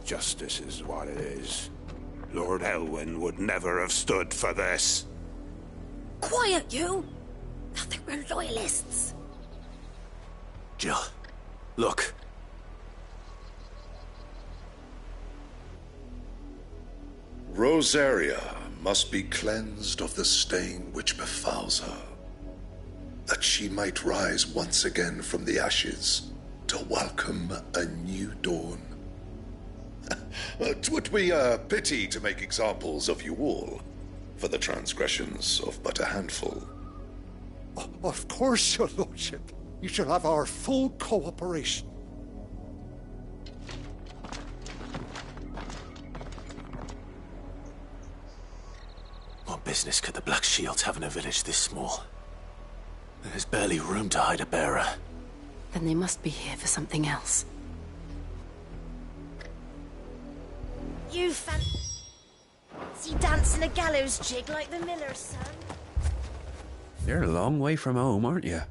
Justice is what it is. Lord Elwyn would never have stood for this. Quiet, you! Nothing, we're loyalists. Jill, look. Rosaria must be cleansed of the stain which befouls her, that she might rise once again from the ashes to welcome a new dawn. 'Twould be a pity to make examples of you all, for the transgressions of but a handful. Of course, your lordship. You shall have our full cooperation. What business could the Black Shields have in a village this small? There's barely room to hide a bearer. Then they must be here for something else. You fancy dancing a gallows jig like the miller's son? You're a long way from home, aren't you?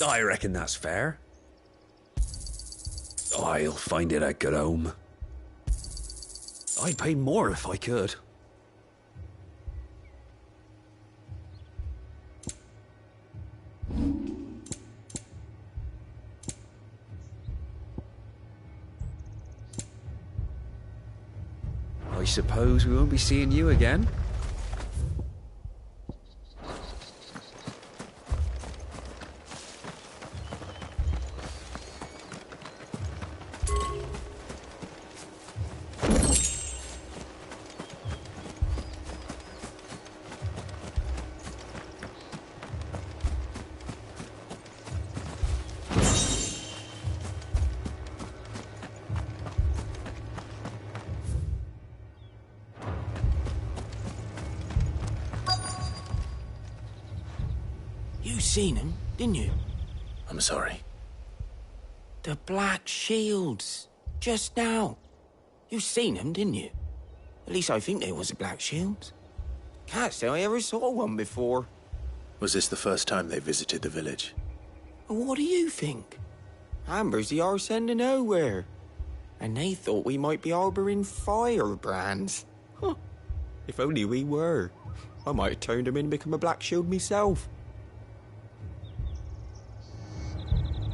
I reckon that's fair. I'll find it at good home. I'd pay more if I could. I suppose we won't be seeing you again. You seen him, didn't you? I'm sorry. The Black Shields. Just now. You seen them, didn't you? At least I think they was the Black Shields. Can't say I ever saw one before. Was this the first time they visited the village? What do you think? Amber's the arse end of nowhere. And they thought we might be harbouring firebrands. Huh. If only we were. I might have turned them in and become a Black Shield myself.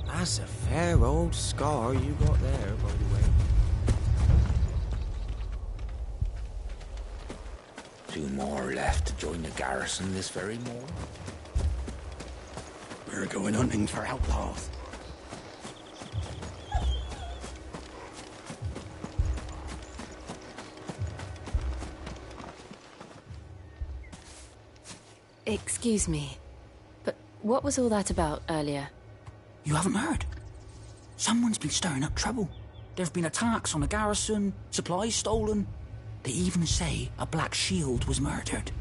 That's a fair old scar you got there, by the way. 2 more left to join the garrison this very morning. We're going hunting for outlaws. Excuse me, but what was all that about earlier? You haven't heard? Someone's been stirring up trouble. There have been attacks on the garrison, supplies stolen. They even say a Black Shield was murdered.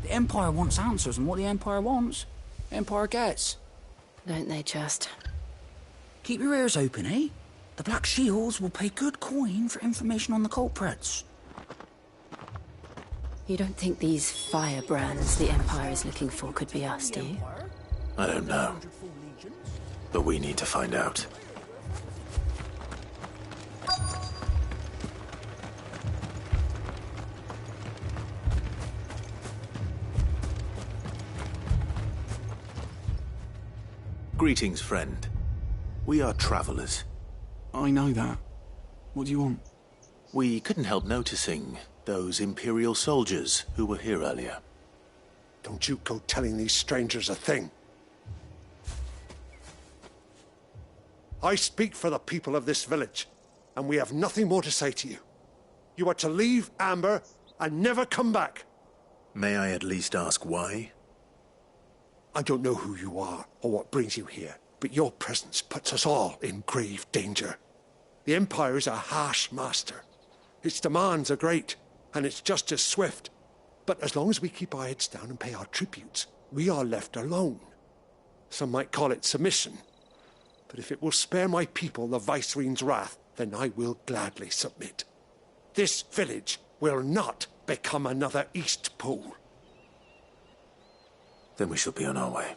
The Empire wants answers, and what the Empire wants, the Empire gets. Don't they just? Keep your ears open, eh? The Black Shields will pay good coin for information on the culprits. You don't think these firebrands the Empire is looking for could be us, do you? I don't know. But we need to find out. Greetings, friend. We are travelers. I know that. What do you want? We couldn't help noticing those Imperial soldiers who were here earlier. Don't you go telling these strangers a thing. I speak for the people of this village, and we have nothing more to say to you. You are to leave Amber and never come back. May I at least ask why? I don't know who you are or what brings you here, but your presence puts us all in grave danger. The Empire is a harsh master. Its demands are great, and its justice swift. But as long as we keep our heads down and pay our tributes, we are left alone. Some might call it submission. But if it will spare my people the Viceroy's wrath, then I will gladly submit. This village will not become another East Pool. Then we shall be on our way.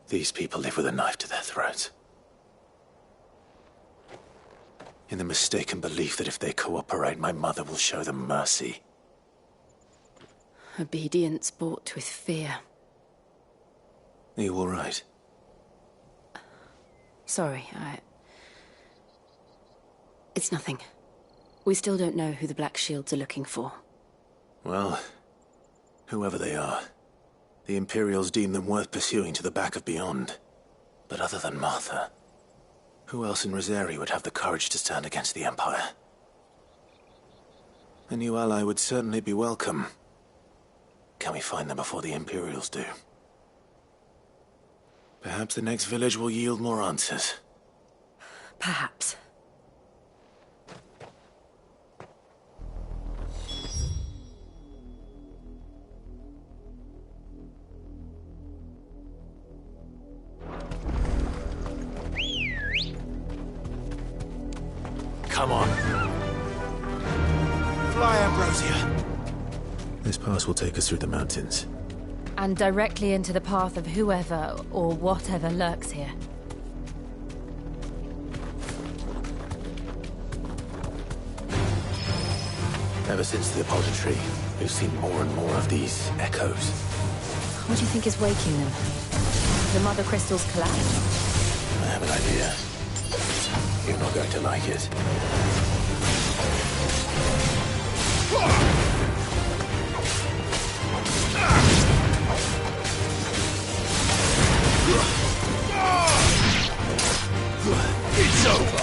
These people live with a knife to their throats. In the mistaken belief that if they cooperate, my mother will show them mercy. Obedience bought with fear. Are you all right? Sorry, It's nothing. We still don't know who the Black Shields are looking for. Well, whoever they are, the Imperials deem them worth pursuing to the back of beyond. But other than Martha, who else in Rosari would have the courage to stand against the Empire? A new ally would certainly be welcome. Can we find them before the Imperials do? Perhaps the next village will yield more answers. Perhaps. Come on. Fly, Ambrosia. This pass will take us through the mountains. And directly into the path of whoever or whatever lurks here. Ever since the apodatory, we've seen more and more of these echoes. What do you think is waking them? The Mother Crystal's collapse? I have an idea. You're not going to like it. It's over!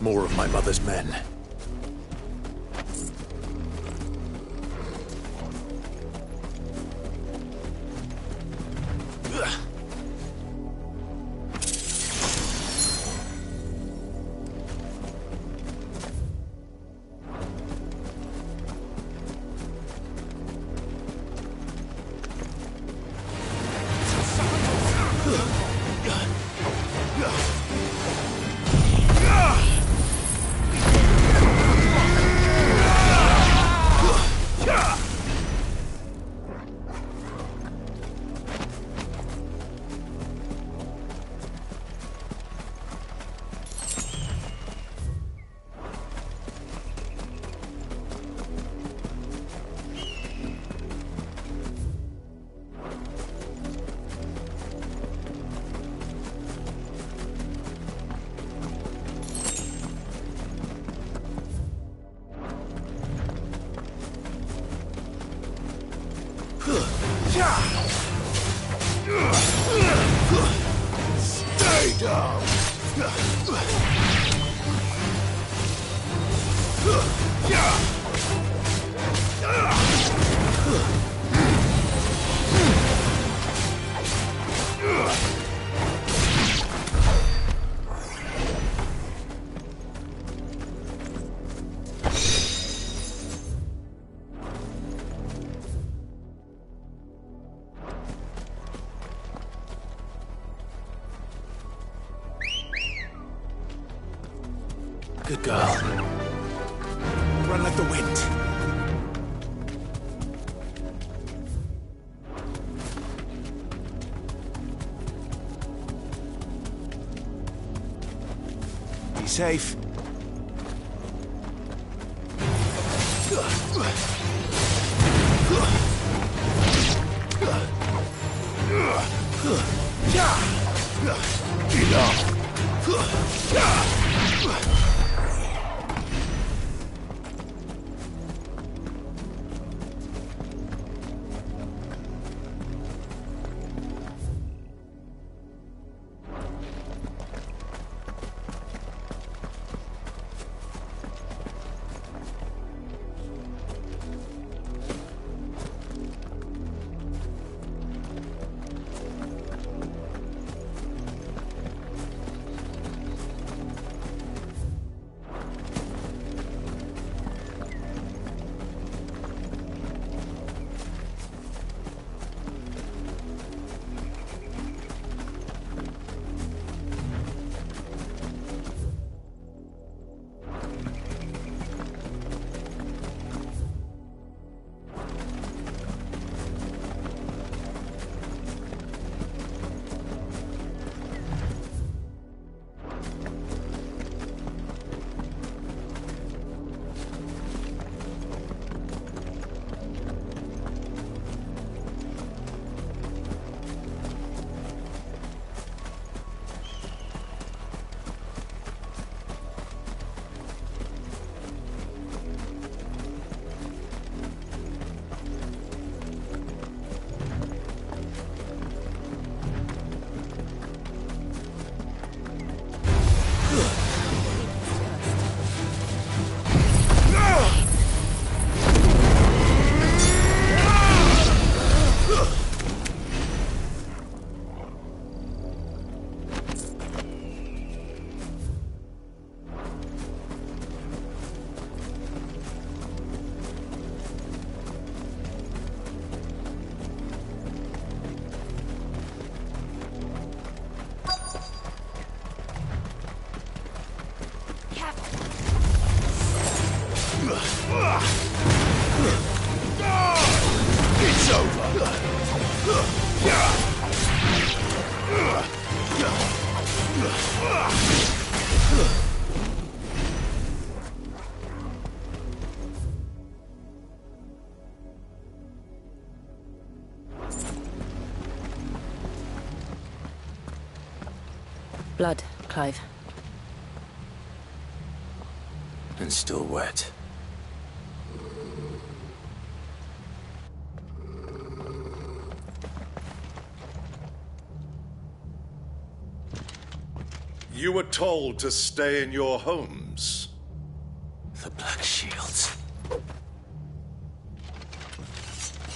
More of my mother's men. Stay down! Good girl. Run like the wind. Be safe. It's over! Blood, Clive. And still wet. You were told to stay in your homes. The Black Shields.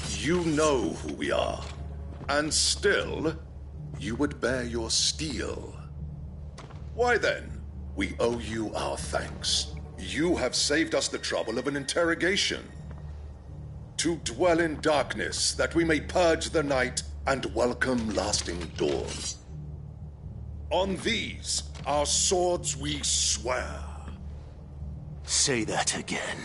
You know who we are. And still, you would bear your steel. Why then, we owe you our thanks. You have saved us the trouble of an interrogation. To dwell in darkness, that we may purge the night and welcome lasting dawn. On these, our swords we swear. Say that again.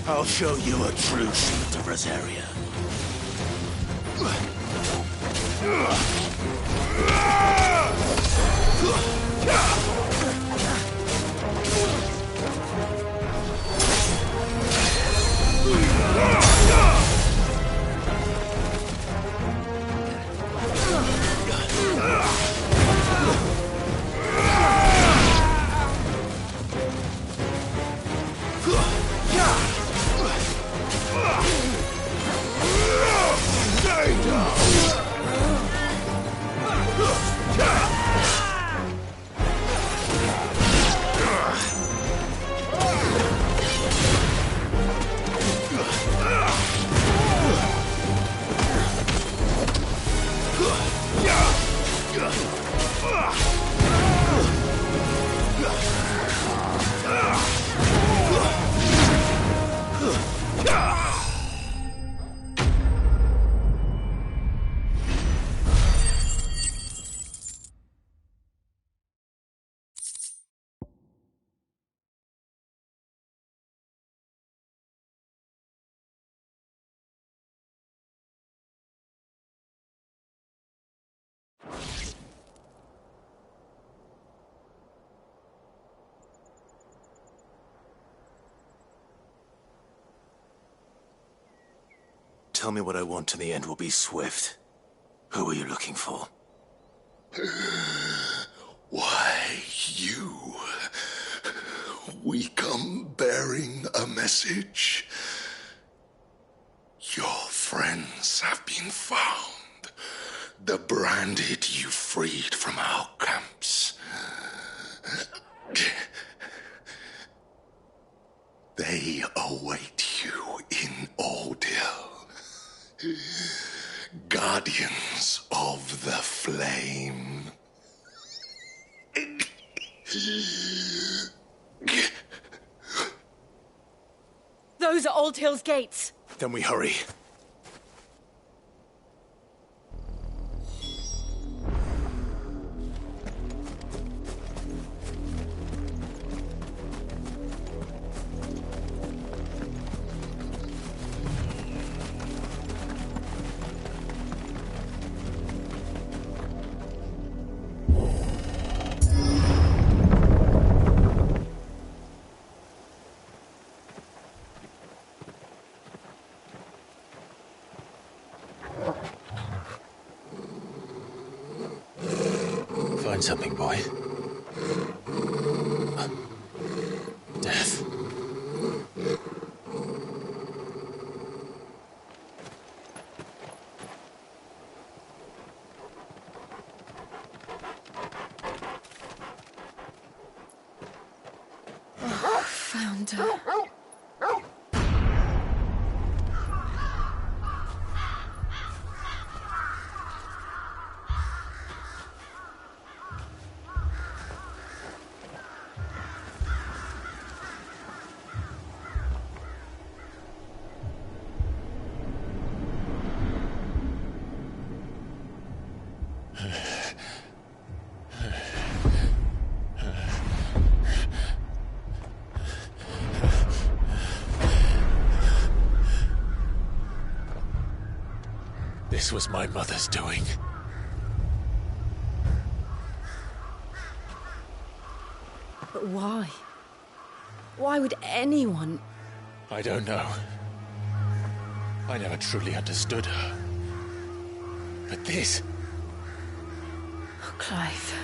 I'll show you a true shield of Rosaria. tell me what I want and the end will be swift. Who are you looking for? Why, you. We come bearing a message. Your friends have been found. The branded you freed from our camps. They await you in Ordil. Guardians of the Flame. Those are Old Hill's gates. Then we hurry. Find something, boy. Death. Oh, found her. This was my mother's doing. But why? Why would anyone... I don't know. I never truly understood her. But this... Oh, Clive.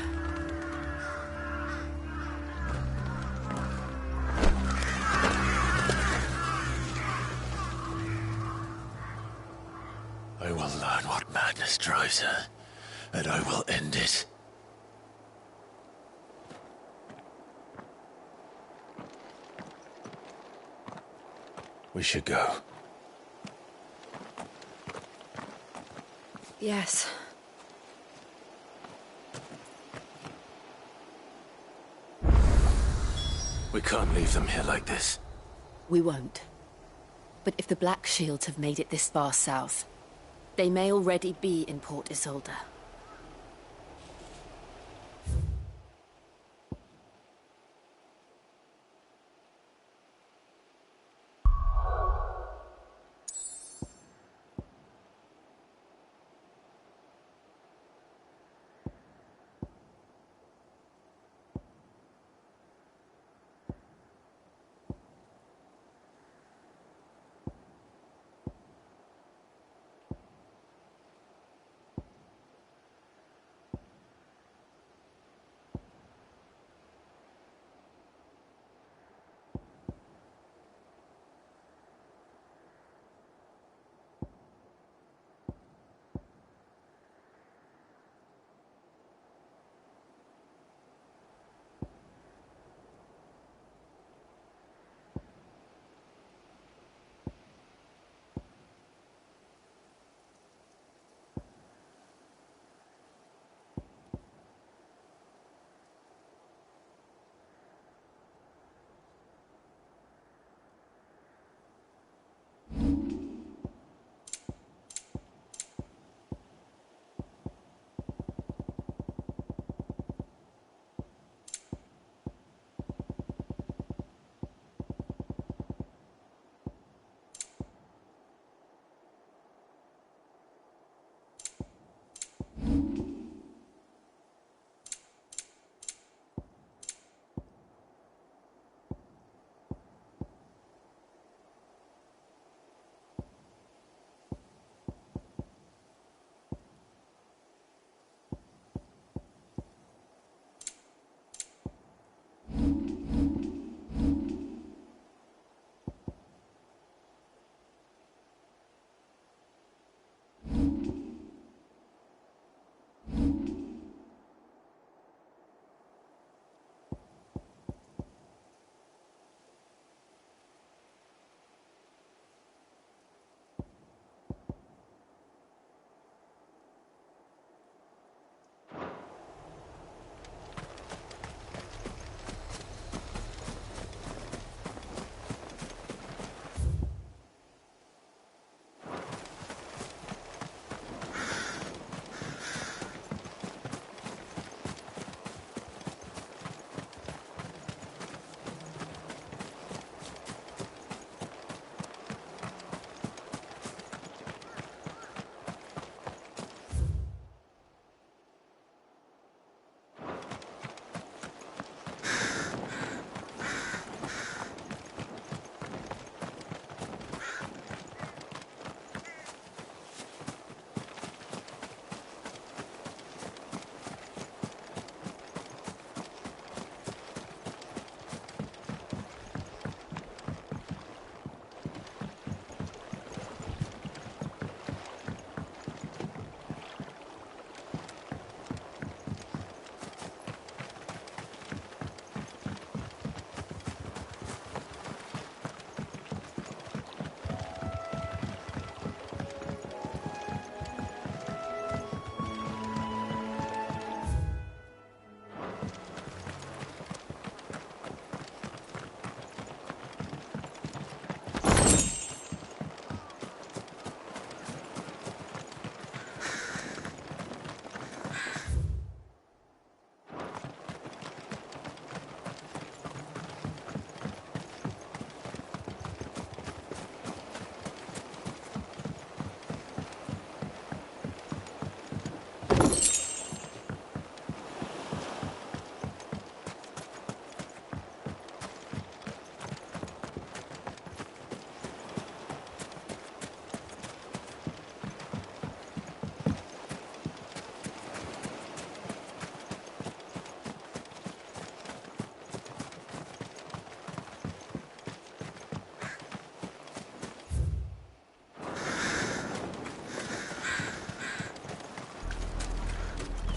I will learn what madness drives her, and I will end it. We should go. Yes. We can't leave them here like this. We won't. But if the Black Shields have made it this far south, they may already be in Port Isolde.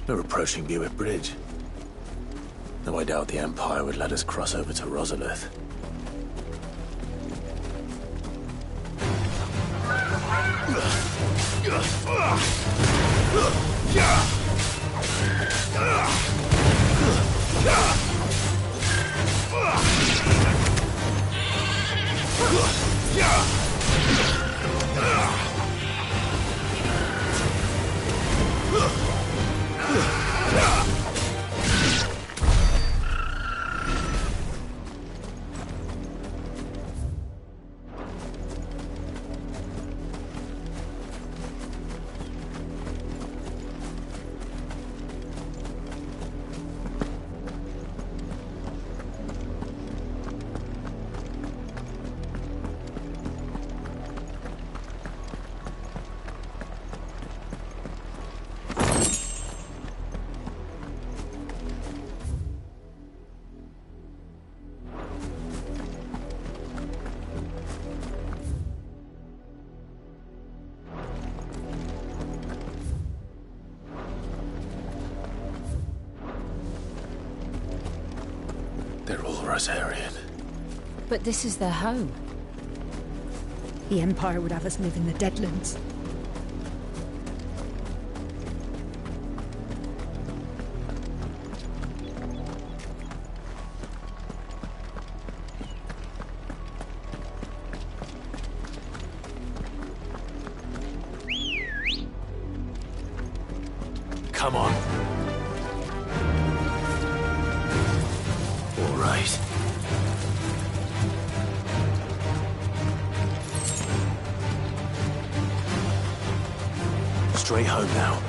We're approaching Buick Bridge. Though I doubt the Empire would let us cross over to Rosalith. They're all Rosarian. But this is their home. The Empire would have us live in the Deadlands. Come on. All right. Straight home now.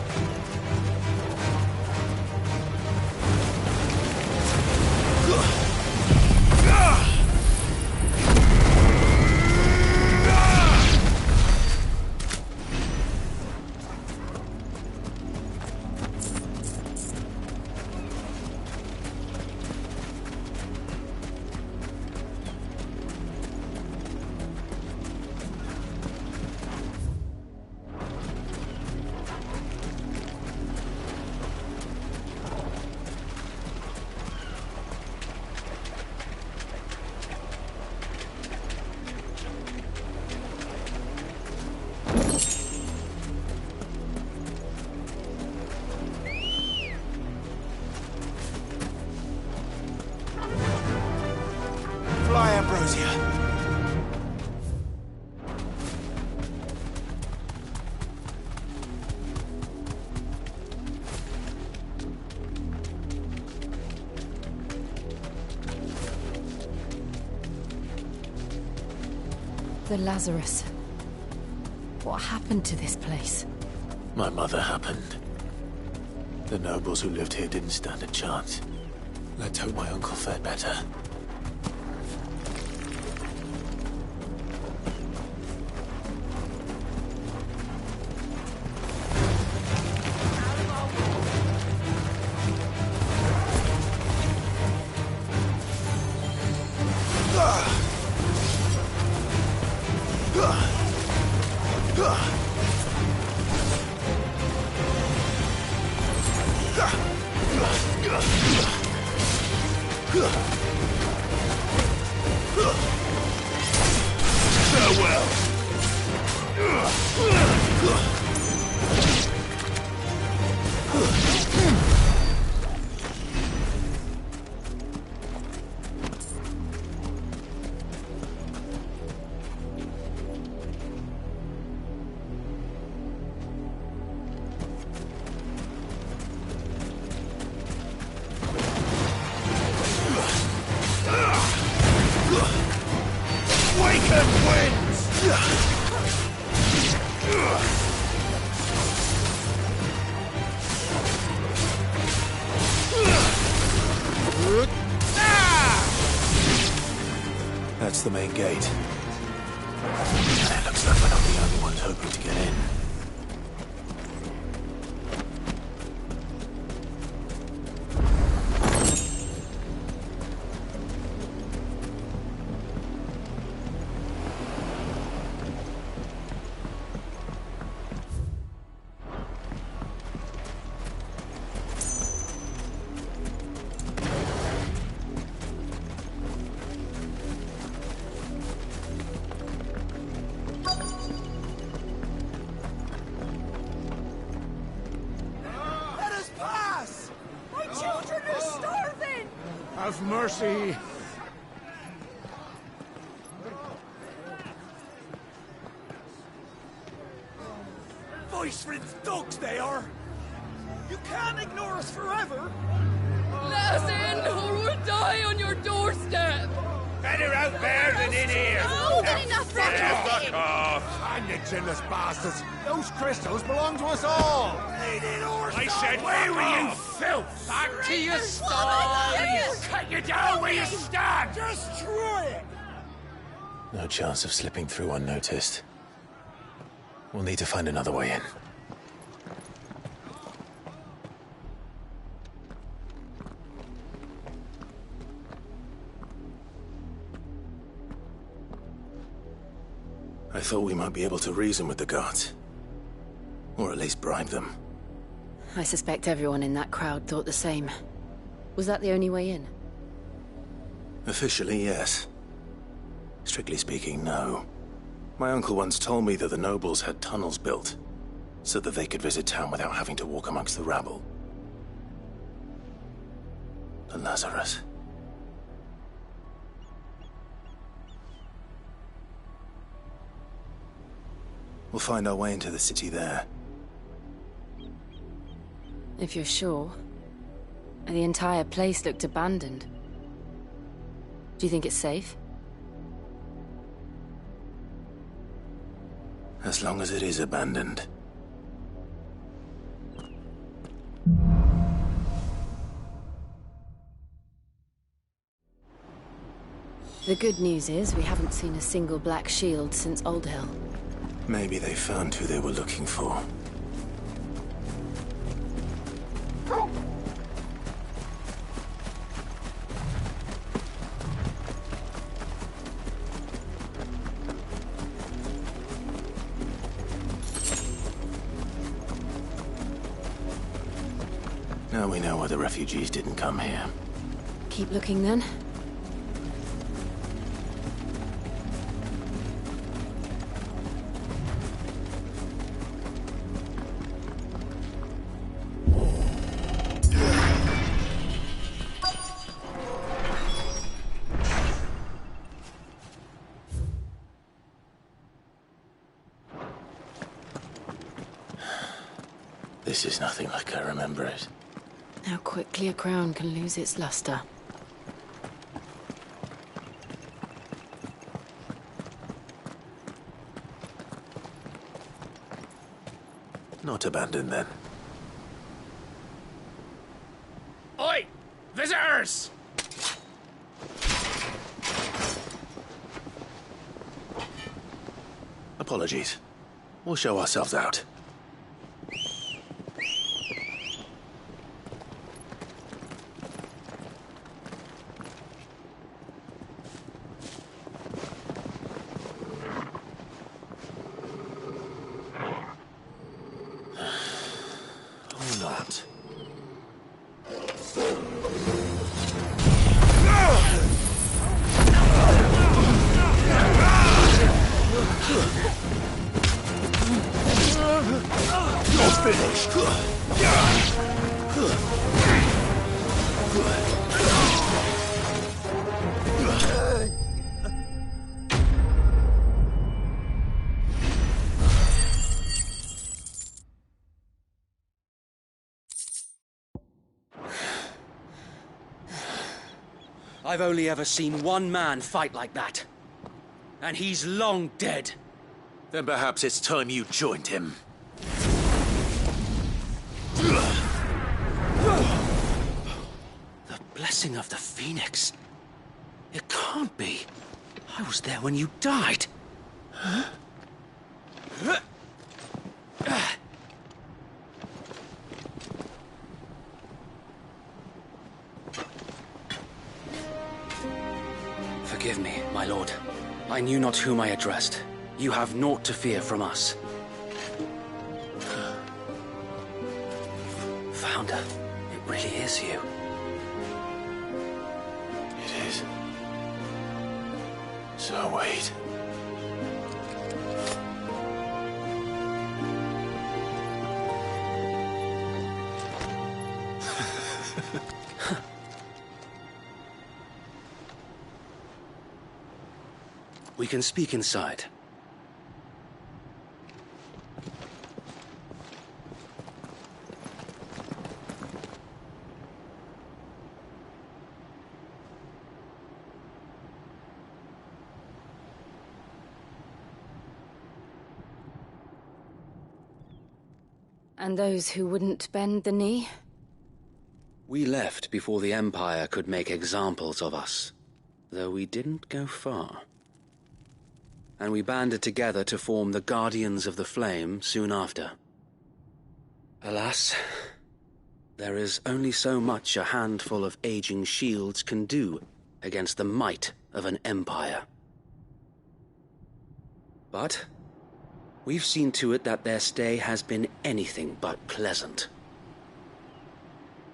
Fly, Ambrosia. The Lazarus. What happened to this place? My mother happened. The nobles who lived here didn't stand a chance. Let's hope my uncle fared better. That's the main gate. And it looks like we're not the only ones hoping to get in. mercy! Voice-ridden dogs they are! You can't ignore us forever! Let us in, or we'll die on your doorstep! Better out there than in here! Oh, good enough for Fuck off! Hang you chinless bastards! Those crystals belong to us all! I said, where were you, filth? Back to your sties! Cut you down where you stand! Just try it! No chance of slipping through unnoticed. We'll need to find another way in. I thought we might be able to reason with the guards. Or at least bribe them. I suspect everyone in that crowd thought the same. Was that the only way in? Officially, yes. Strictly speaking, no. My uncle once told me that the nobles had tunnels built, so that they could visit town without having to walk amongst the rabble. The Lazarus. We'll find our way into the city there. If you're sure. The entire place looked abandoned. Do you think it's safe? As long as it is abandoned. The good news is we haven't seen a single black shield since Old Hill. Maybe they found who they were looking for. Now we know why the refugees didn't come here. Keep looking then. This is nothing like I remember it. How quickly a crown can lose its luster. Not abandoned, then. Oi! Visitors! Apologies. We'll show ourselves out. Or not. You're finished! I've only ever seen one man fight like that. And he's long dead. Then perhaps it's time you joined him. The blessing of the Phoenix. It can't be. I was there when you died. Huh? Forgive me, my lord. I knew not whom I addressed. You have naught to fear from us. Founder, it really is you. It is. So wait. We can speak inside. And those who wouldn't bend the knee? We left before the Empire could make examples of us, though we didn't go far. And we banded together to form the Guardians of the Flame soon after. Alas, there is only so much a handful of aging shields can do against the might of an empire. But we've seen to it that their stay has been anything but pleasant.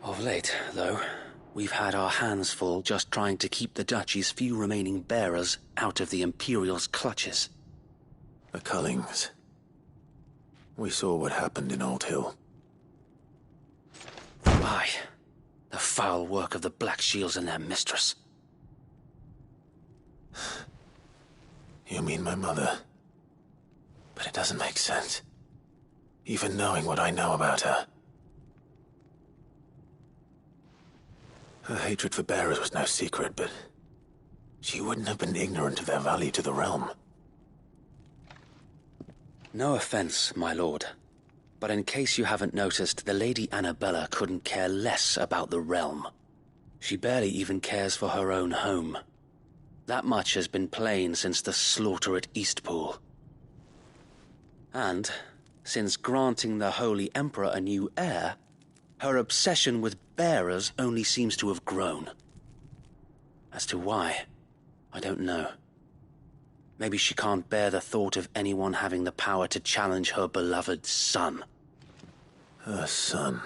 Of late, though, we've had our hands full just trying to keep the Duchy's few remaining bearers out of the Imperial's clutches. The Cullings. We saw what happened in Old Hill. Aye, the foul work of the Black Shields and their mistress. You mean my mother? But it doesn't make sense. Even knowing what I know about her. Her hatred for bearers was no secret, but she wouldn't have been ignorant of their value to the realm. No offense, my lord, but in case you haven't noticed, the Lady Annabella couldn't care less about the realm. She barely even cares for her own home. That much has been plain since the slaughter at Eastpool. And, since granting the Holy Emperor a new heir, her obsession with bearers only seems to have grown. As to why, I don't know. Maybe she can't bear the thought of anyone having the power to challenge her beloved son. Her son.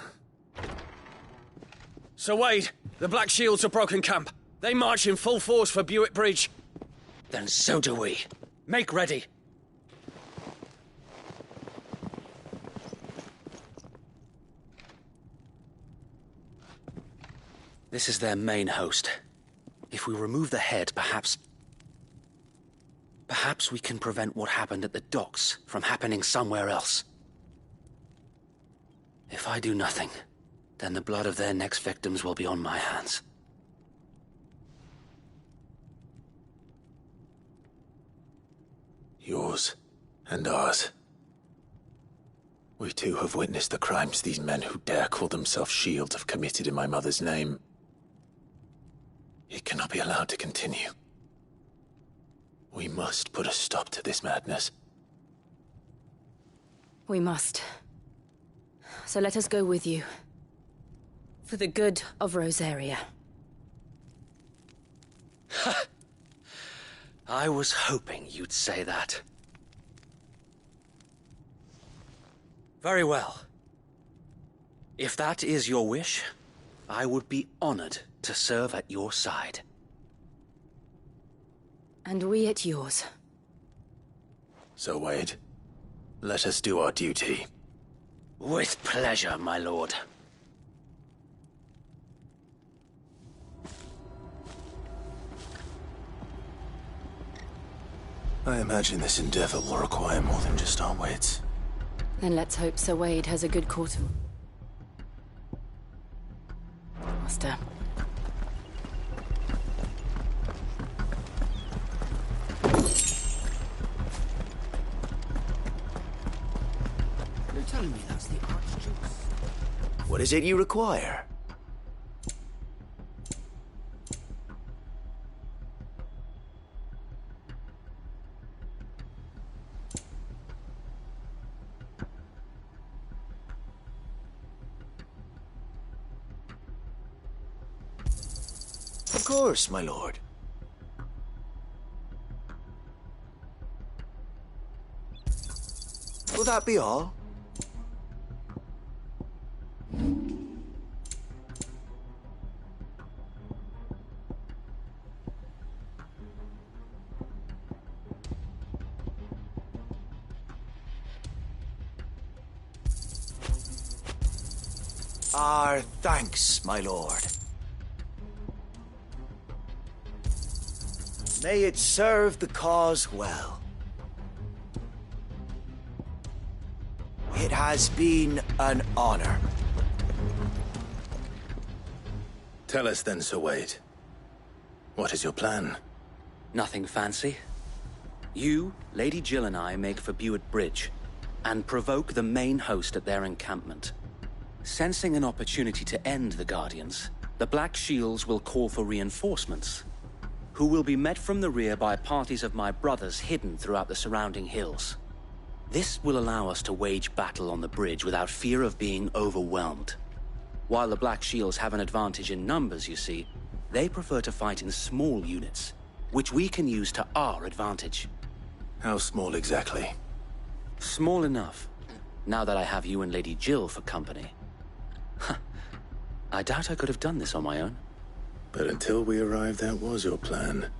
Sir Wade, the Black Shields have broken camp. They march in full force for Buick Bridge. Then so do we. Make ready. This is their main host. If we remove the head, perhaps we can prevent what happened at the docks from happening somewhere else. If I do nothing, then the blood of their next victims will be on my hands. Yours and ours. We too have witnessed the crimes these men who dare call themselves shields have committed in my mother's name. It cannot be allowed to continue. We must put a stop to this madness. We must. So let us go with you. For the good of Rosaria. I was hoping you'd say that. Very well. If that is your wish, I would be honored to serve at your side. And we at yours. So, Wade, let us do our duty. With pleasure, my lord. I imagine this endeavor will require more than just our wits. Then let's hope Sir Wade has a good quarter. Master. You're telling me that's the Archduke's? What is it you require? Of course, my lord. Will that be all? Our thanks, my lord. May it serve the cause well. It has been an honor. Tell us then, Sir Wade. What is your plan? Nothing fancy. You, Lady Jill and I make for Buett Bridge, and provoke the main host at their encampment. Sensing an opportunity to end the Guardians, the Black Shields will call for reinforcements, who will be met from the rear by parties of my brothers hidden throughout the surrounding hills. This will allow us to wage battle on the bridge without fear of being overwhelmed. While the Black Shields have an advantage in numbers, you see, they prefer to fight in small units, which we can use to our advantage. How small exactly? Small enough, now that I have you and Lady Jill for company. I doubt I could have done this on my own. But until we arrived, that was your plan.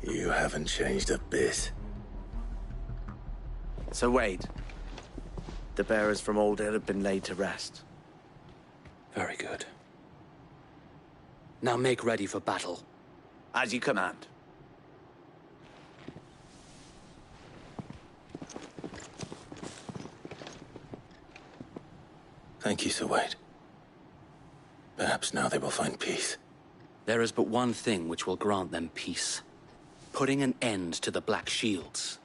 You haven't changed a bit. So Wade, the bearers from Old Hill have been laid to rest. Very good. Now make ready for battle. As you command. Thank you, Sir Wade. Perhaps now they will find peace. There is but one thing which will grant them peace. Putting an end to the Black Shields.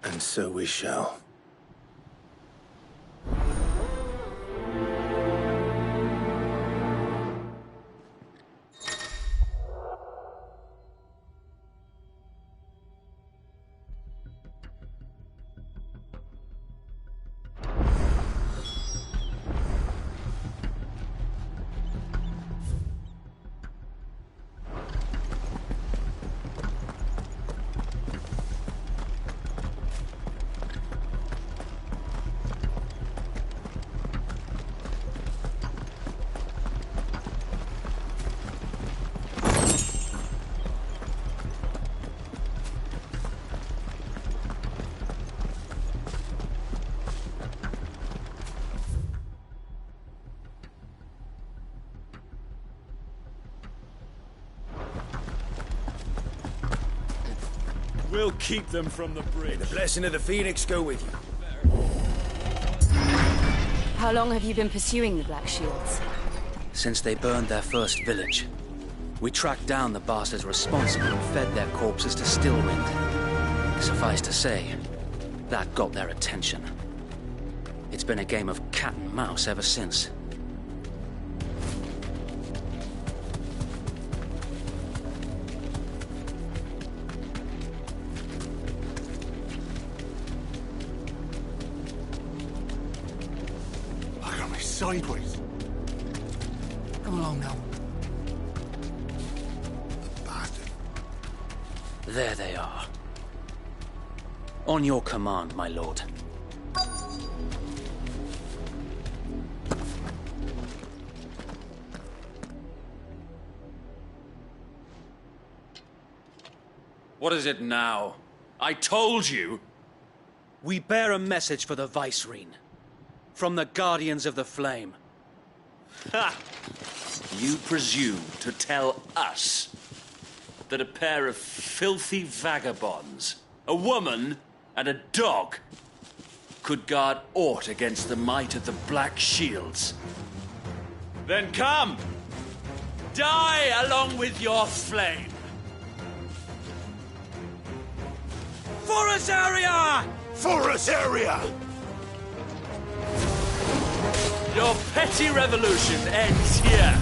And so we shall. We'll keep them from the bridge. The blessing of the Phoenix go with you. How long have you been pursuing the Black Shields? Since they burned their first village. We tracked down the bastards responsible and fed their corpses to Stillwind. Suffice to say, that got their attention. It's been a game of cat and mouse ever since. Sideways. Come along now. There they are. On your command, my lord. What is it now? I told you! We bear a message for the Vicereine. From the Guardians of the Flame. Ha! You presume to tell us that a pair of filthy vagabonds, a woman and a dog, could guard aught against the might of the Black Shields? Then come! Die along with your flame! For Azaria! For Azaria! Your petty revolution ends here.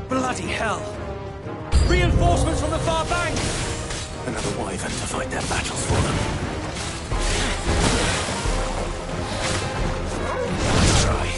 Bloody hell! Reinforcements from the far bank! Another wyvern to fight their battles for them. Let's try.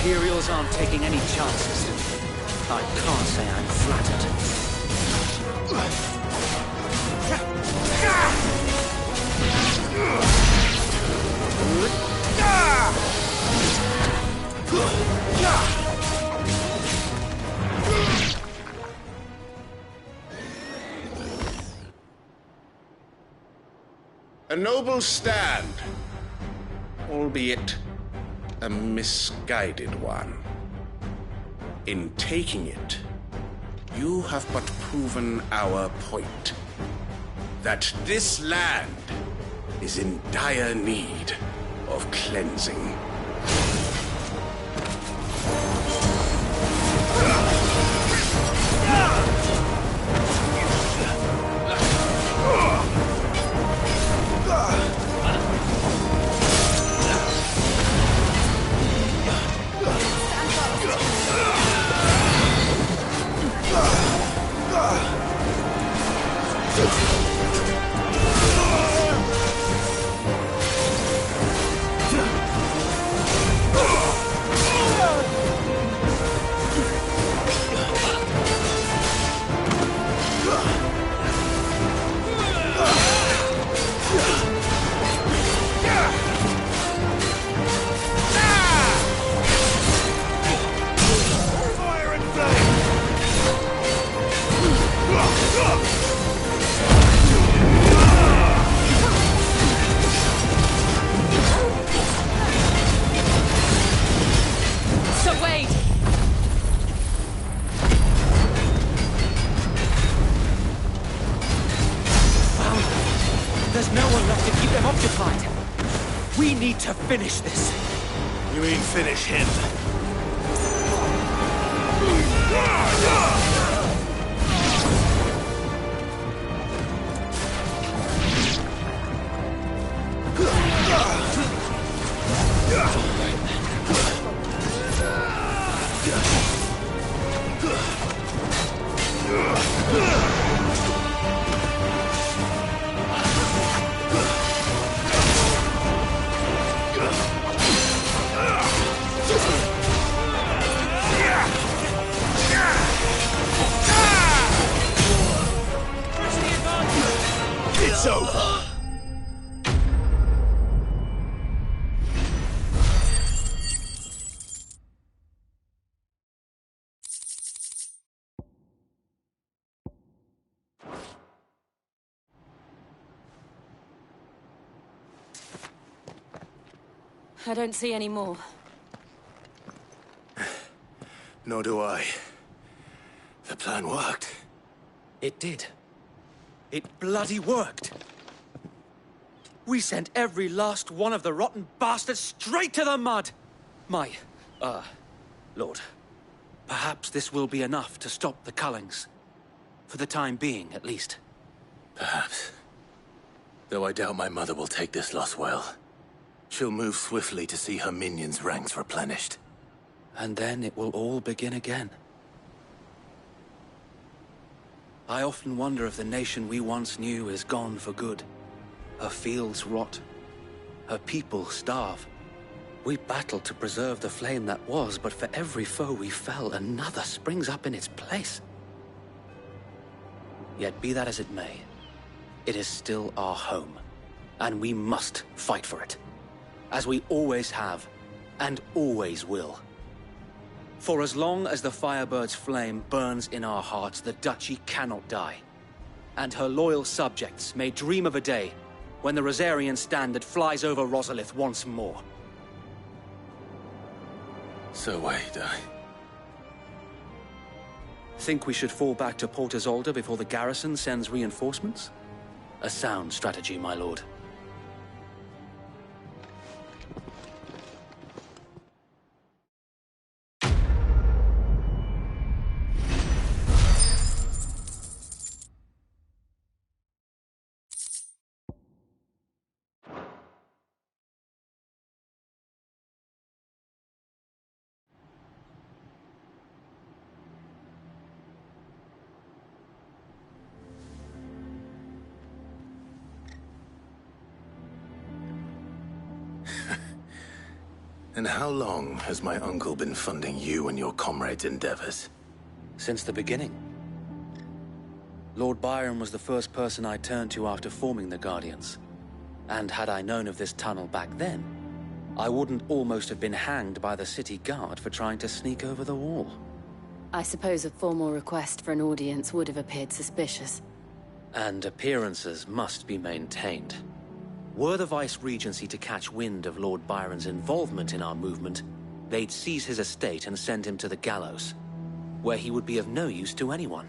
Imperials aren't taking any chances. I can't say I'm flattered. A noble stand, albeit a misguided one. In taking it, you have but proven our point. That this land is in dire need of cleansing. There's no one left to keep them occupied. We need to finish this. You mean finish him? It's over. I don't see any more. Nor do I. The plan worked. It did. It bloody worked. We sent every last one of the rotten bastards straight to the mud! Lord, perhaps this will be enough to stop the Cullings. For the time being, at least. Perhaps. Though I doubt my mother will take this loss well. She'll move swiftly to see her minions' ranks replenished. And then it will all begin again. I often wonder if the nation we once knew is gone for good. Her fields rot. Her people starve. We battled to preserve the flame that was, but for every foe we fell, another springs up in its place. Yet be that as it may, it is still our home, and we must fight for it. As we always have, and always will. For as long as the Firebird's flame burns in our hearts, the Duchy cannot die. And her loyal subjects may dream of a day when the Rosarian standard flies over Rosalith once more. So wait, Think we should fall back to Port Isolde before the garrison sends reinforcements? A sound strategy, my lord. And how long has my uncle been funding you and your comrades' endeavors? Since the beginning. Lord Byron was the first person I turned to after forming the Guardians. And had I known of this tunnel back then, I wouldn't almost have been hanged by the city guard for trying to sneak over the wall. I suppose a formal request for an audience would have appeared suspicious. And appearances must be maintained. Were the Vice-Regency to catch wind of Lord Byron's involvement in our movement, they'd seize his estate and send him to the gallows, where he would be of no use to anyone.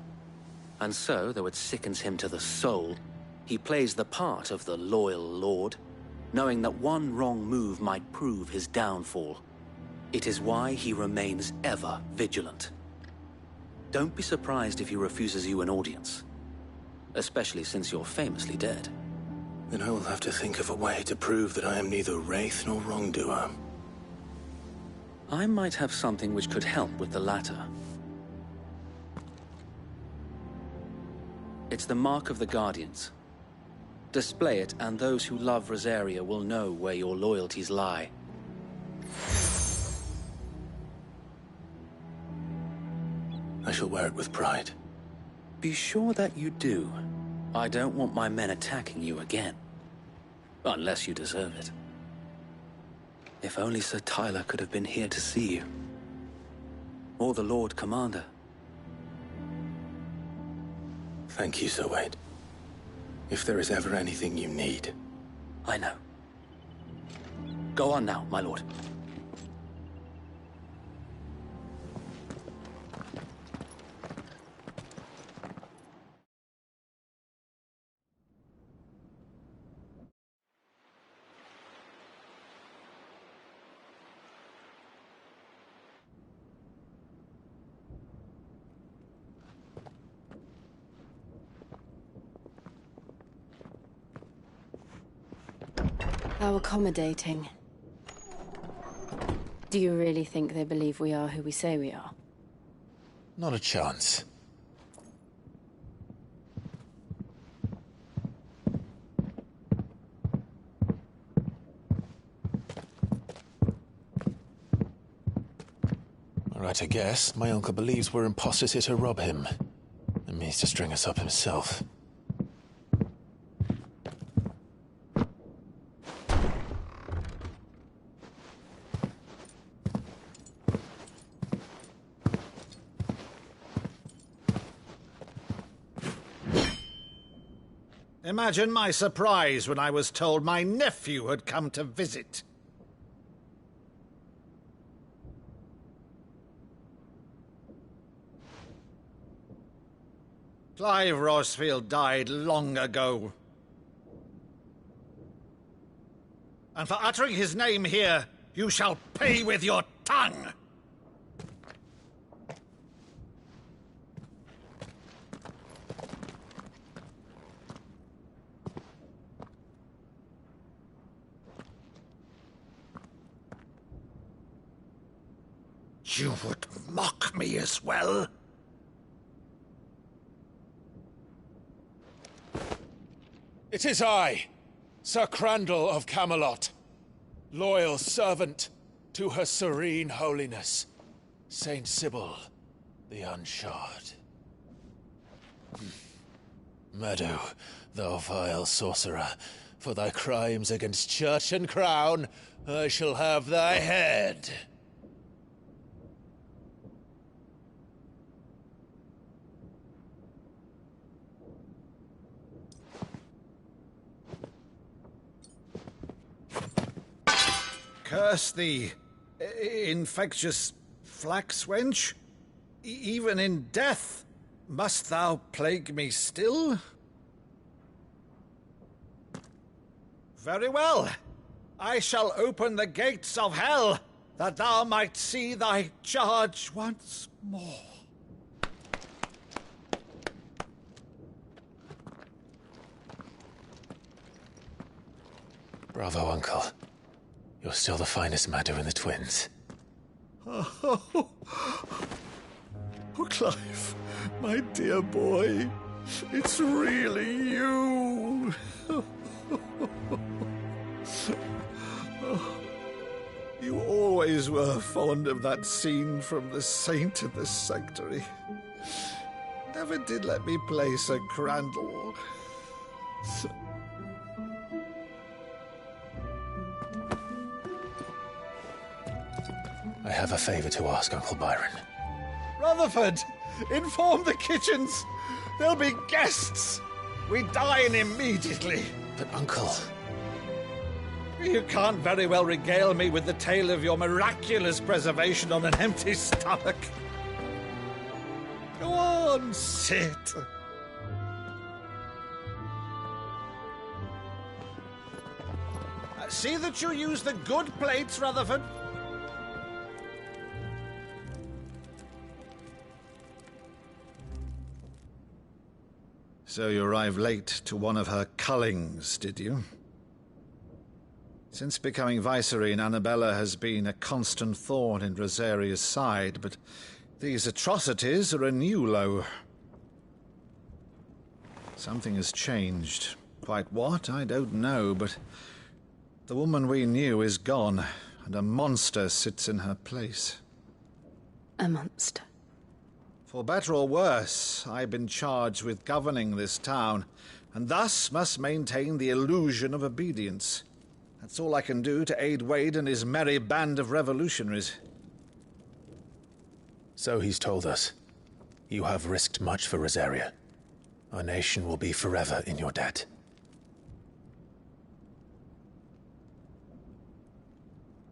And so, though it sickens him to the soul, he plays the part of the loyal lord, knowing that one wrong move might prove his downfall. It is why he remains ever vigilant. Don't be surprised if he refuses you an audience, especially since you're famously dead. Then I will have to think of a way to prove that I am neither wraith nor wrongdoer. I might have something which could help with the latter. It's the mark of the Guardians. Display it, and those who love Rosaria will know where your loyalties lie. I shall wear it with pride. Be sure that you do. I don't want my men attacking you again. Unless you deserve it. If only Sir Tyler could have been here to see you. Or the Lord Commander. Thank you, Sir Wade. If there is ever anything you need. I know. Go on now, my lord. How accommodating. Do you really think they believe we are who we say we are? Not a chance. All right, I guess. My uncle believes we're imposters here to rob him. And means to string us up himself. Imagine my surprise when I was told my nephew had come to visit. Clive Rosfield died long ago. And for uttering his name here, you shall pay with your tongue! You would mock me as well? It is I, Sir Crandall of Camelot, loyal servant to Her Serene Holiness, Saint Sybil the Unshod. Meadow, thou vile sorcerer, for thy crimes against church and crown, I shall have thy head. Curse thee, infectious flax wench. Even in death, must thou plague me still? Very well. I shall open the gates of hell, that thou might see thy charge once more. Bravo, Uncle. You're still the finest Maddo in the twins. Oh, Clive, my dear boy, it's really you. You always were fond of that scene from The Saint of the Sanctuary. Never did let me play Sir Crandall. I have a favor to ask, Uncle Byron. Rutherford, inform the kitchens. There'll be guests. We dine immediately. But, Uncle... You can't very well regale me with the tale of your miraculous preservation on an empty stomach. Go on, sit. See that you use the good plates, Rutherford. So you arrived late to one of her cullings, did you? Since becoming Vicereine, Annabella has been a constant thorn in Rosaria's side, but these atrocities are a new low. Something has changed. Quite what, I don't know, but the woman we knew is gone, and a monster sits in her place. A monster? For better or worse, I've been charged with governing this town, and thus must maintain the illusion of obedience. That's all I can do to aid Wade and his merry band of revolutionaries. So he's told us. You have risked much for Rosaria. Our nation will be forever in your debt.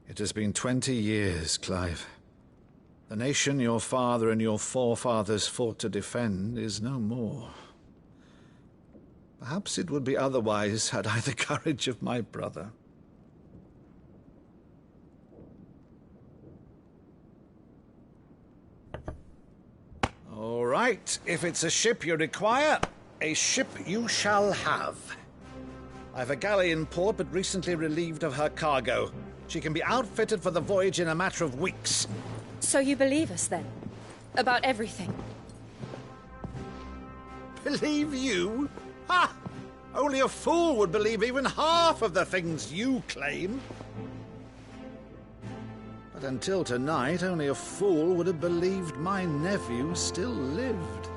It has been 20 years, Clive. The nation your father and your forefathers fought to defend is no more. Perhaps it would be otherwise had I the courage of my brother. All right, if it's a ship you require, a ship you shall have. I've a galley in port, but recently relieved of her cargo. She can be outfitted for the voyage in a matter of weeks. So you believe us, then? About everything? Believe you? Ha! Only a fool would believe even half of the things you claim. But until tonight, only a fool would have believed my nephew still lived.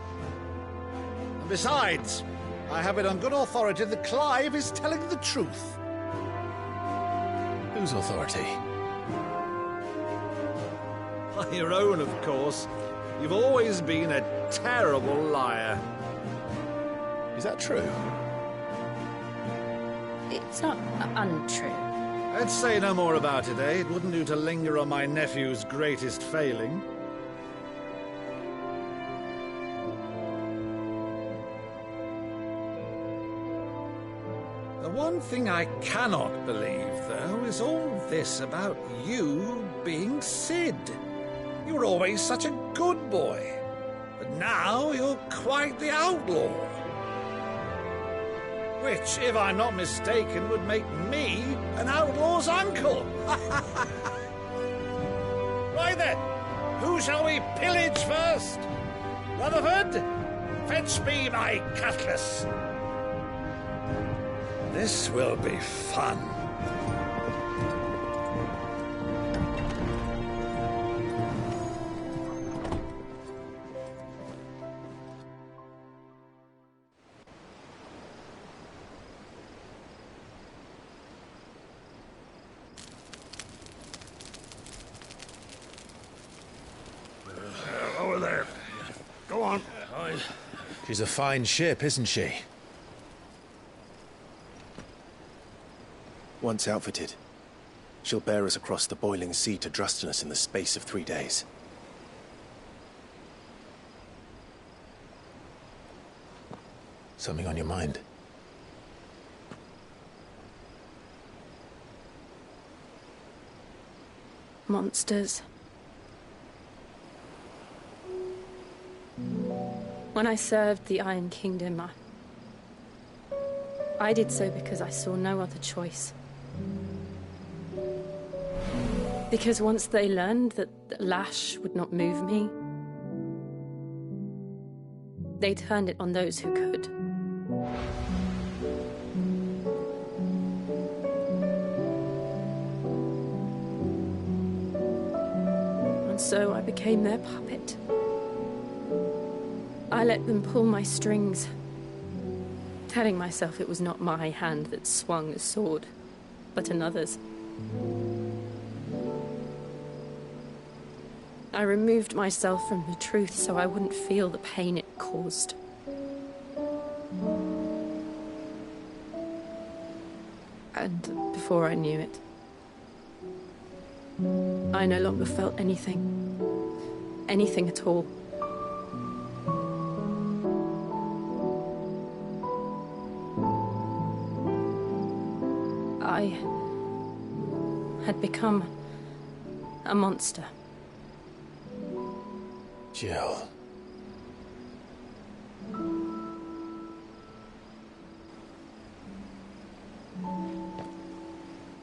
And besides, I have it on good authority that Clive is telling the truth. Whose authority? Your own, of course. You've always been a terrible liar. Is that true? It's not untrue. Let's say no more about it, eh? It wouldn't do to linger on my nephew's greatest failing. The one thing I cannot believe, though, is all this about you being Sid. You were always such a good boy, but now you're quite the outlaw. Which, if I'm not mistaken, would make me an outlaw's uncle. Right then, who shall we pillage first? Rutherford, fetch me my cutlass. This will be fun. Over there. Go on. She's a fine ship, isn't she? Once outfitted, she'll bear us across the boiling sea to Drustinus in the space of 3 days. Something on your mind? Monsters. When I served the Iron Kingdom, I did so because I saw no other choice. Because once they learned that the lash would not move me, they turned it on those who could. so I became their puppet. I let them pull my strings, telling myself it was not my hand that swung a sword, but another's. I removed myself from the truth so I wouldn't feel the pain it caused. And before I knew it, I no longer felt anything. Anything at all. I had become a monster. Jill.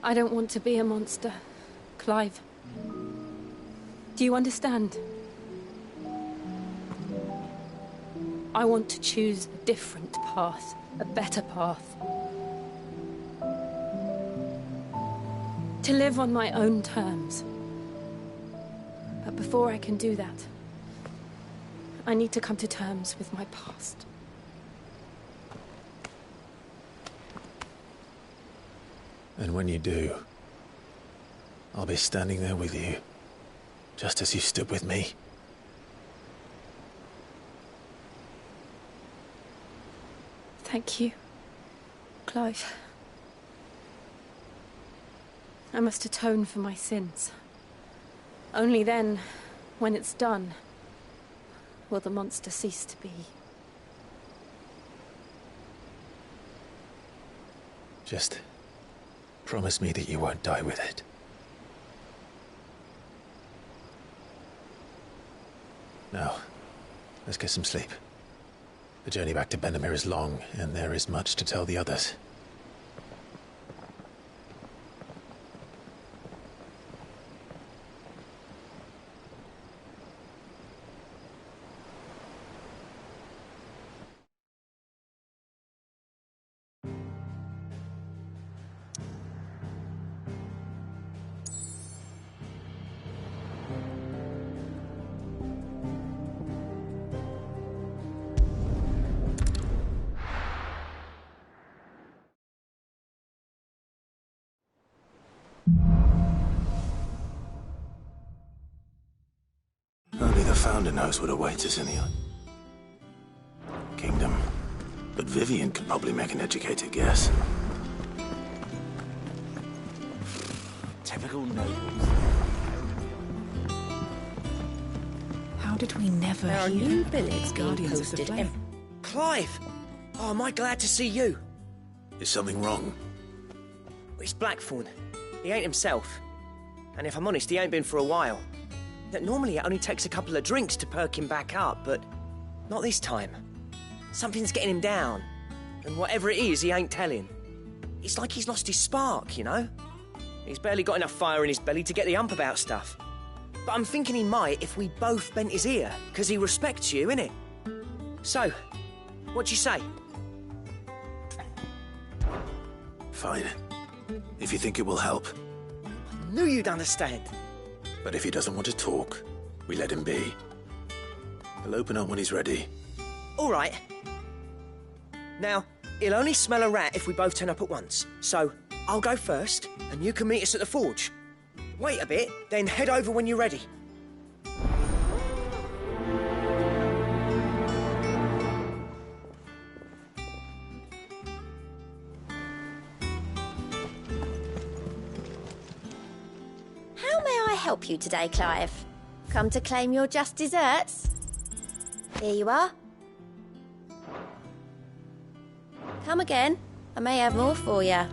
I don't want to be a monster, Clive. Do you understand? I want to choose a different path, a better path. To live on my own terms. But before I can do that, I need to come to terms with my past. And when you do, I'll be standing there with you, just as you stood with me. Thank you, Clive. I must atone for my sins. Only then, when it's done, will the monster cease to be. Just promise me that you won't die with it. Now, let's get some sleep. The journey back to Benamir is long, and there is much to tell the others. Only the Founder knows what awaits us in the kingdom. But Vivian could probably make an educated guess. Typical nobles. How did we never There are hear new of billets these being Guardians of the posted Flame? Clive! Oh, am I glad to see you? Is something wrong? It's Blackthorn. He ain't himself. And if I'm honest, he ain't been for a while. Normally it only takes a couple of drinks to perk him back up, but not this time. Something's getting him down. And whatever it is, he ain't telling. It's like he's lost his spark, you know? He's barely got enough fire in his belly to get the ump about stuff. But I'm thinking he might if we both bent his ear, because he respects you, innit? So, what you say? Fine. If you think it will help. I knew you'd understand. But if he doesn't want to talk, we let him be. He'll open up when he's ready. All right. Now, he'll only smell a rat if we both turn up at once. So, I'll go first, and you can meet us at the forge. Wait a bit, then head over when you're ready. How may I help you today, Clive? Come to claim your just desserts? Here you are. Come again. I may have more for you.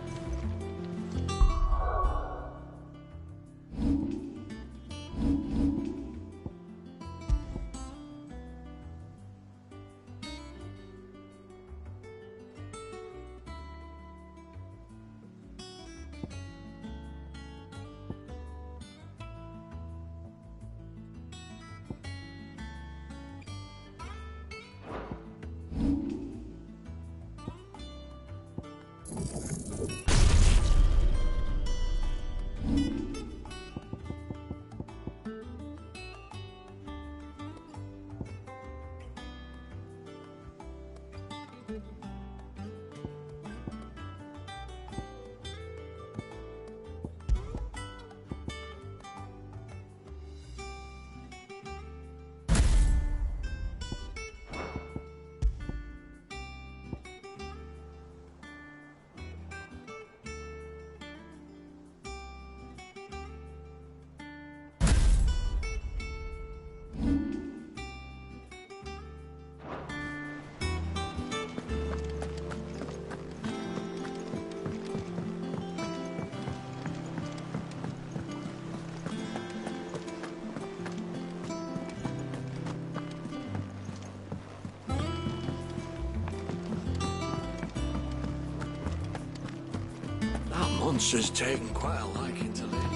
monster's taken quite a liking to Lady.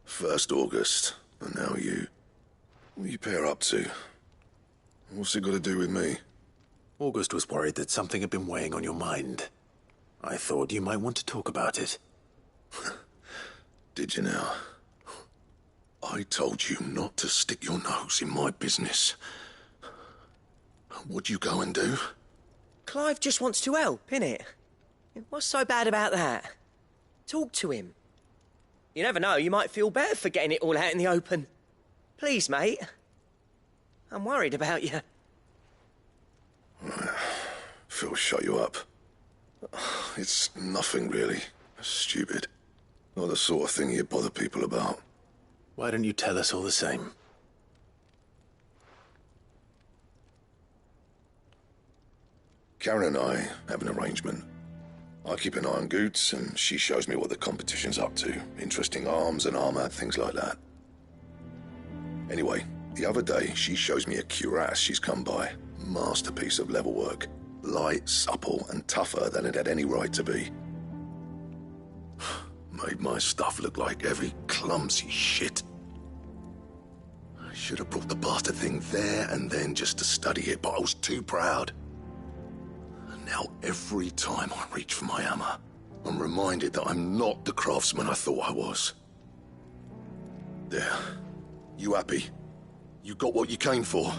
First August, and now you. What are you pair up to? What's it got to do with me? August was worried that something had been weighing on your mind. I thought you might want to talk about it. Did you now? I told you not to stick your nose in my business. What'd you go and do? Clive just wants to help, innit? What's so bad about that? Talk to him. You never know, you might feel better for getting it all out in the open. Please, mate. I'm worried about you. Phil shut you up. It's nothing, really. Stupid. Not the sort of thing you bother people about. Why don't you tell us all the same? Karen and I have an arrangement. I keep an eye on Goots, and she shows me what the competition's up to. Interesting arms and armor, things like that. Anyway, the other day, she shows me a cuirass she's come by. Masterpiece of level work. Light, supple, and tougher than it had any right to be. Made my stuff look like heavy, clumsy shit. I should have brought the bastard thing there and then just to study it, but I was too proud. And now every time I reach for my hammer, I'm reminded that I'm not the craftsman I thought I was. There. You happy? You got what you came for?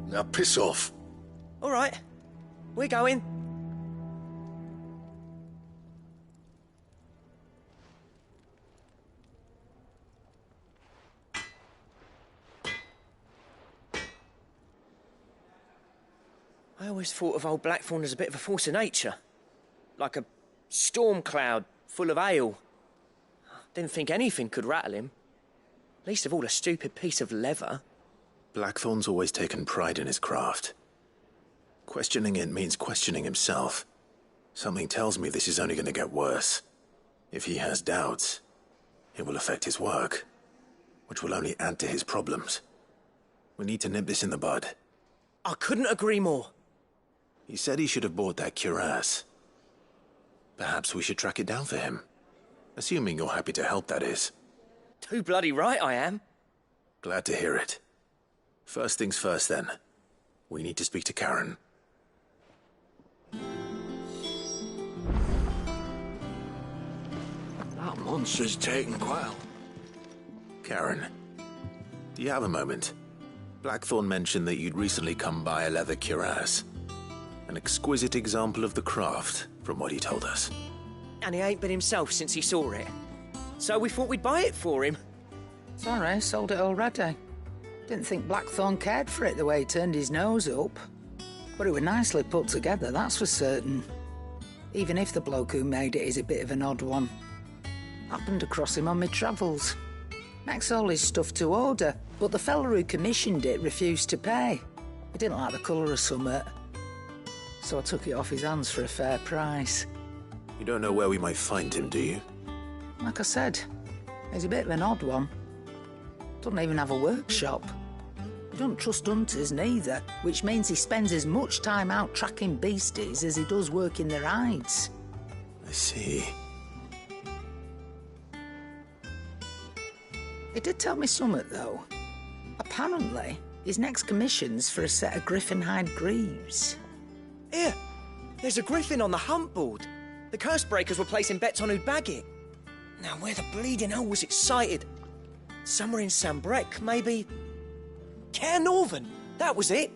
Now piss off. All right. We're going. I always thought of old Blackthorn as a bit of a force of nature. Like a storm cloud full of ale. Didn't think anything could rattle him. Least of all a stupid piece of leather. Blackthorn's always taken pride in his craft. Questioning it means questioning himself. Something tells me this is only going to get worse. If he has doubts, it will affect his work, which will only add to his problems. We need to nip this in the bud. I couldn't agree more. He said he should have bought that cuirass. Perhaps we should track it down for him. Assuming you're happy to help, that is. Too bloody right I am. Glad to hear it. First things first, then. We need to speak to Karen. That monster's taken quite a... Karen, do you have a moment? Blackthorn mentioned that you'd recently come by a leather cuirass. An exquisite example of the craft, from what he told us. And he ain't been himself since he saw it. So we thought we'd buy it for him. Sorry, sold it already. Didn't think Blackthorn cared for it the way he turned his nose up. But it was nicely put together, that's for certain. Even if the bloke who made it is a bit of an odd one. Happened across him on my travels. Makes all his stuff to order, but the fella who commissioned it refused to pay. He didn't like the colour of summit. So I took it off his hands for a fair price. You don't know where we might find him, do you? Like I said, he's a bit of an odd one. Doesn't even have a workshop. He doesn't trust hunters neither, which means he spends as much time out tracking beasties as he does working their hides. I see. He did tell me something, though. Apparently, his next commission's for a set of griffin hide greaves. Here, there's a griffin on the hunt board. The curse breakers were placing bets on who'd bag it. Now, where the bleeding hell was it sighted? Somewhere in Sambrec, maybe... Cairnorthern, that was it.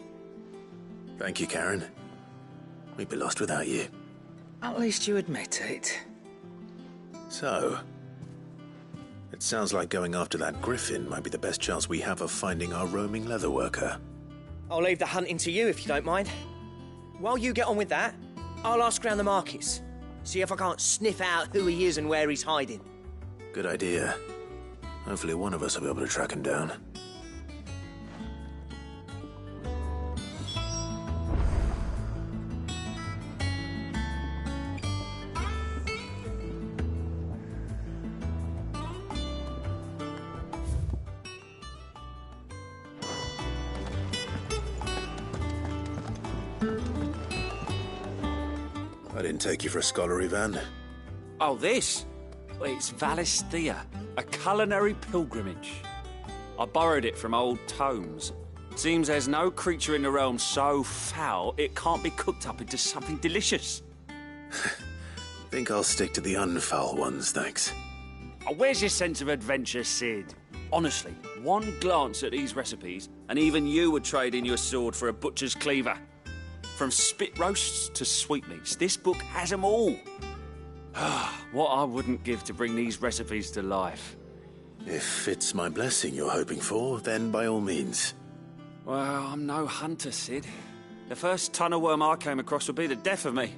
Thank you, Karen. We'd be lost without you. At least you admit it. So, it sounds like going after that griffin might be the best chance we have of finding our roaming leatherworker. I'll leave the hunting to you if you don't mind. While you get on with that, I'll ask around the markets. See if I can't sniff out who he is and where he's hiding. Good idea. Hopefully one of us will be able to track him down. I didn't take you for a scholarly van. Oh, this? Well, it's Valisthea, a culinary pilgrimage. I borrowed it from old tomes. Seems there's no creature in the realm so foul it can't be cooked up into something delicious. Think I'll stick to the unfoul ones, thanks. Oh, where's your sense of adventure, Sid? Honestly, one glance at these recipes, and even you would trade in your sword for a butcher's cleaver. From spit roasts to sweetmeats, this book has them all. What I wouldn't give to bring these recipes to life. If it's my blessing you're hoping for, then by all means. Well, I'm no hunter, Sid. The first tunnel worm I came across would be the death of me.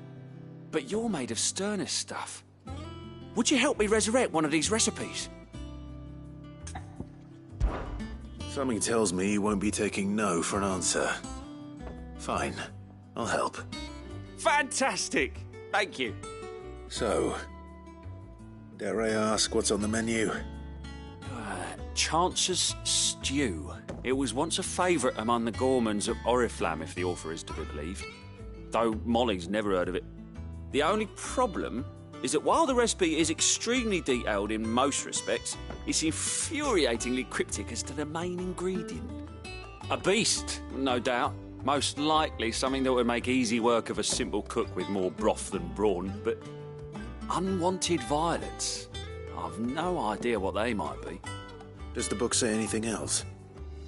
But you're made of sterner stuff. Would you help me resurrect one of these recipes? Something tells me you won't be taking no for an answer. Fine, I'll help. Fantastic! Thank you. So, dare I ask what's on the menu? Chance's Stew. It was once a favourite among the gourmands of Oriflamme, if the author is to be believed. Though Molly's never heard of it. The only problem is that while the recipe is extremely detailed in most respects, it's infuriatingly cryptic as to the main ingredient. A beast, no doubt. Most likely something that would make easy work of a simple cook with more broth than brawn, but unwanted violets. I've no idea what they might be. Does the book say anything else?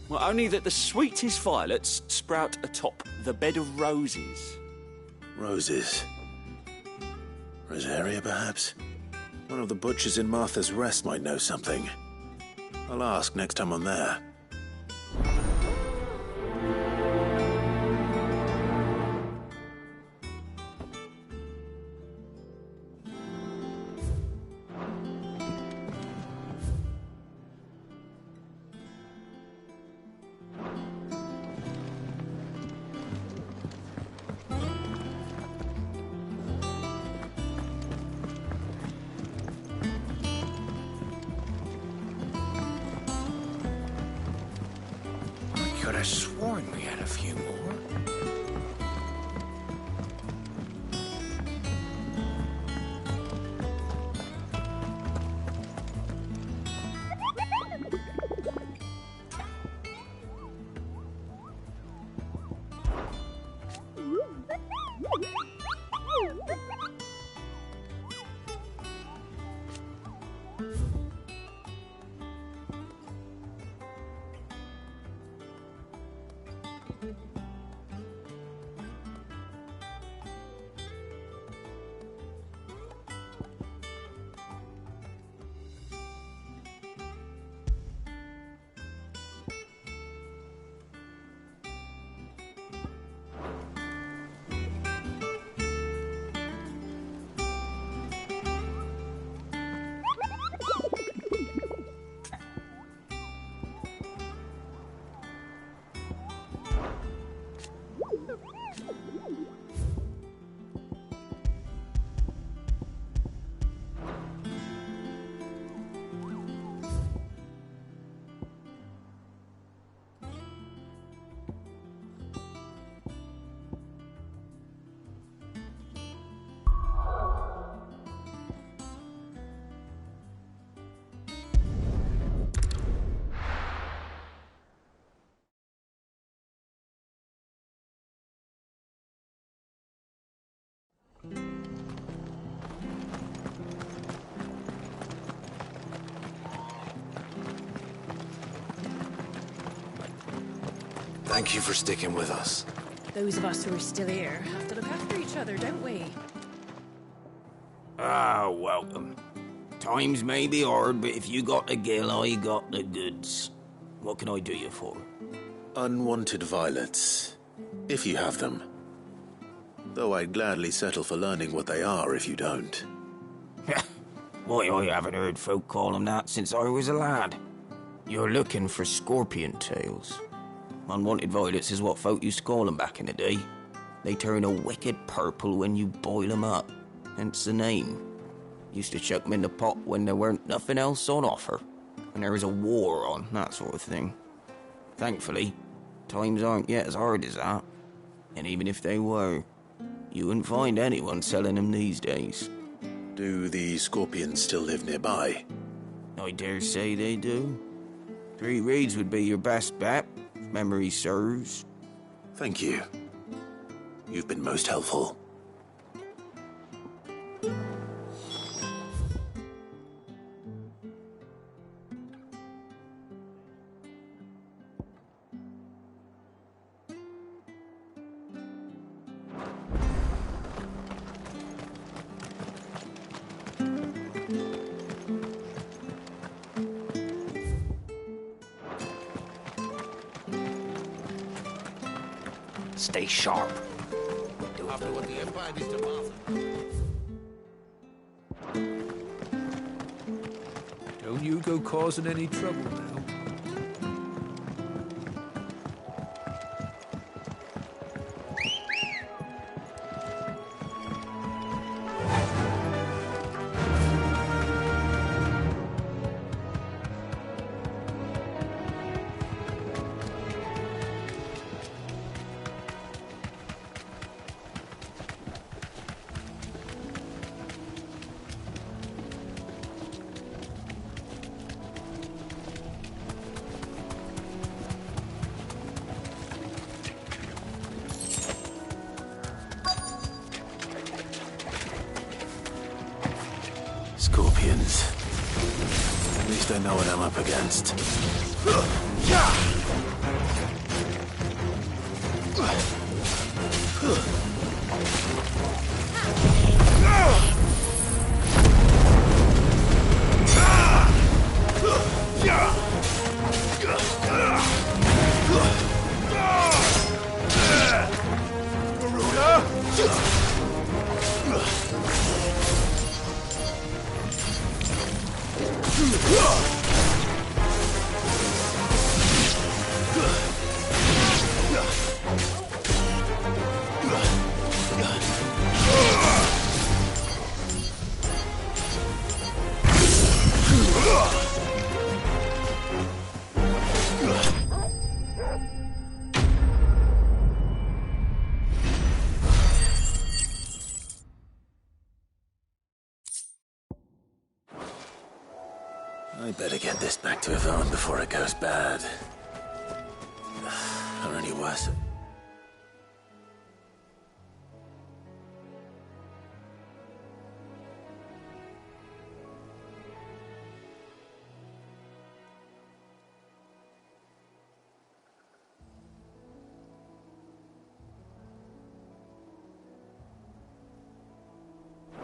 Well, only that the sweetest violets sprout atop the bed of roses. Roses. Rosaria, perhaps? One of the butchers in Martha's Rest might know something. I'll ask next time I'm there. Could have sworn we had a few more. Thank you for sticking with us. Those of us who are still here have to look after each other, don't we? Ah, welcome. Times may be hard, but if you got the gill, I got the goods. What can I do you for? Unwanted violets, if you have them. Though I'd gladly settle for learning what they are if you don't. Why, I haven't heard folk call them that since I was a lad. You're looking for scorpion tails. Unwanted violets is what folk used to call them back in the day. They turn a wicked purple when you boil them up, hence the name. Used to chuck them in the pot when there weren't nothing else on offer, and there was a war on, that sort of thing. Thankfully, times aren't yet as hard as that, and even if they were, You wouldn't find anyone selling them these days. Do the scorpions still live nearby? I dare say they do. 3 reeds would be your best bet, if memory serves. Thank you. You've been most helpful. Stay sharp. After what the Empire did to Martha. Don't you go causing any trouble now. Scorpions. At least I know what I'm up against. I better get this back to Yvonne before it goes bad. Or any worse.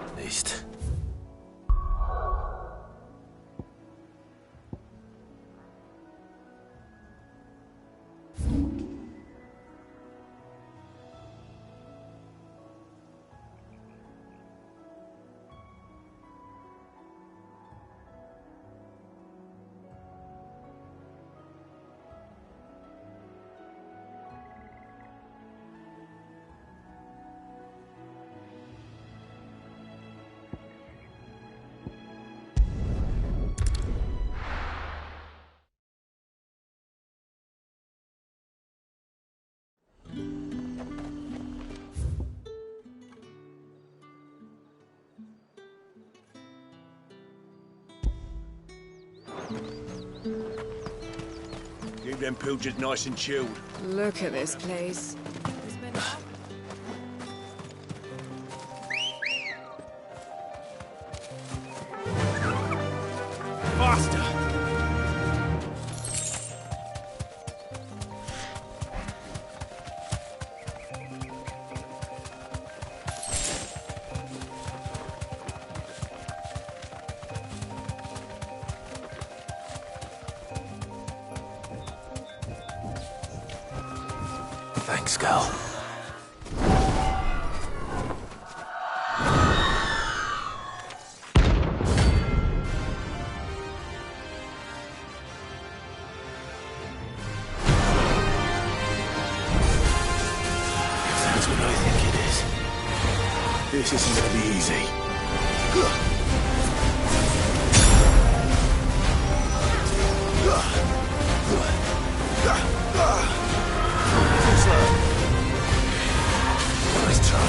At least. Keep them pilgers nice and chilled. Look at this place. Faster! Thanks, girl. That's what I think it is. This isn't gonna be easy. Nice try.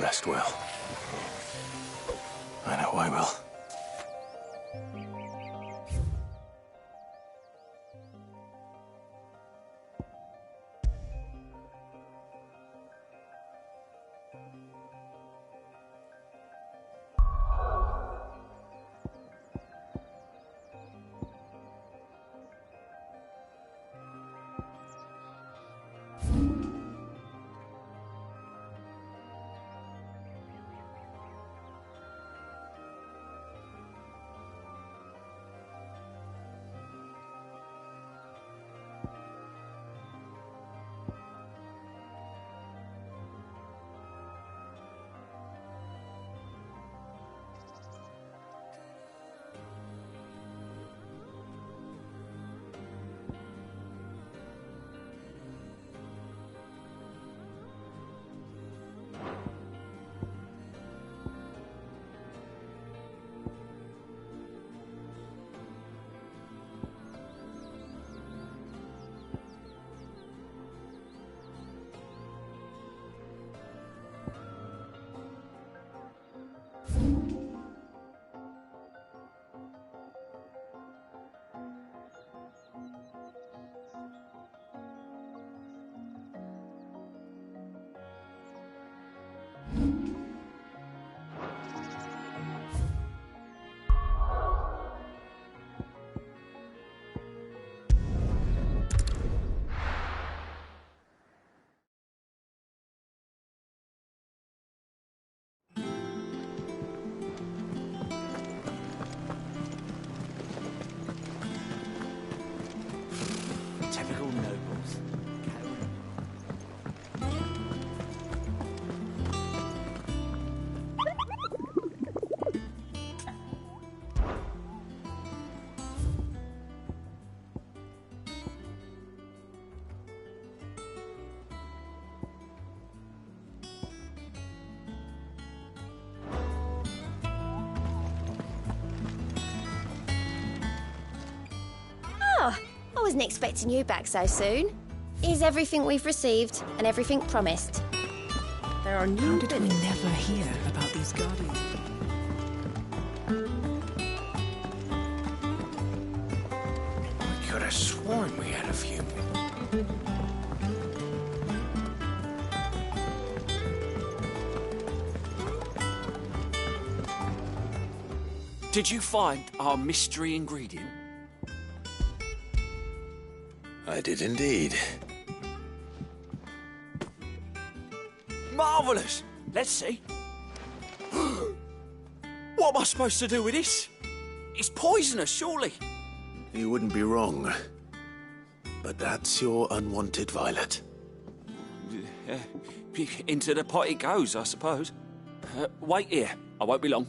rest well. I know I will. Typical nobles. Oh, I wasn't expecting you back so soon. Here's everything we've received and everything promised. There are new How did we never hear about these guardians? I could have sworn we had a few. Did you find our mystery ingredient? I did indeed. Marvellous! Let's see. What am I supposed to do with this? It's poisonous, surely. You wouldn't be wrong. But that's your unwanted violet. Into the pot it goes, I suppose. Wait here. I won't be long.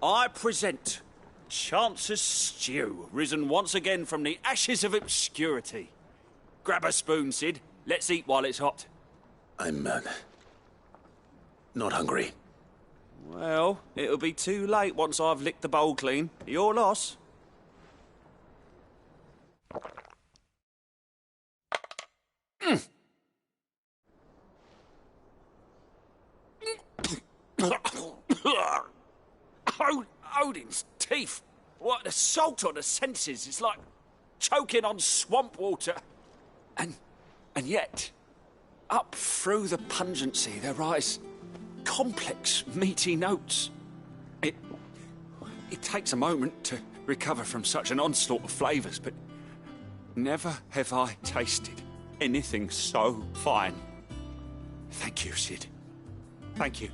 I present Chance's Stew, risen once again from the ashes of obscurity. Grab a spoon, Sid. Let's eat while it's hot. I'm, not hungry. Well, it'll be too late once I've licked the bowl clean. Your loss. Odin's teeth. What the salt on the senses. It's like choking on swamp water. And yet, up through the pungency there rise complex, meaty notes. It takes a moment to recover from such an onslaught of flavours, but never have I tasted anything so fine. Thank you, Sid. Thank you.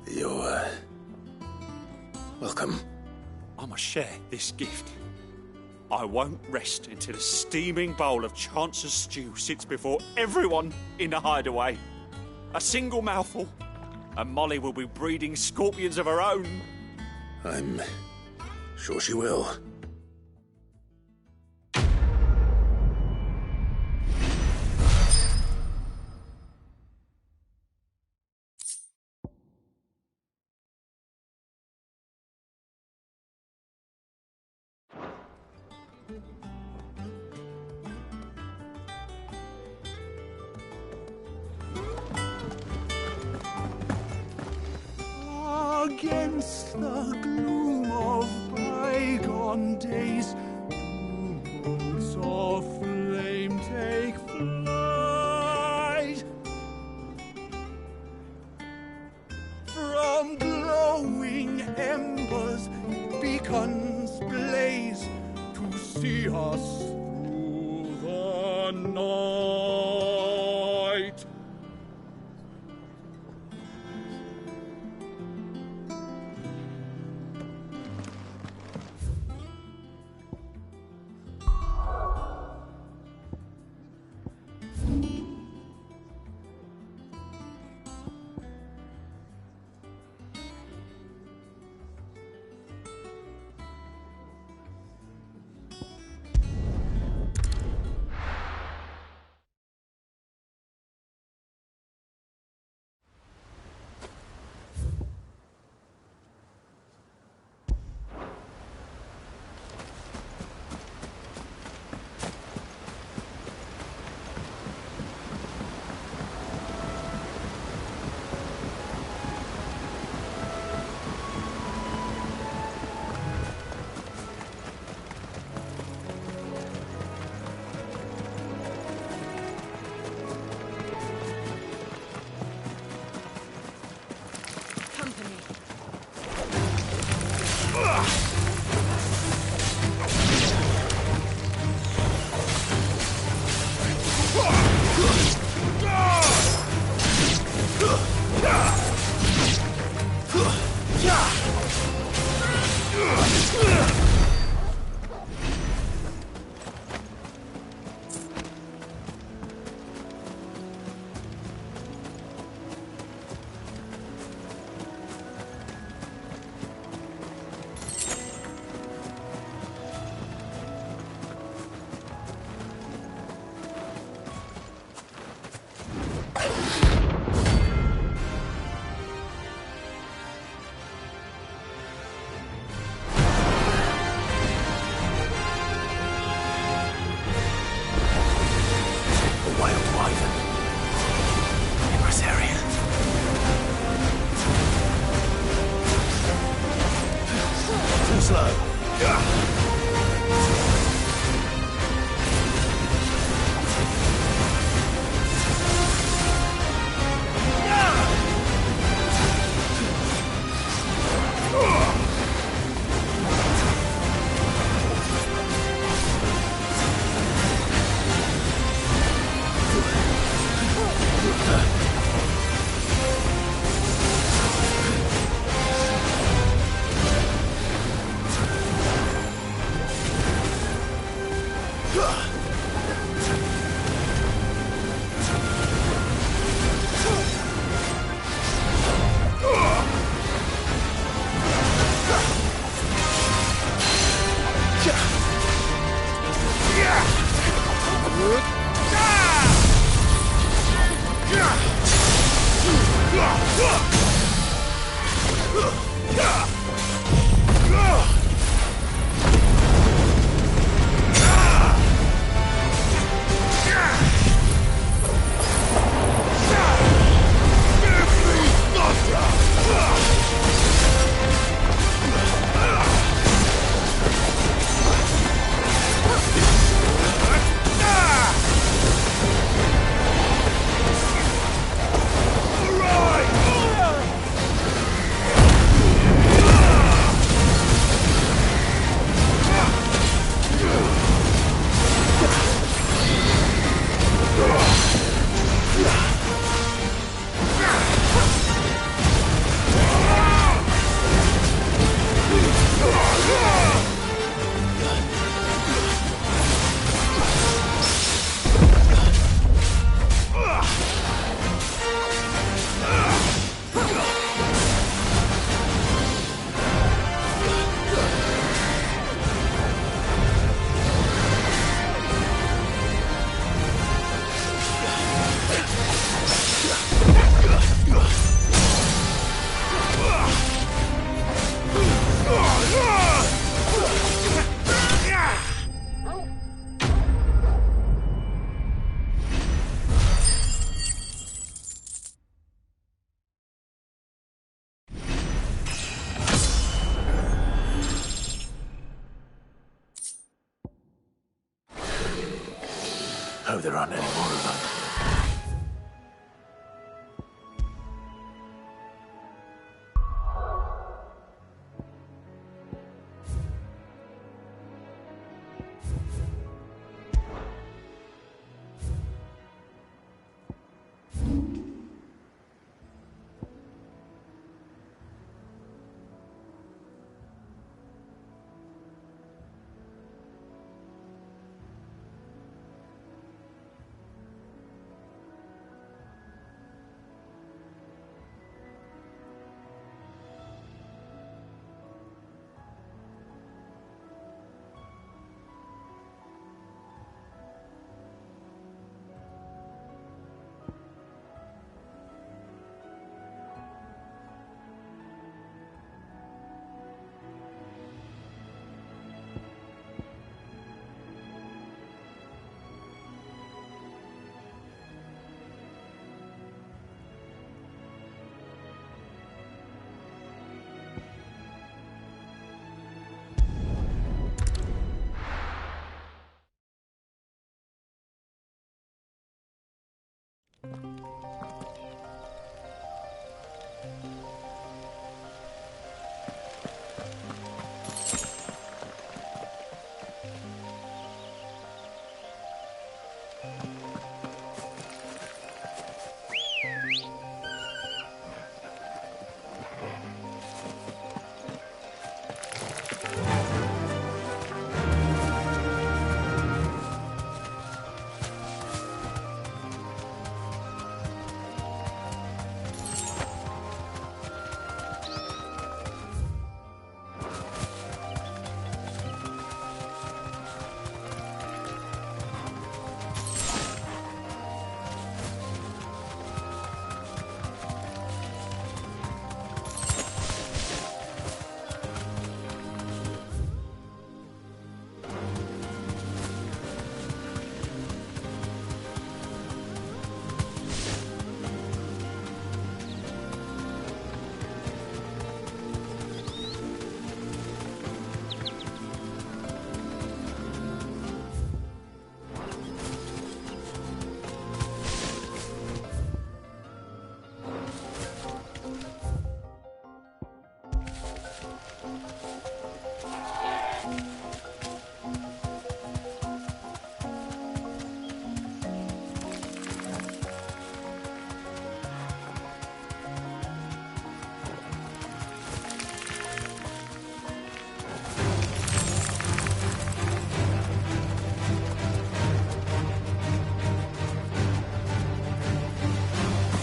You're, welcome. I must share this gift. I won't rest until a steaming bowl of Chance's stew sits before everyone in the hideaway. A single mouthful, and Molly will be breeding scorpions of her own. I'm sure she will. against the gloom of bygone days. Bolts of flame take flight from glowing embers, beacons blaze to see us through the night. there aren't any more of them.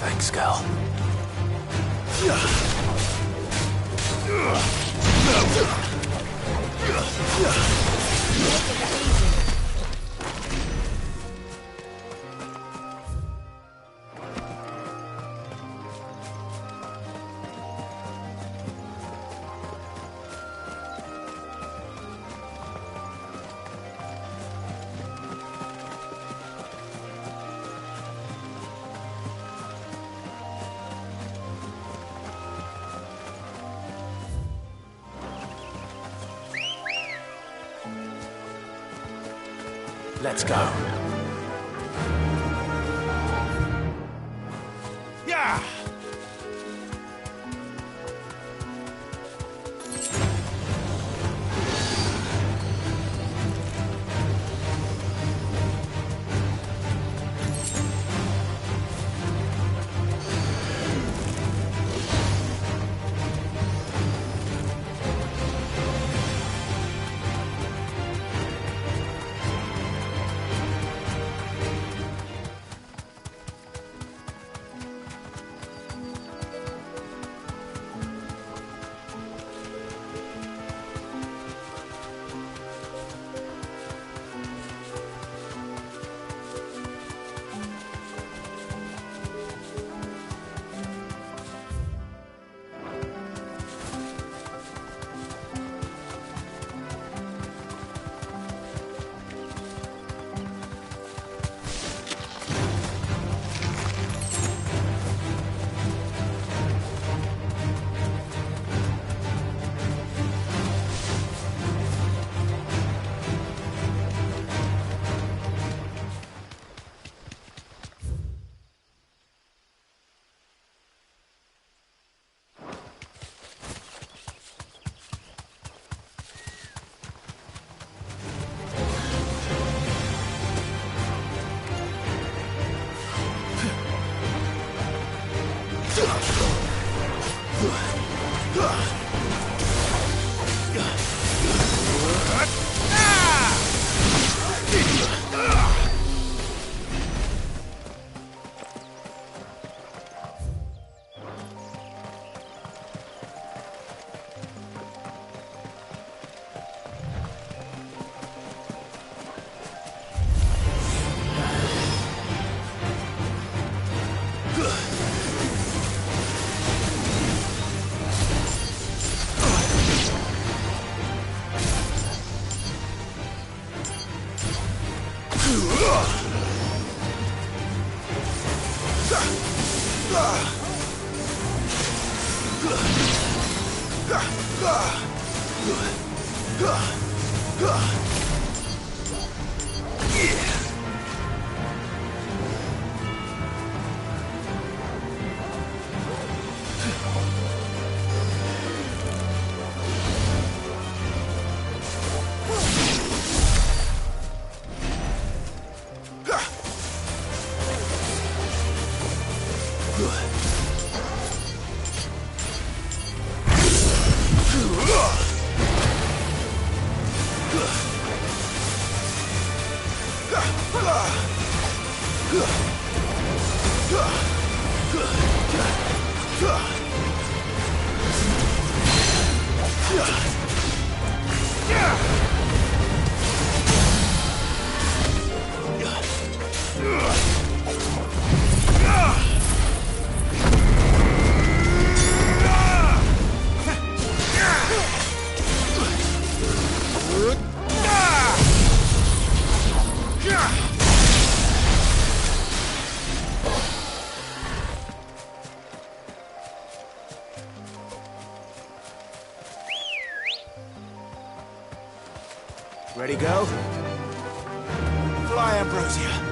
Thanks, Gal. Let's go. Yeah! Ready, go? Fly, Ambrosia.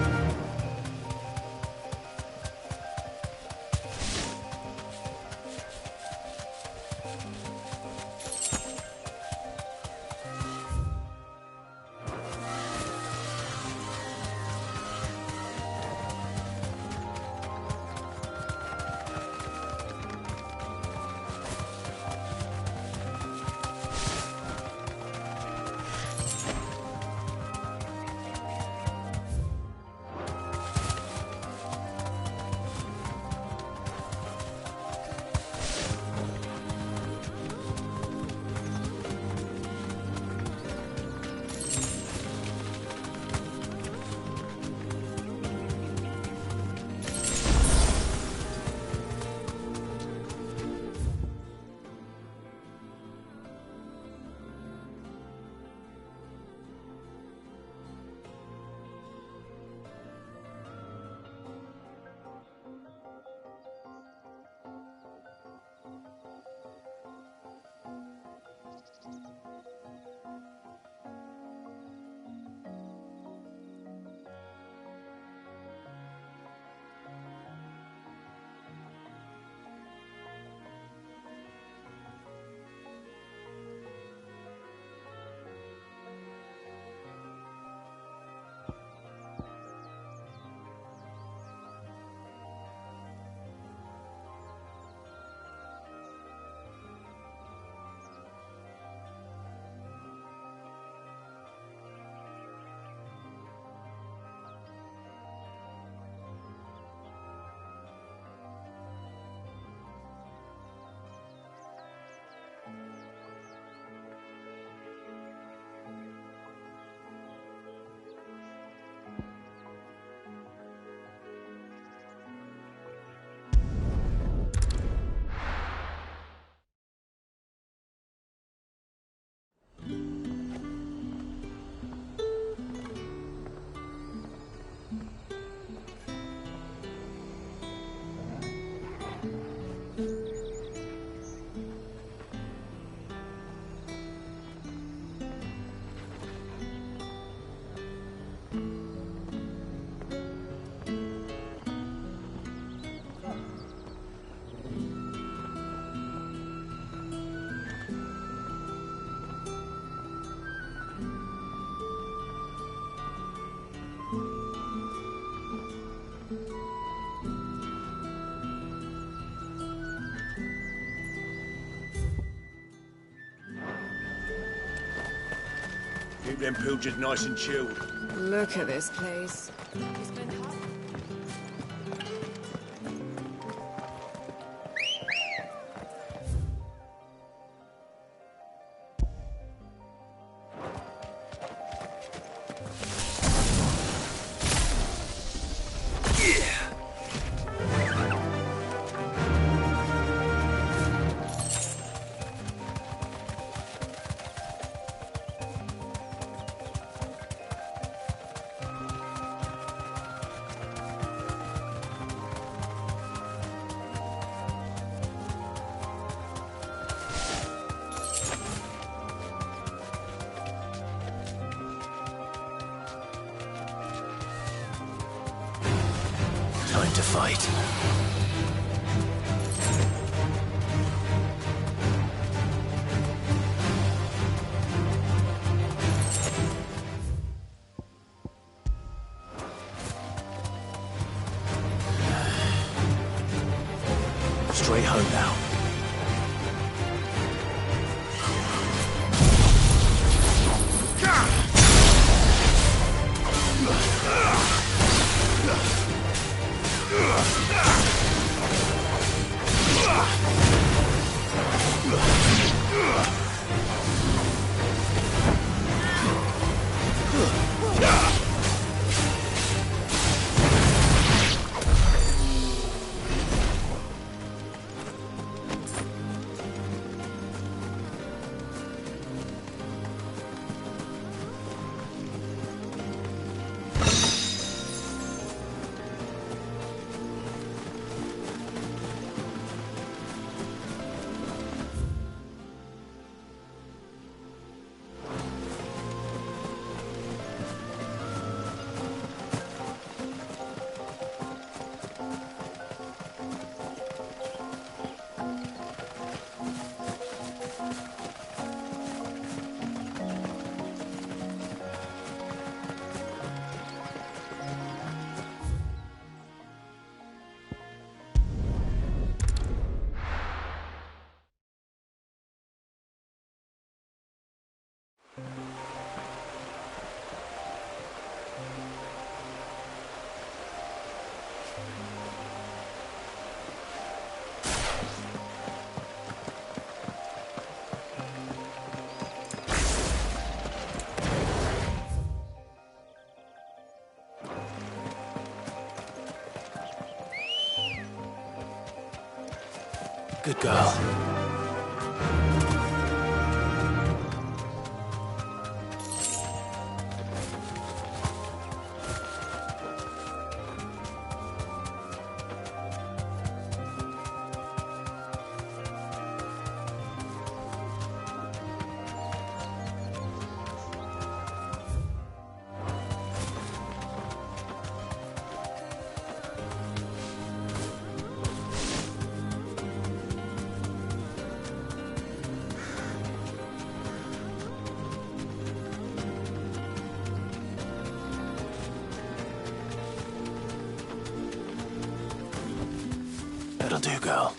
Keep them pilgers nice and chilled. Look at this place. time to fight. Straight home now. Good girl. That'll do, girl.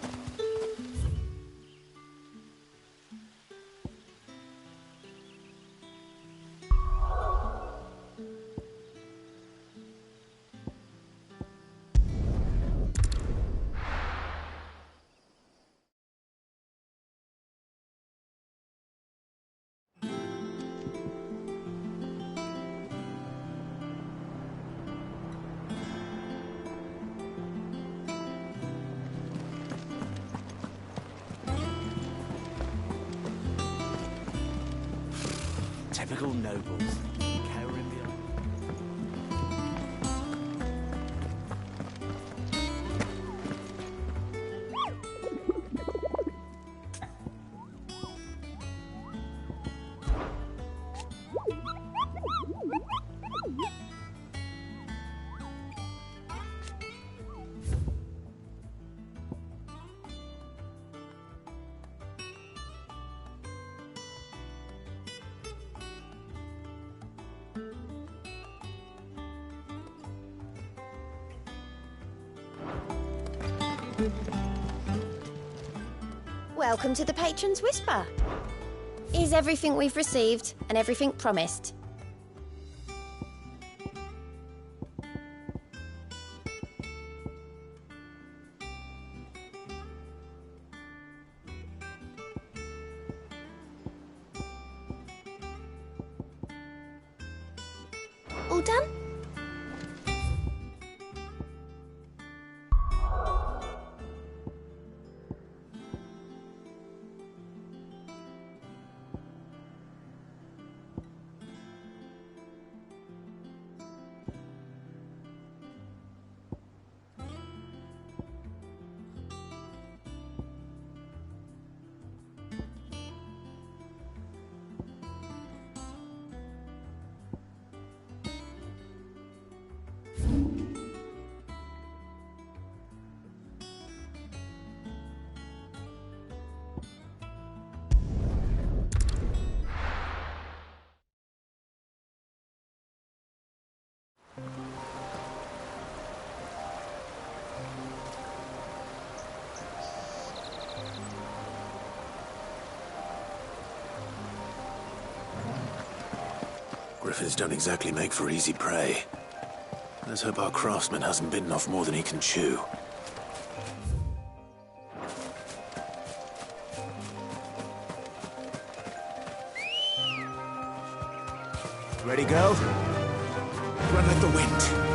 Typical nobles. Caribbean. Welcome to the Patron's Whisper. Is everything we've received and everything promised? All done? Griffins don't exactly make for easy prey. Let's hope our craftsman hasn't bitten off more than he can chew. Ready, go? Run like the wind.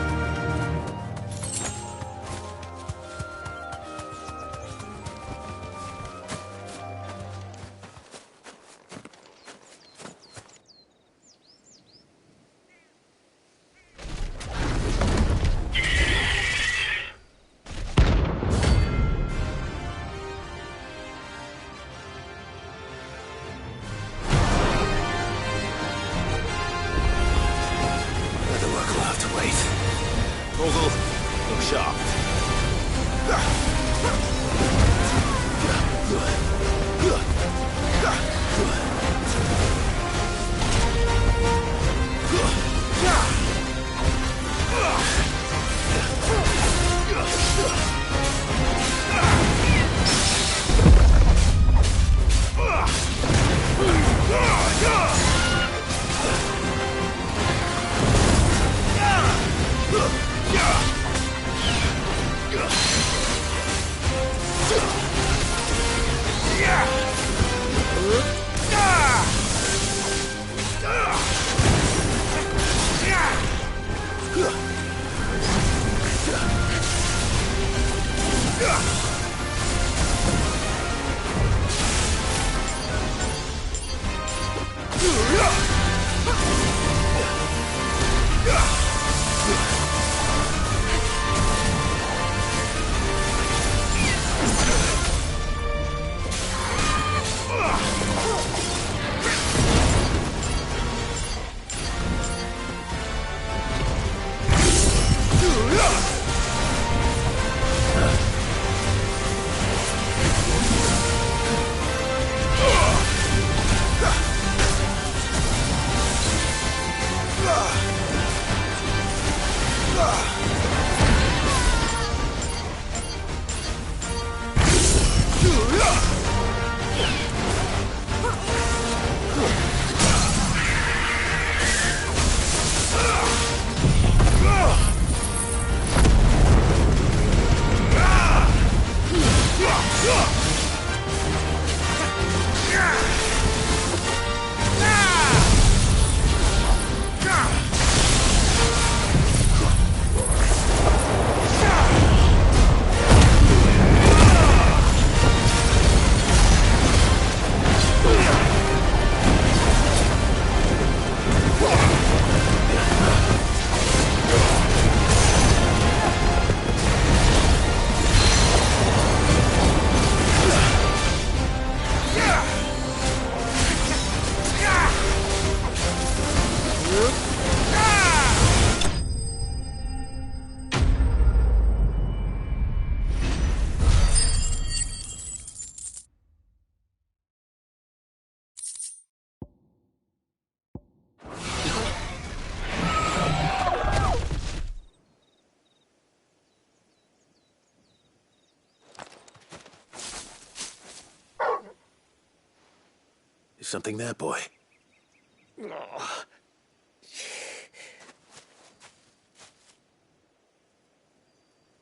Is something there, boy?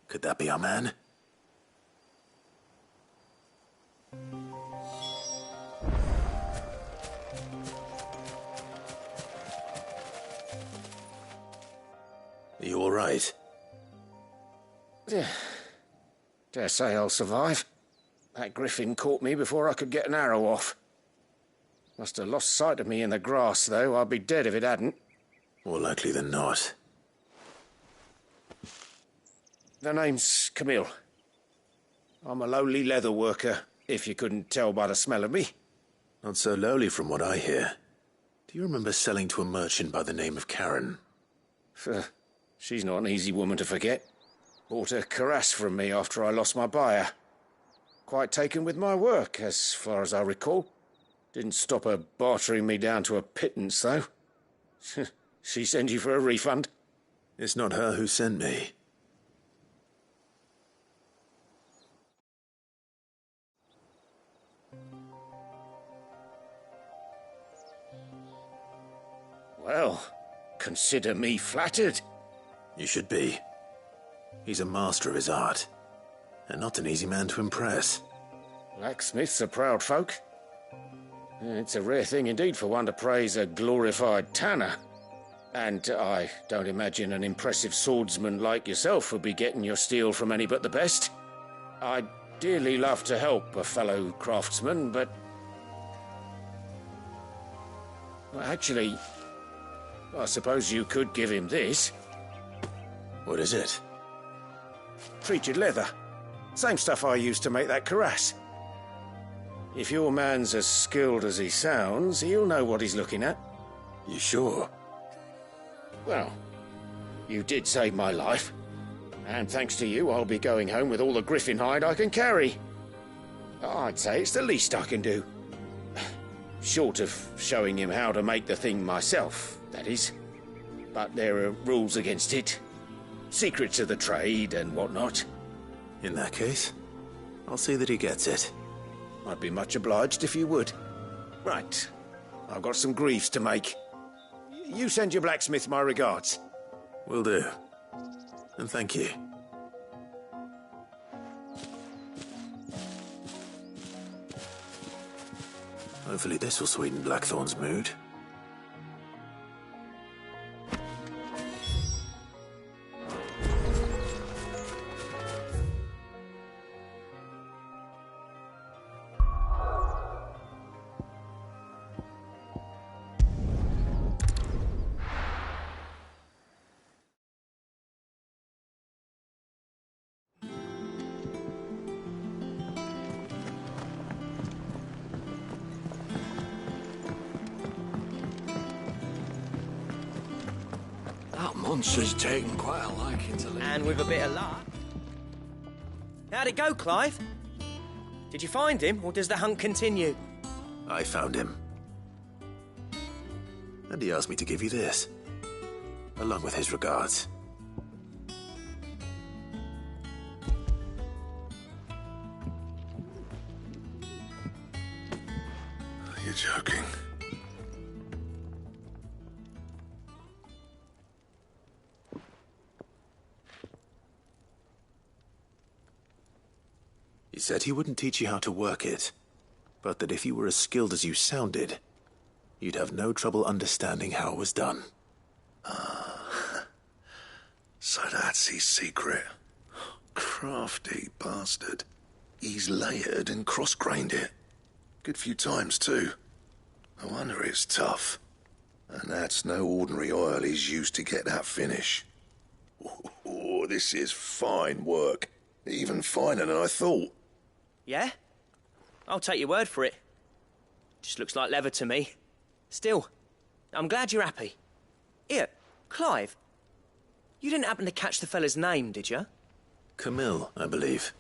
Could that be our man? Are you all right? Dare say I'll survive. That griffin caught me before I could get an arrow off. Must have lost sight of me in the grass, though. I'd be dead if it hadn't. More likely than not. The name's Camille. I'm a lowly leather worker, if you couldn't tell by the smell of me. Not so lowly from what I hear. Do you remember selling to a merchant by the name of Karen? She's not an easy woman to forget. Bought a cuirass from me after I lost my buyer. Quite taken with my work, as far as I recall. Didn't stop her bartering me down to a pittance, though. She sent you for a refund? It's not her who sent me. Well, consider me flattered. You should be. He's a master of his art, and not an easy man to impress. Blacksmiths are proud folk. It's a rare thing indeed for one to praise a glorified tanner. And I don't imagine an impressive swordsman like yourself would be getting your steel from any but the best. I'd dearly love to help a fellow craftsman, but... well, actually, I suppose you could give him this. What is it? Treated leather. Same stuff I used to make that cuirass. If your man's as skilled as he sounds, he'll know what he's looking at. You sure? Well, you did save my life. And thanks to you, I'll be going home with all the griffin hide I can carry. I'd say it's the least I can do. Short of showing him how to make the thing myself, that is. But there are rules against it. Secrets of the trade and whatnot. In that case, I'll see that he gets it. I'd be much obliged if you would. Right. I've got some greaves to make. You send your blacksmith my regards. Will do. And thank you. Hopefully this will sweeten Blackthorn's mood. That monster's taken quite a liking to living. And with a bit of luck. How'd it go, Clive? Did you find him, or does the hunt continue? I found him. And he asked me to give you this, along with his regards. You're joking. He said he wouldn't teach you how to work it, but that if you were as skilled as you sounded, you'd have no trouble understanding how it was done. So that's his secret. Crafty bastard. He's layered and cross-grained it. Good few times, too. No wonder it's tough. And that's no ordinary oil he's used to get that finish. Oh, this is fine work. Even finer than I thought. Yeah? I'll take your word for it. Just looks like leather to me. Still, I'm glad you're happy. Here, Clive. You didn't happen to catch the fella's name, did you? Camille, I believe.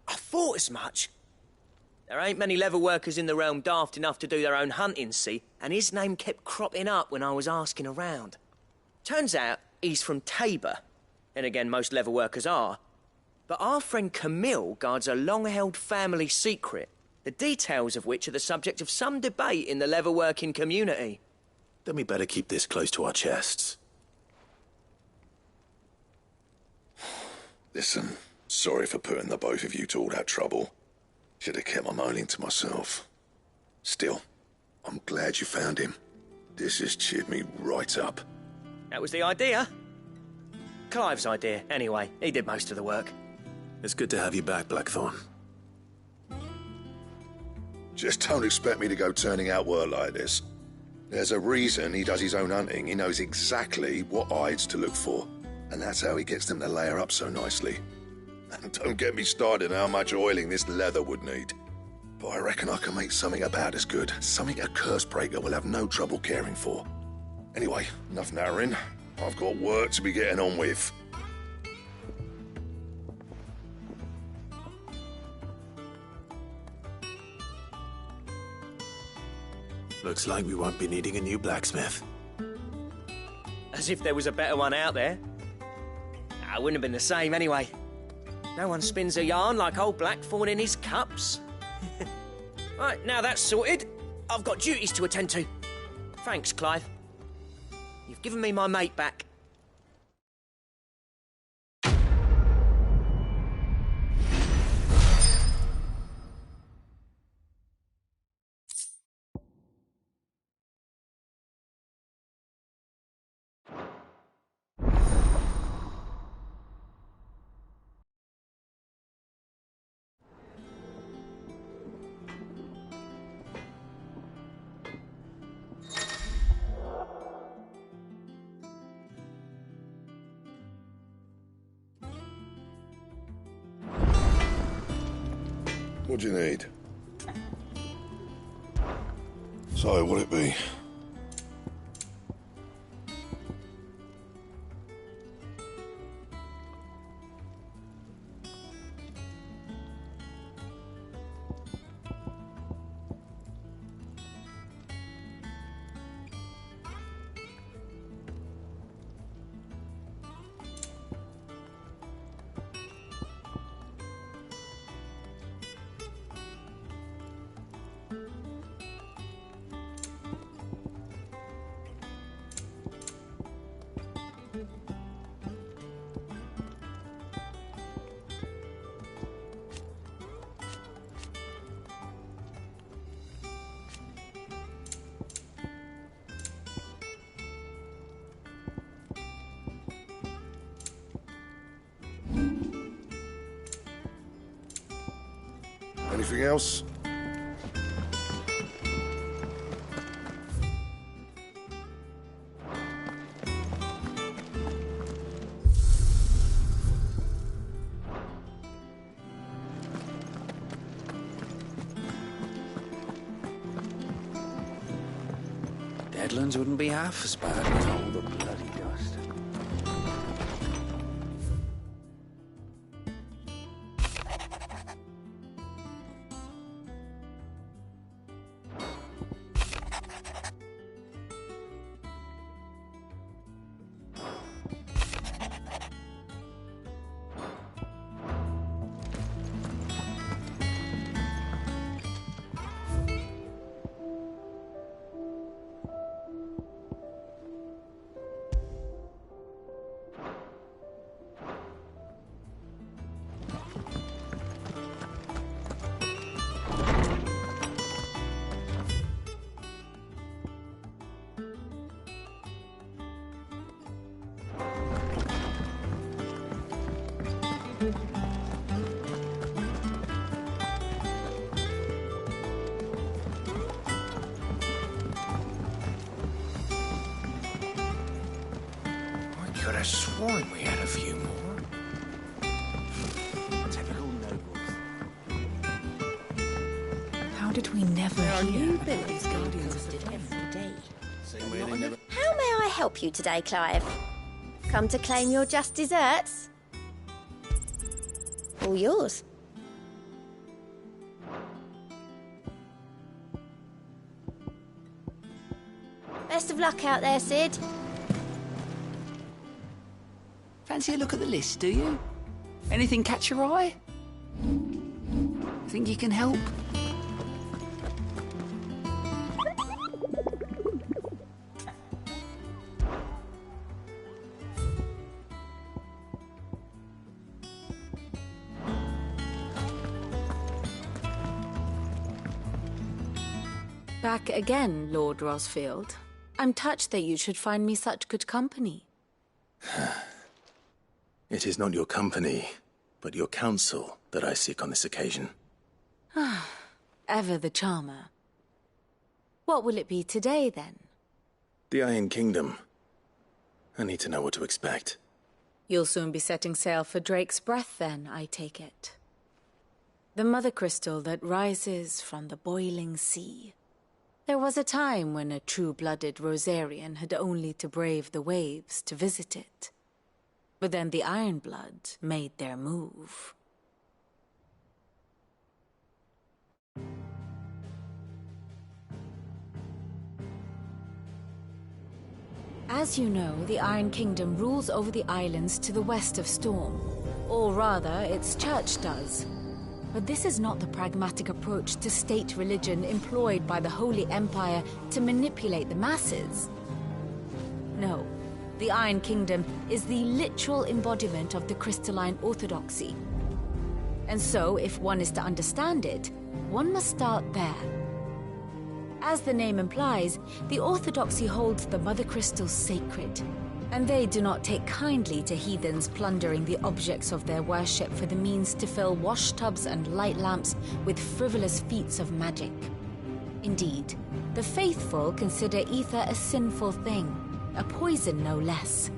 I thought as much. There ain't many leather workers in the realm daft enough to do their own hunting, see? And his name kept cropping up when I was asking around. Turns out he's from Tabor. And again, most leather workers are. But our friend Camille guards a long-held family secret, the details of which are the subject of some debate in the leather-working community. Then we better keep this close to our chests. Listen, sorry for putting the both of you to all that trouble. Should have kept my moaning to myself. Still, I'm glad you found him. This has cheered me right up. That was the idea. Clive's idea, anyway. He did most of the work. It's good to have you back, Blackthorn. Just don't expect me to go turning out work like this. There's a reason he does his own hunting. He knows exactly what hides to look for. And that's how he gets them to layer up so nicely. And don't get me started on how much oiling this leather would need. But I reckon I can make something about as good. Something a Cursebreaker will have no trouble caring for. Anyway, enough narrowing. I've got work to be getting on with. Looks like we won't be needing a new blacksmith. As if there was a better one out there. I wouldn't have been the same anyway. No one spins a yarn like old Blackthorn in his cups. Right, now that's sorted, I've got duties to attend to. Thanks, Clive. You've given me my mate back. What do you need? So, what'll it be? Anything else? Deadlands wouldn't be half as bad with all the bloody dust. Could have sworn we had a few more. Typical nobles. How did we never hear about these guardians of the flame? Every day. Same way they never... How may I help you today, Clive? Come to claim your just desserts? All yours. Best of luck out there, Sid. Fancy a look at the list, do you? Anything catch your eye? Think you can help? Back again, Lord Rosfield. I'm touched that you should find me such good company. It is not your company, but your counsel that I seek on this occasion. Ever the charmer. What will it be today, then? The Iron Kingdom. I need to know what to expect. You'll soon be setting sail for Drake's Breath, then, I take it. The mother crystal that rises from the boiling sea. There was a time when a true-blooded Rosarian had only to brave the waves to visit it. But then the Ironblood made their move. As you know, the Iron Kingdom rules over the islands to the west of Storm. Or rather, its church does. But this is not the pragmatic approach to state religion employed by the Holy Empire to manipulate the masses. No. The Iron Kingdom is the literal embodiment of the crystalline orthodoxy. And so, if one is to understand it, one must start there. As the name implies, the orthodoxy holds the Mother Crystals sacred, and they do not take kindly to heathens plundering the objects of their worship for the means to fill washtubs and light lamps with frivolous feats of magic. Indeed, the faithful consider ether a sinful thing, a poison no less.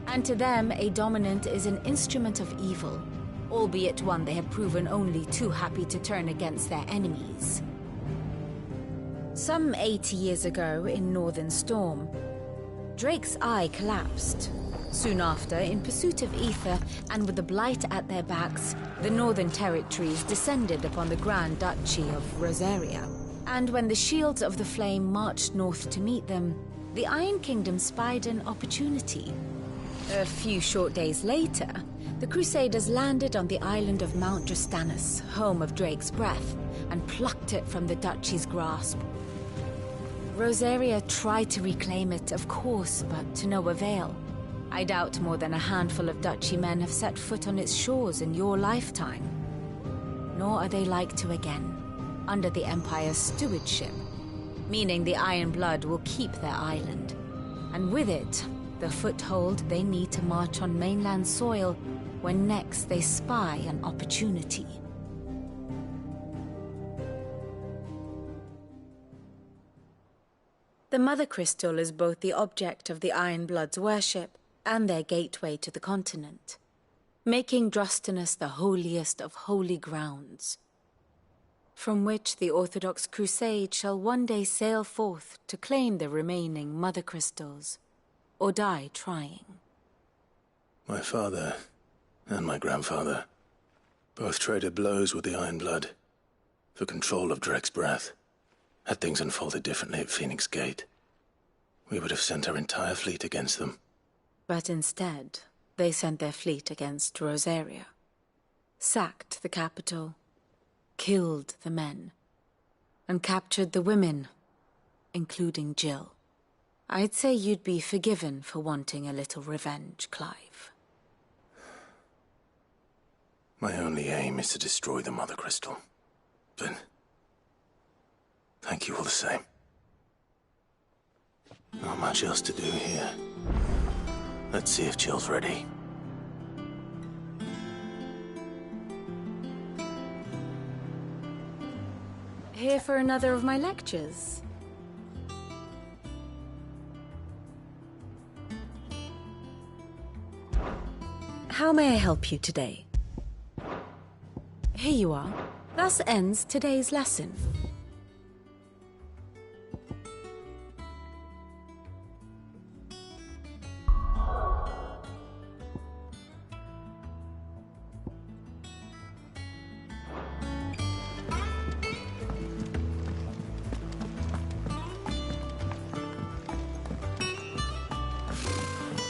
And to them, a dominant is an instrument of evil, albeit one they have proven only too happy to turn against their enemies. Some 80 years ago, in Northern Storm, Drake's eye collapsed. Soon after, in pursuit of ether and with the blight at their backs, the Northern Territories descended upon the Grand Duchy of Rosaria. And when the Shields of the Flame marched north to meet them, the Iron Kingdom spied an opportunity. A few short days later, the Crusaders landed on the island of Mount Drastanus, home of Drake's breath, and plucked it from the Duchy's grasp. Rosaria tried to reclaim it, of course, but to no avail. I doubt more than a handful of Duchy men have set foot on its shores in your lifetime. Nor are they like to again, under the Empire's stewardship, meaning the Iron Blood will keep their island, and with it, the foothold they need to march on mainland soil when next they spy an opportunity. The Mother Crystal is both the object of the Iron Blood's worship and their gateway to the continent, making Drastanus the holiest of holy grounds, from which the Orthodox Crusade shall one day sail forth to claim the remaining Mother Crystals, or die trying. My father and my grandfather both traded blows with the Iron Blood for control of Drake's breath. Had things unfolded differently at Phoenix Gate, we would have sent our entire fleet against them. But instead, they sent their fleet against Rosaria, sacked the capital, killed the men, and captured the women, including Jill. I'd say you'd be forgiven for wanting a little revenge, Clive. My only aim is to destroy the Mother Crystal, but thank you all the same. Not much else to do here. Let's see if Jill's ready. Here for another of my lectures? How may I help you today? Here you are. Thus ends today's lesson.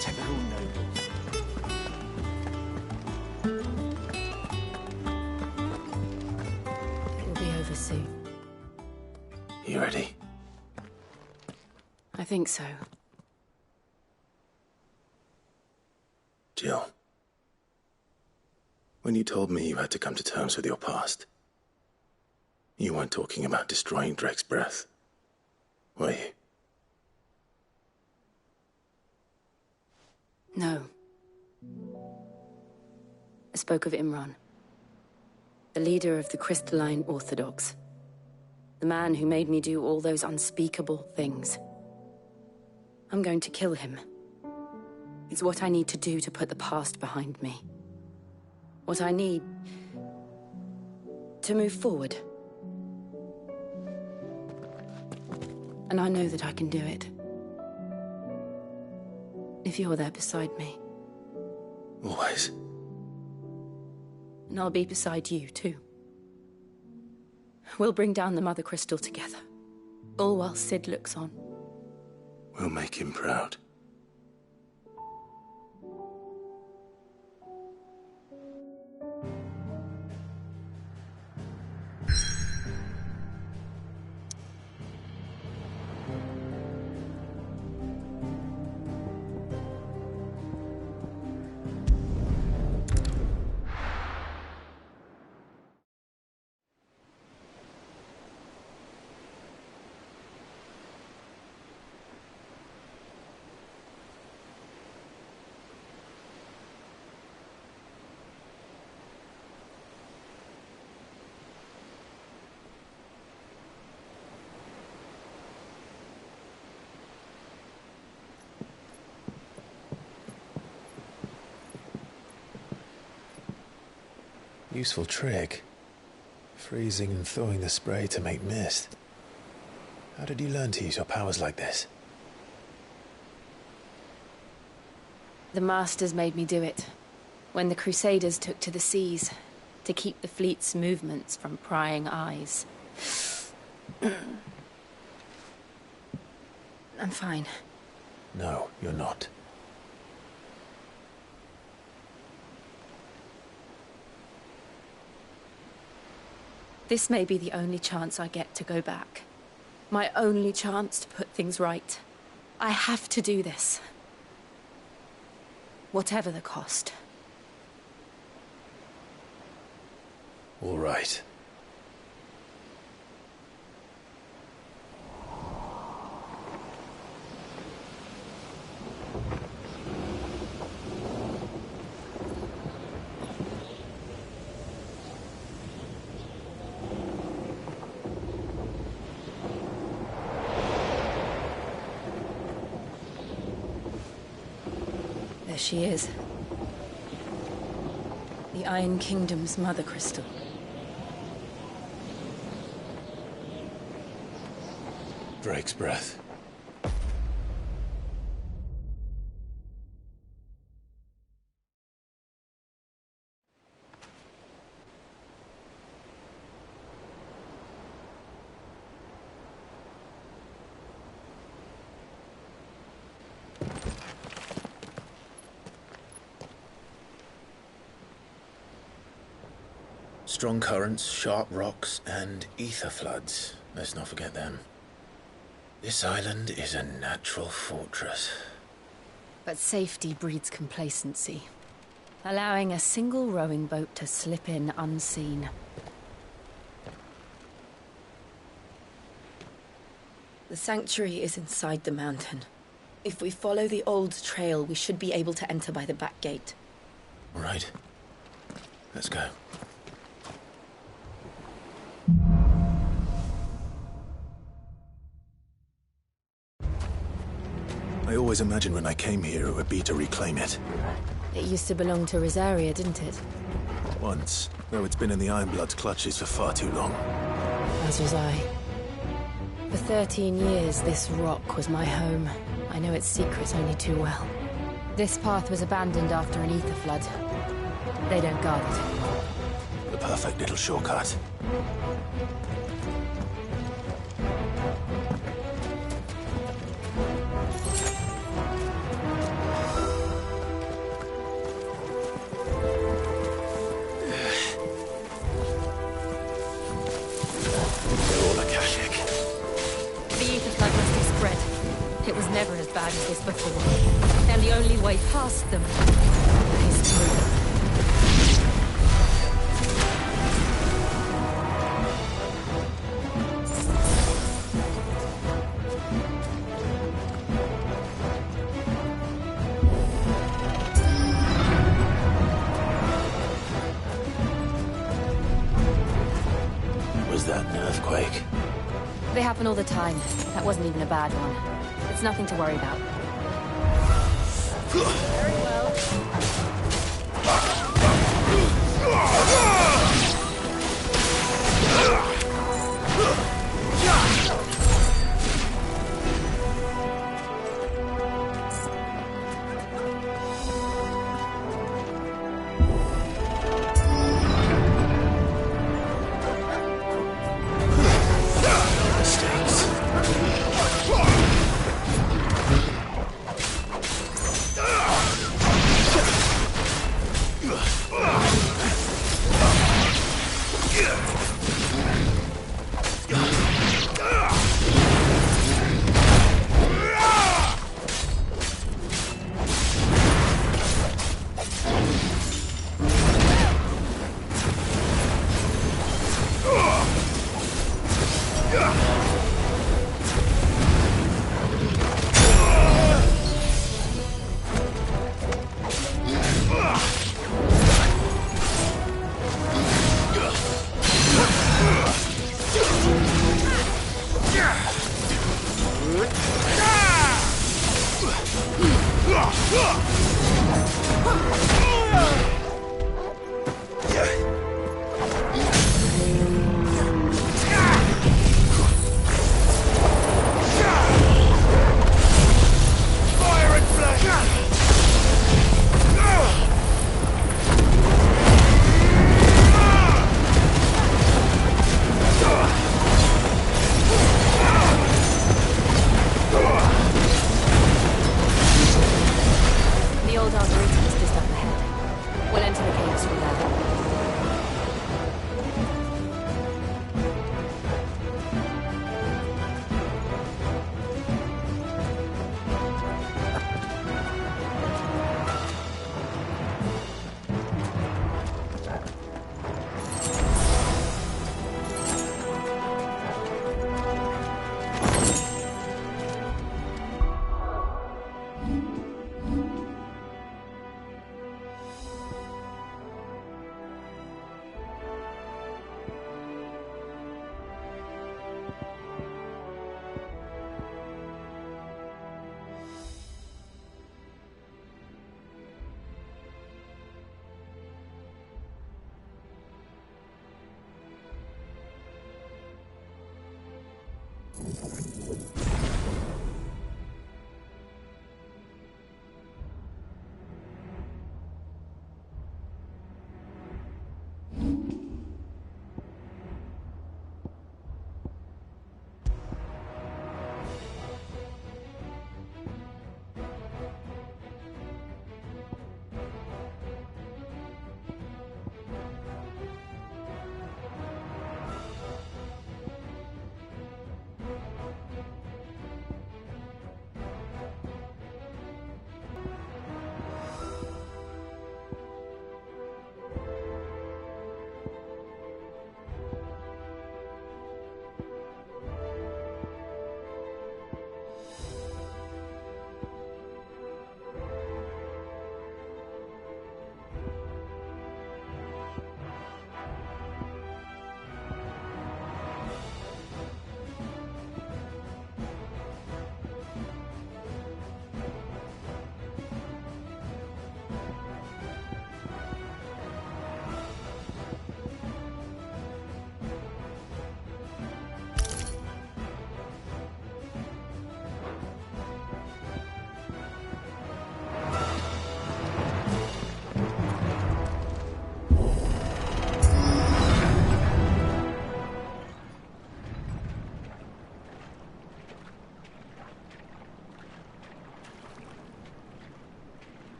Typical nobles. It will be over soon. You ready? I think so. Jill, when you told me you had to come to terms with your past, you weren't talking about destroying Drake's breath, were you? No. I spoke of Imran, the leader of the Crystalline Orthodox. The man who made me do all those unspeakable things. I'm going to kill him. It's what I need to do to put the past behind me. What I need to move forward. And I know that I can do it. If you're there beside me. Always. And I'll be beside you, too. We'll bring down the Mother Crystal together. All while Sid looks on. We'll make him proud. Useful trick. Freezing and thawing the spray to make mist. How did you learn to use your powers like this? The Masters made me do it. When the Crusaders took to the seas, to keep the fleet's movements from prying eyes. I'm fine. No, you're not. This may be the only chance I get to go back. My only chance to put things right. I have to do this. Whatever the cost. All right. There she is. The Iron Kingdom's Mother Crystal. Drake's breath. Strong currents, sharp rocks, and ether floods. Let's not forget them. This island is a natural fortress. But safety breeds complacency. Allowing a single rowing boat to slip in unseen. The sanctuary is inside the mountain. If we follow the old trail, we should be able to enter by the back gate. All right. Let's go. I always imagined when I came here it would be to reclaim it. It used to belong to Rosaria, didn't it? Once, though it's been in the Ironblood's clutches for far too long. As was I. For 13 years, this rock was my home. I know its secrets only too well. This path was abandoned after an ether flood. They don't guard it. The perfect little shortcut. It was never as bad as this before. And the only way past them is through them. Was that an earthquake? They happen all the time. That wasn't even a bad one. It's nothing to worry about. Very well.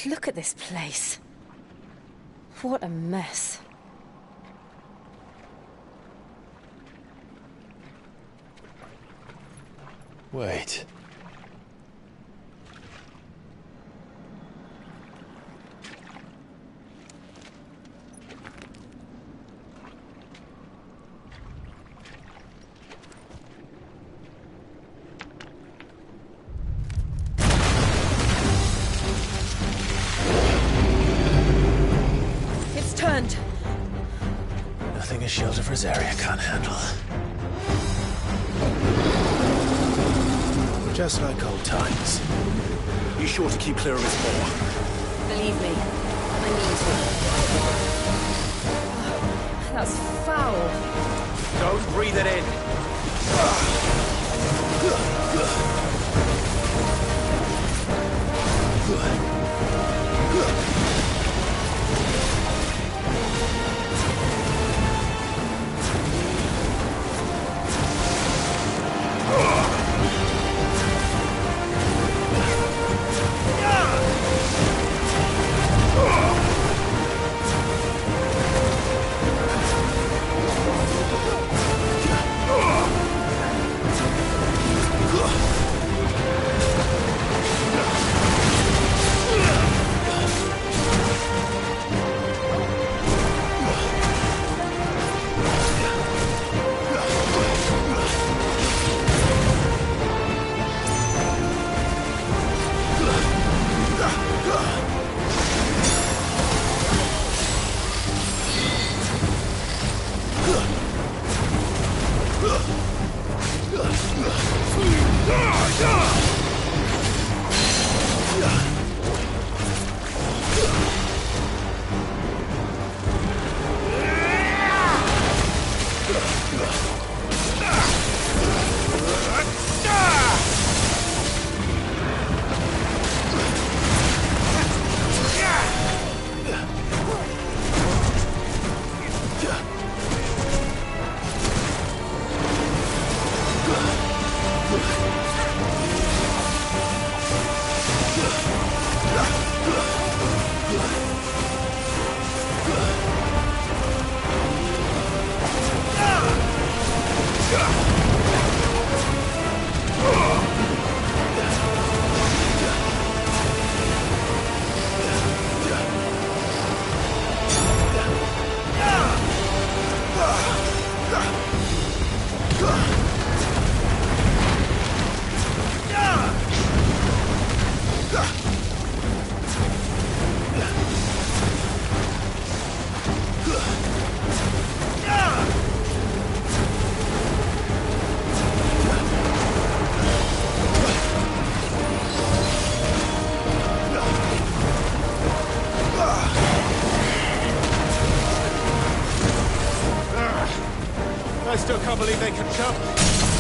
Look at this place. What a mess. Wait. It's turned. Nothing a shield of Rosaria can't handle. Just like old times. Be sure to keep clear of his paw. Believe me, I mean to. That's foul. Don't breathe it in. I still can't believe they can jump.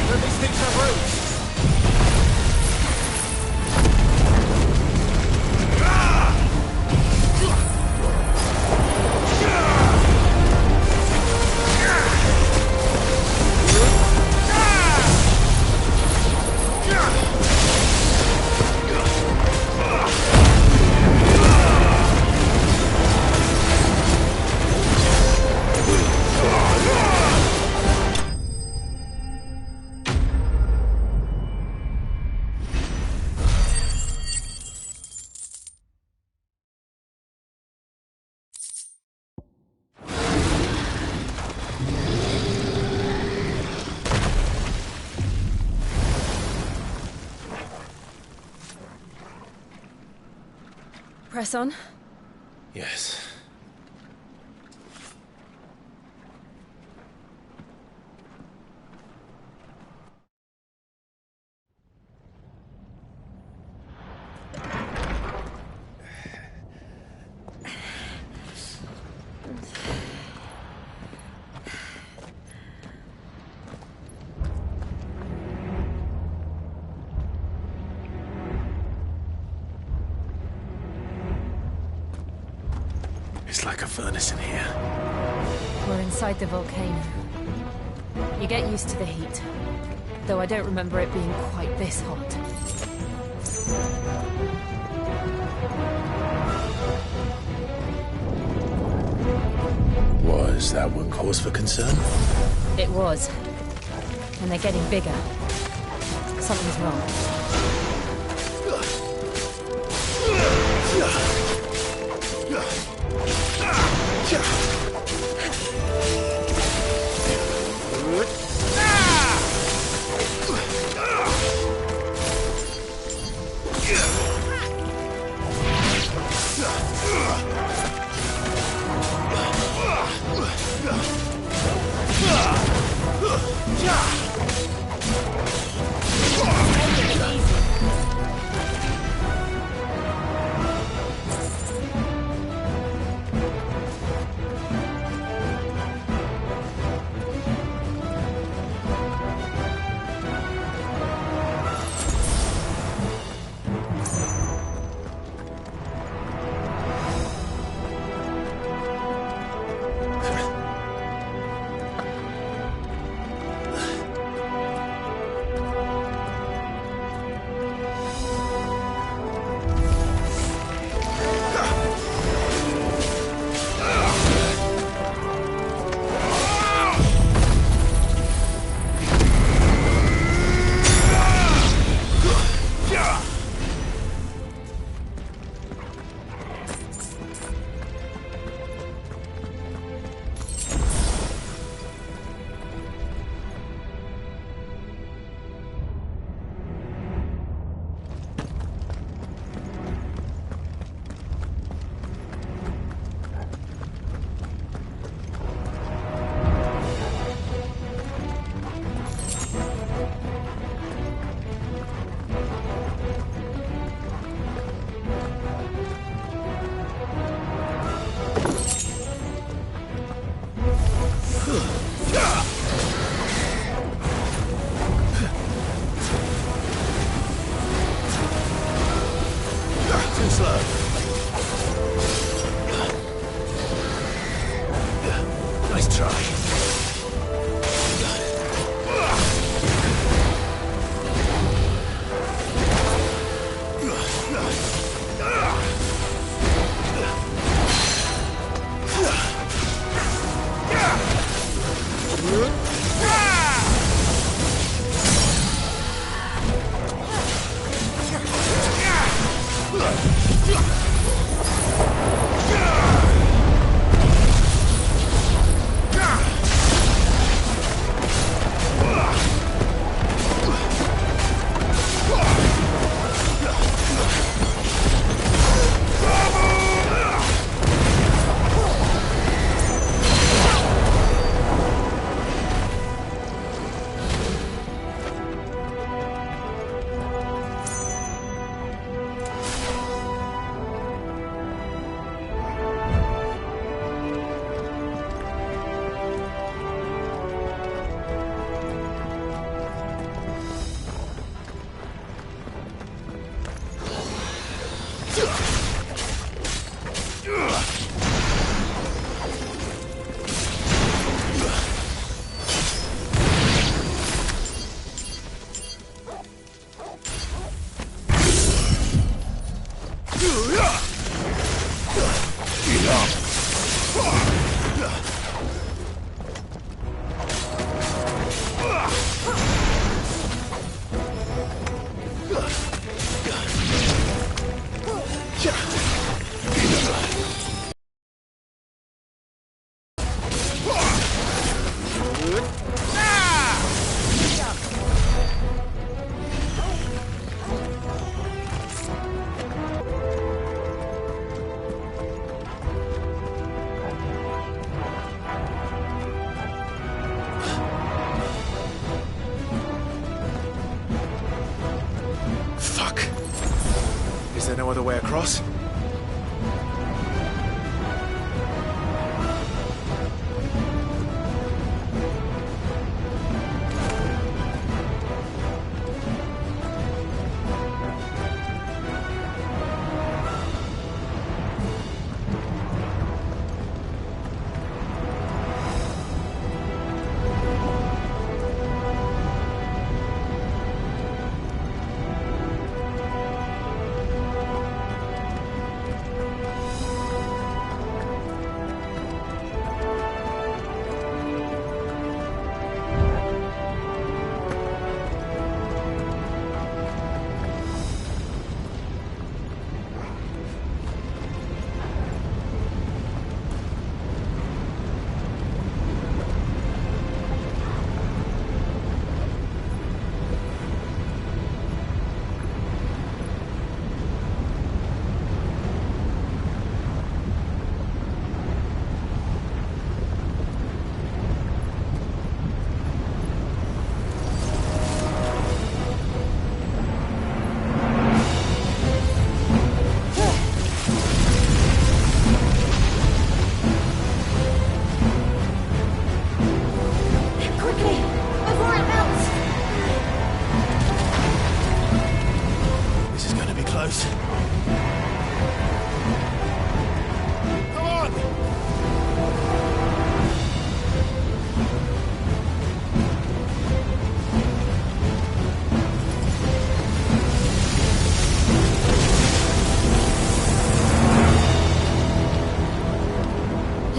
Let these things have roots! Press on? Yes. It's like a furnace in here. We're inside the volcano. You get used to the heat, though I don't remember it being quite this hot. Was that one cause for concern? It was. And they're getting bigger. Something's wrong.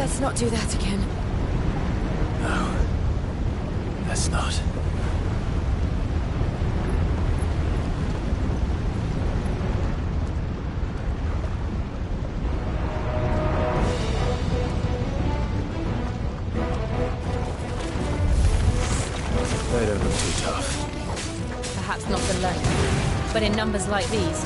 Let's not do that again. No. Let's not. They don't look too tough. Perhaps not alone, but in numbers like these.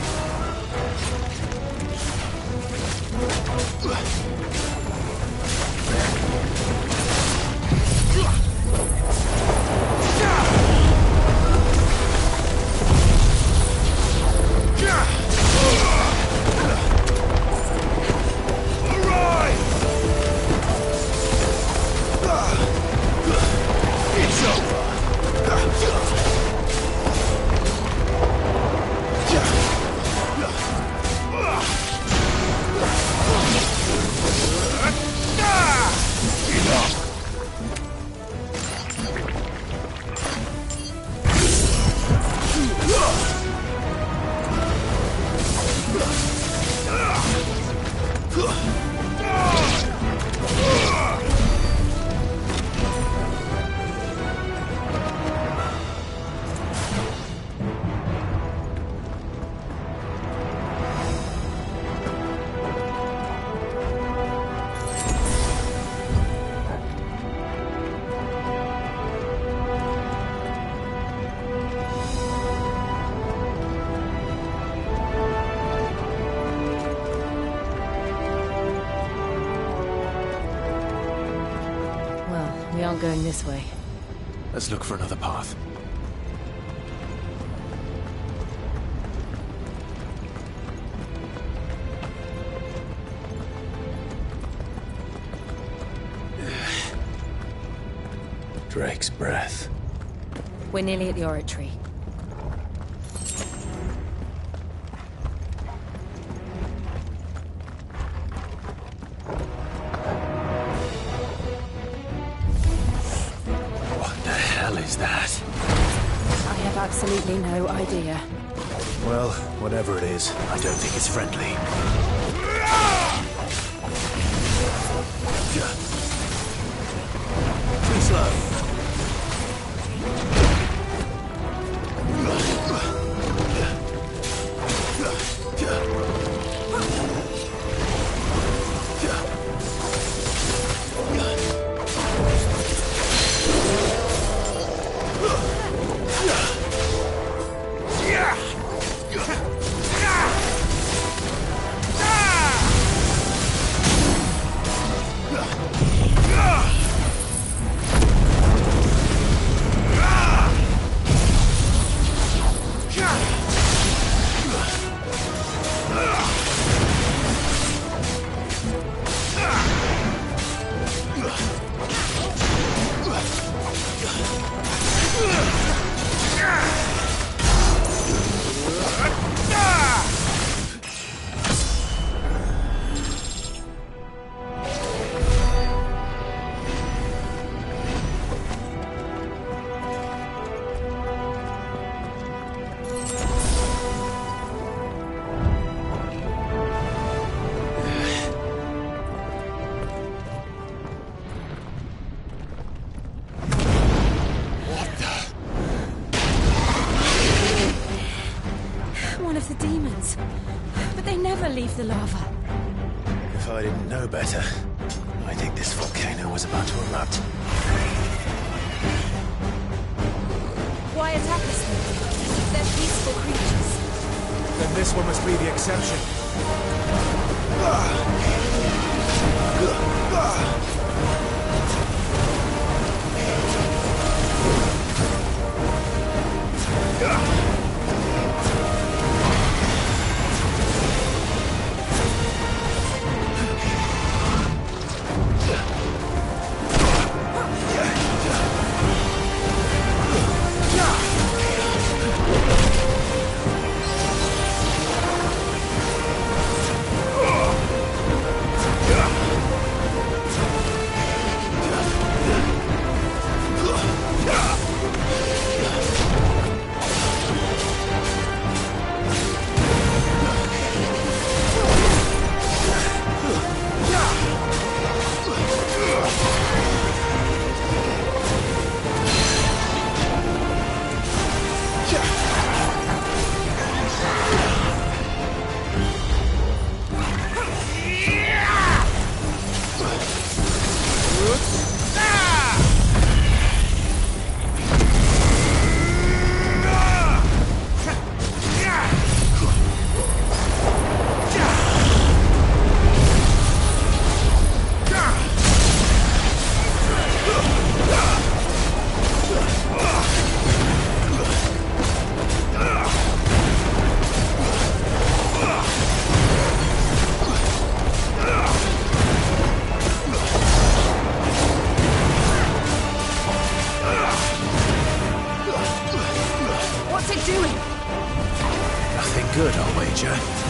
We aren't going this way. Let's look for another path. Drake's breath. We're nearly at the oratory. Absolutely no idea. Well, whatever it is, I don't think it's friendly. Too slow. Leave the lava. If I didn't know better, I think this volcano was about to erupt. Why attack us then? They're peaceful creatures. Then this one must be the exception. danger.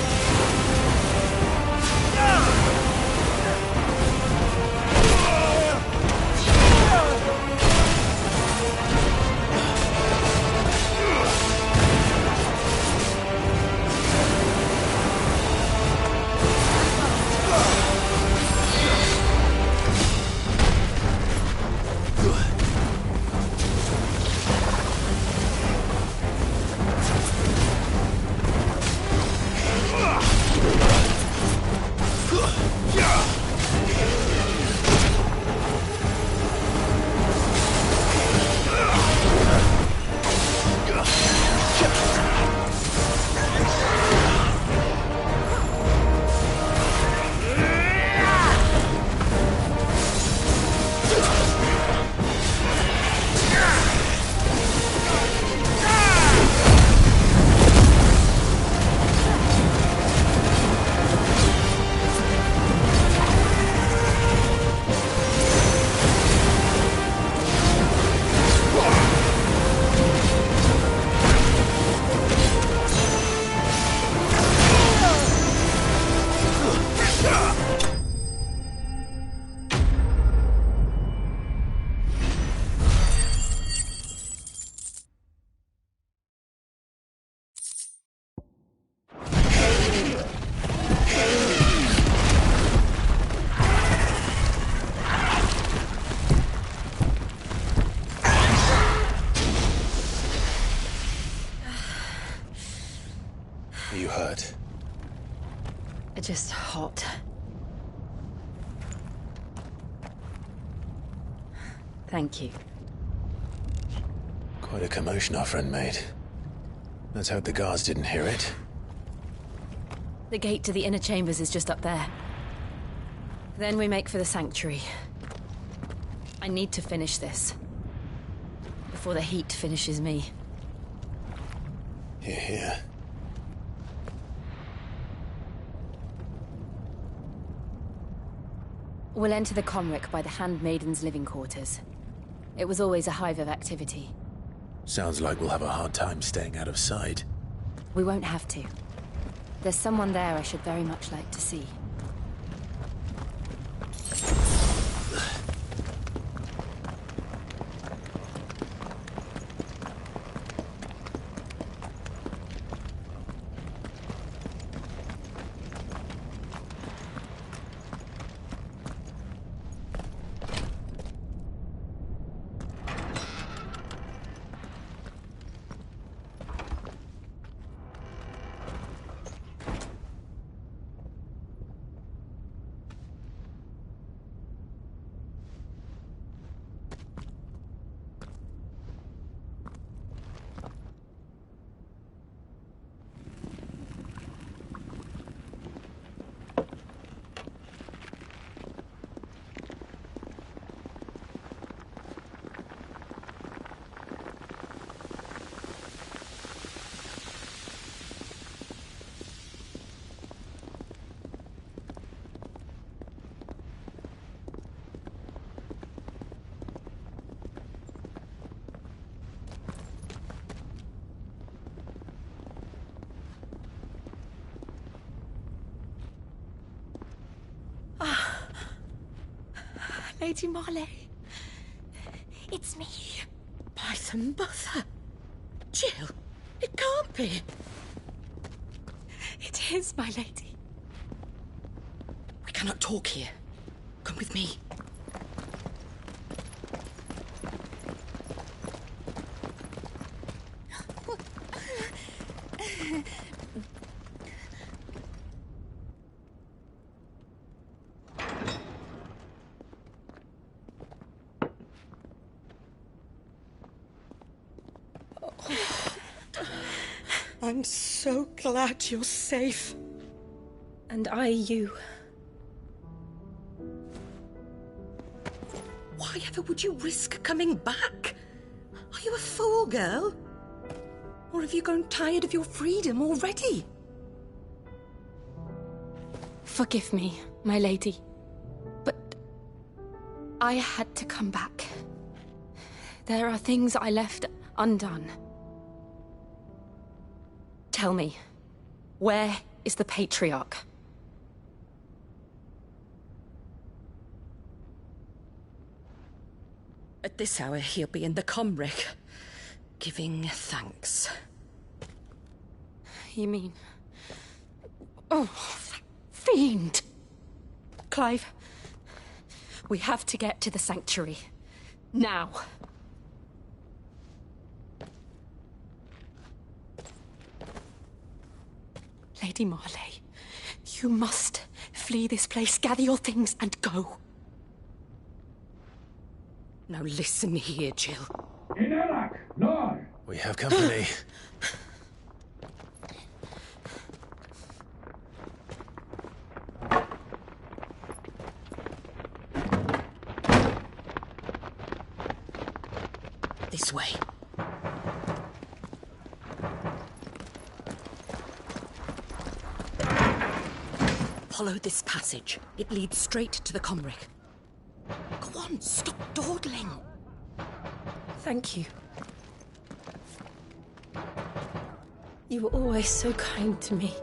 Are you hurt? Just hot. Thank you. Quite a commotion our friend made. Let's hope the guards didn't hear it. The gate to the inner chambers is just up there. Then we make for the sanctuary. I need to finish this. Before the heat finishes me. Hear, hear. We'll enter the Comric by the Handmaiden's living quarters. It was always a hive of activity. Sounds like we'll have a hard time staying out of sight. We won't have to. There's someone there I should very much like to see. Lady Marley. It's me. By the mother. Jill, it can't be. It is, my lady. We cannot talk here. Come with me. I'm so glad you're safe. And I you. Why ever would you risk coming back? Are you a fool, girl? Or have you grown tired of your freedom already? Forgive me, my lady. But I had to come back. There are things I left undone. Tell me, Where is the Patriarch? At this hour, he'll be in the Comric, giving thanks. You mean... Oh, that fiend! Clive, we have to get to the Sanctuary. Now. Lady Marley, you must flee this place, gather your things, and go. Now listen here, Jill. We have company. This way. Follow this passage. It leads straight to the Comric. Go on, stop dawdling. Thank you. You were always so kind to me.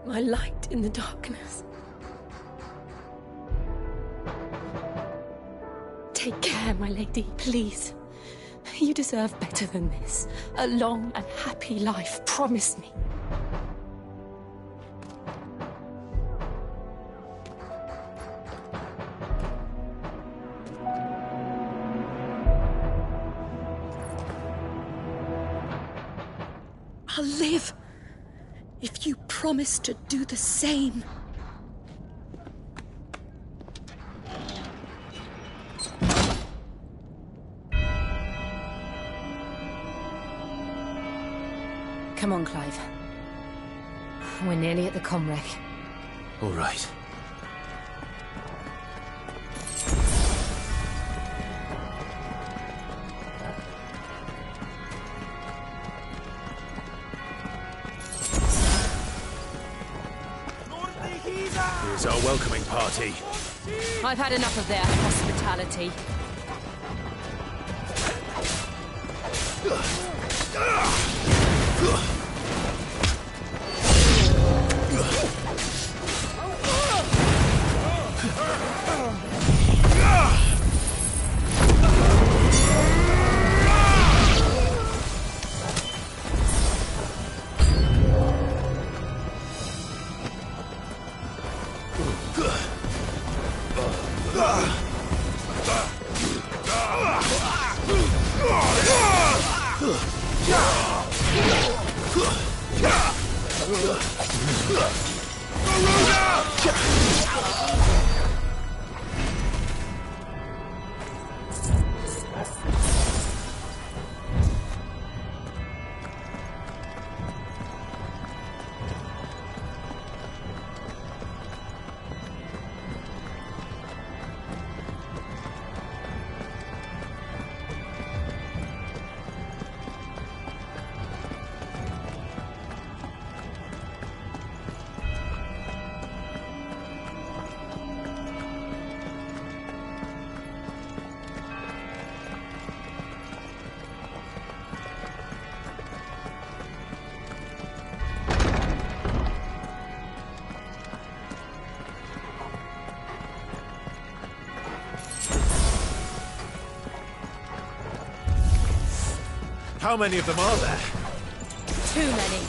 My light in the darkness. Take care, my lady, please. You deserve better than this. A long and happy life, promise me. I'll live if you promise to do the same. Come on, Clive. We're nearly at the Comric. All right. Here's our welcoming party. I've had enough of their hospitality. How many of them are there? Too many.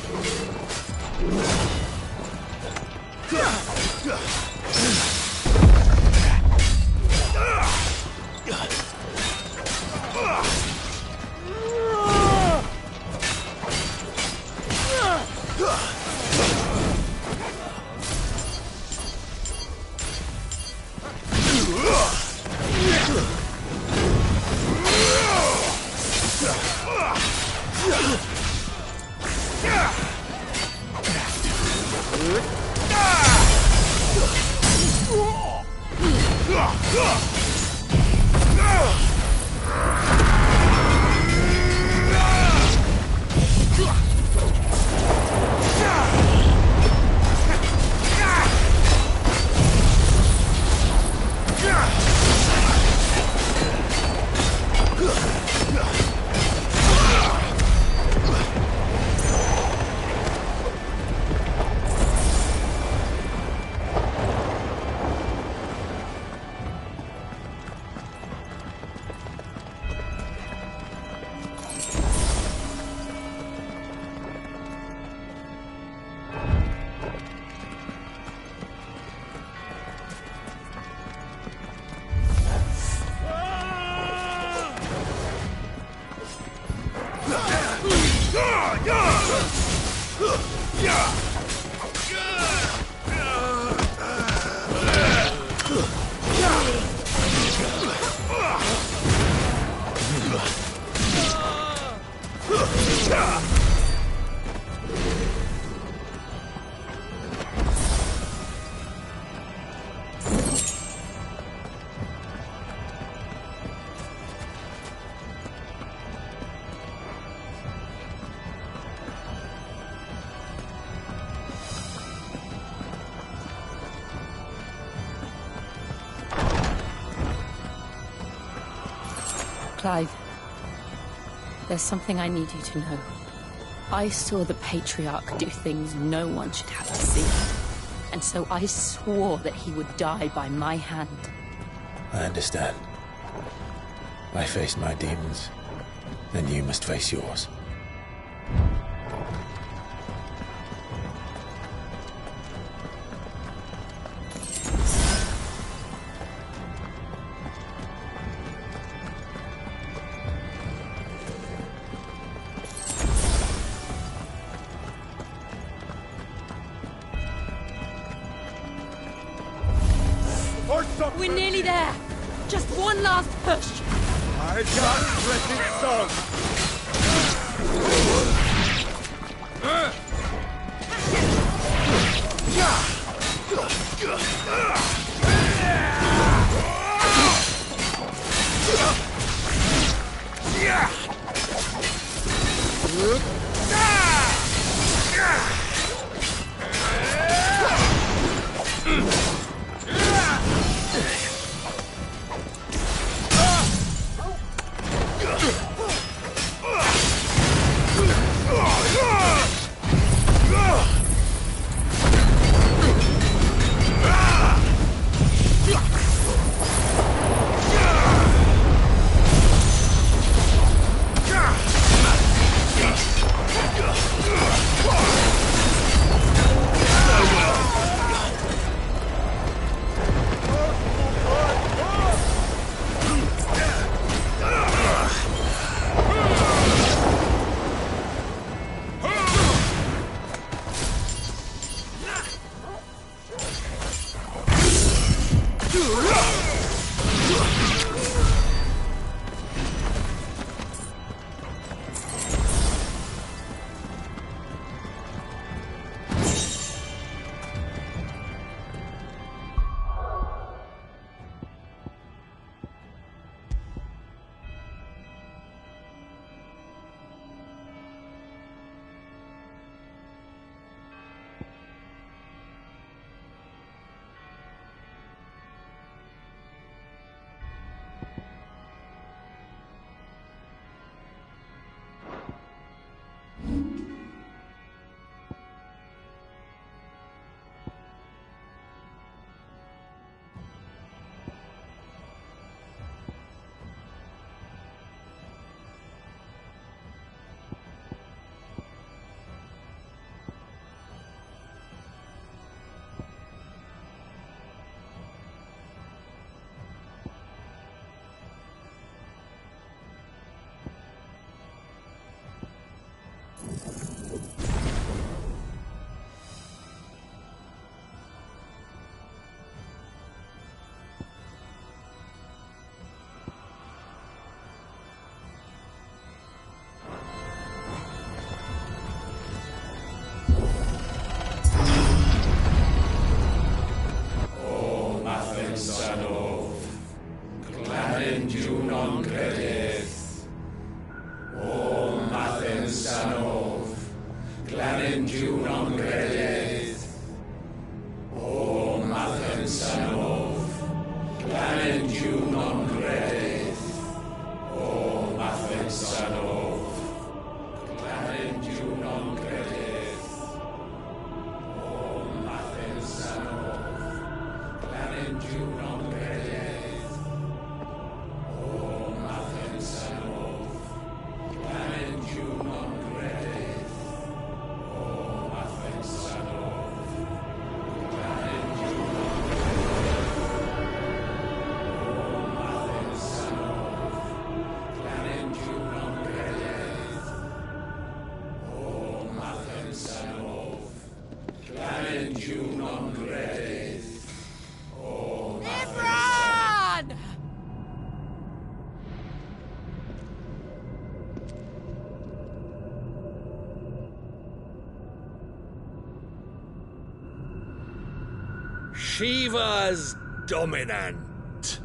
Clive, there's something I need you to know. I saw the Patriarch do things no one should have to see. And so I swore that he would die by my hand. I understand. I faced my demons, then you must face yours. We're nearly there. Just one last push. I can't let it so. Shiva's dominant.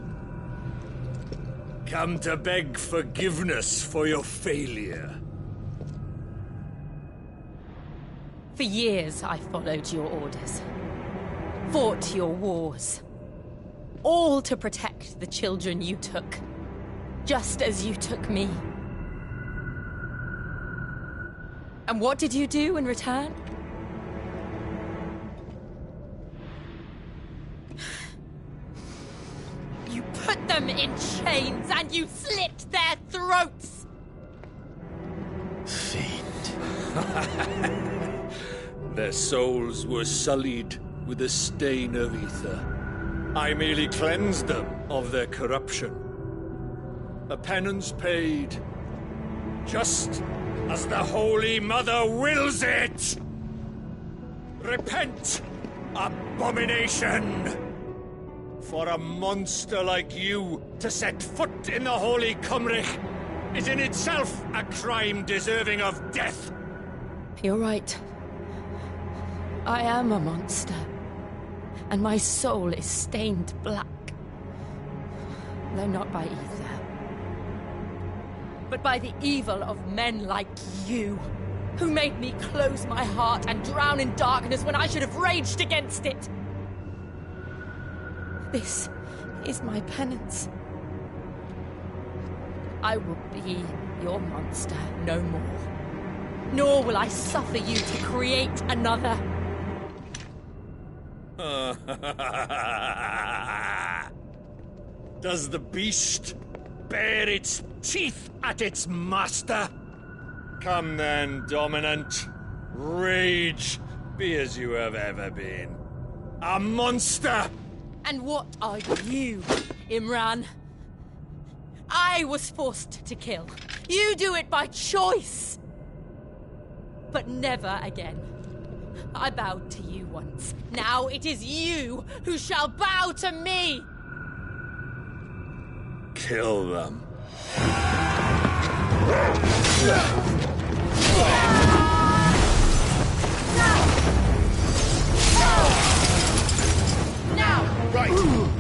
Come to beg forgiveness for your failure. For years, I followed your orders. Fought your wars. All to protect the children you took. just as you took me. And what did you do in return? You put them in chains and you slit their throats! Their souls were sullied with the stain of ether. I merely cleansed them of their corruption. A penance paid, just as the Holy Mother wills it! Repent, abomination! For a monster like you to set foot in the Holy Cymric is in itself a crime deserving of death. You're right. I am a monster. And my soul is stained black. Though not by ether. But by the evil of men like you, who made me close my heart and drown in darkness when I should have raged against it. This is my penance. I will be your monster no more. Nor will I suffer you to create another. Does the beast bare its teeth at its master? Come then, dominant. Rage, be as you have ever been. A monster! And what are you, Imran? I was forced to kill. You do it by choice. But never again. I bowed to you once. Now it is you who shall bow to me! Kill them. Now! Right!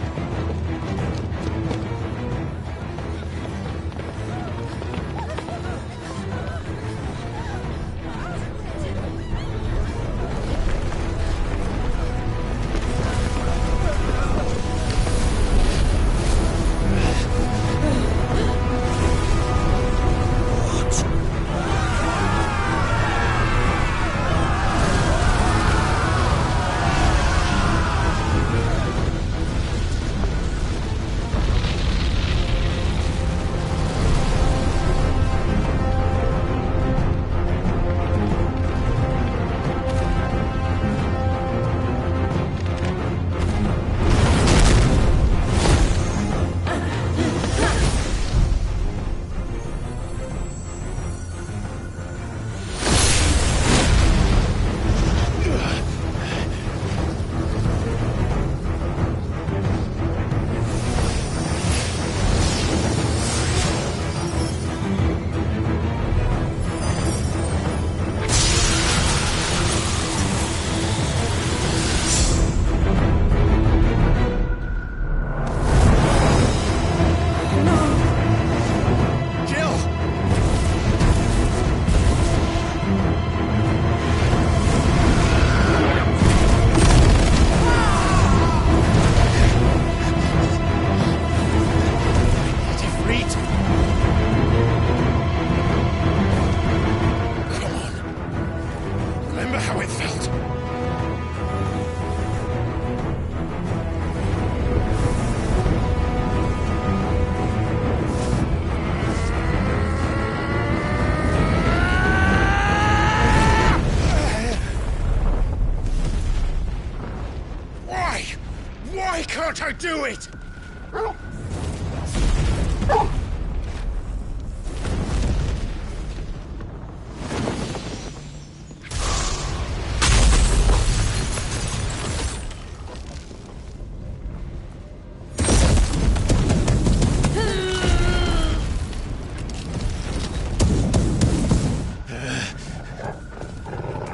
Can't I do it?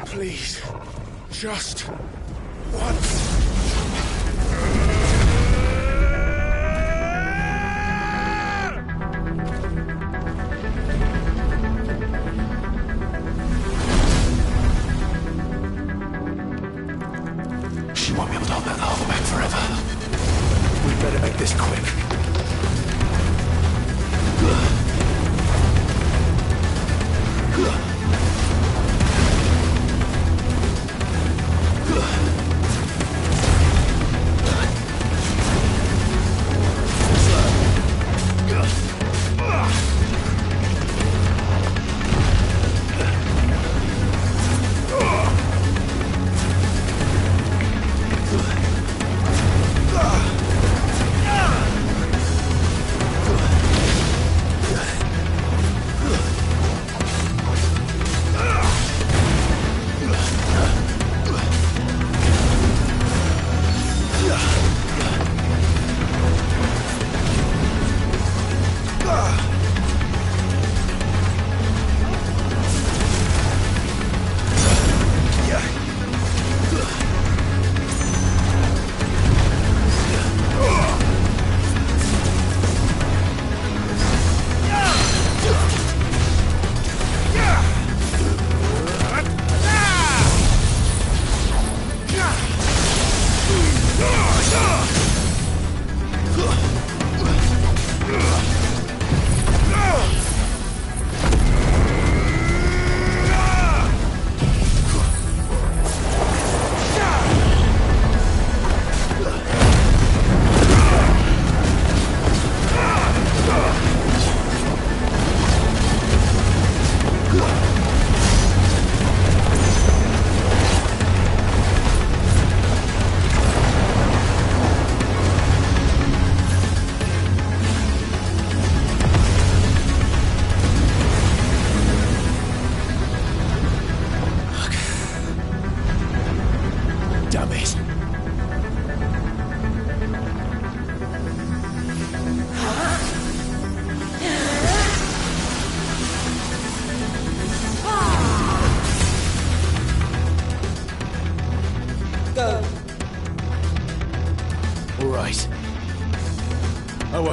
Please, just once. She won't be able to hold that harbor back forever. We'd better make this quick.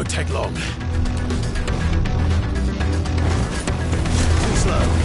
won't take long. Too slow.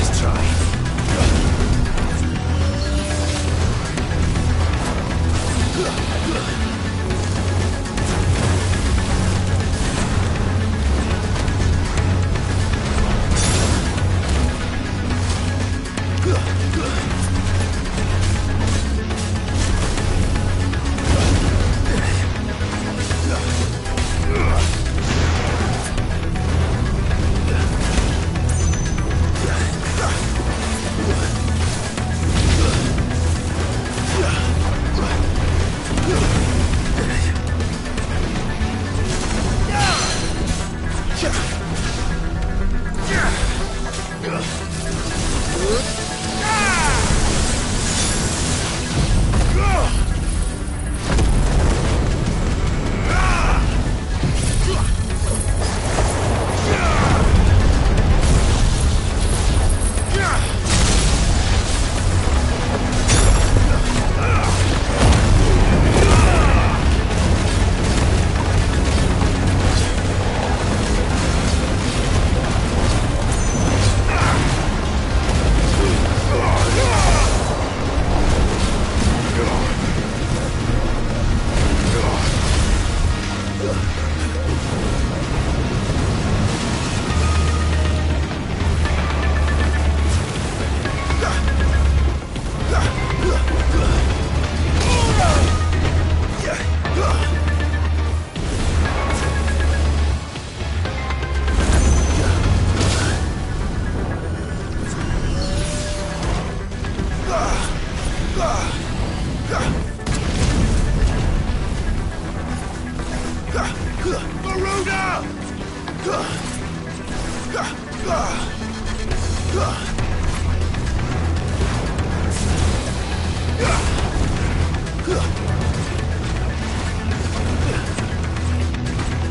Let's try.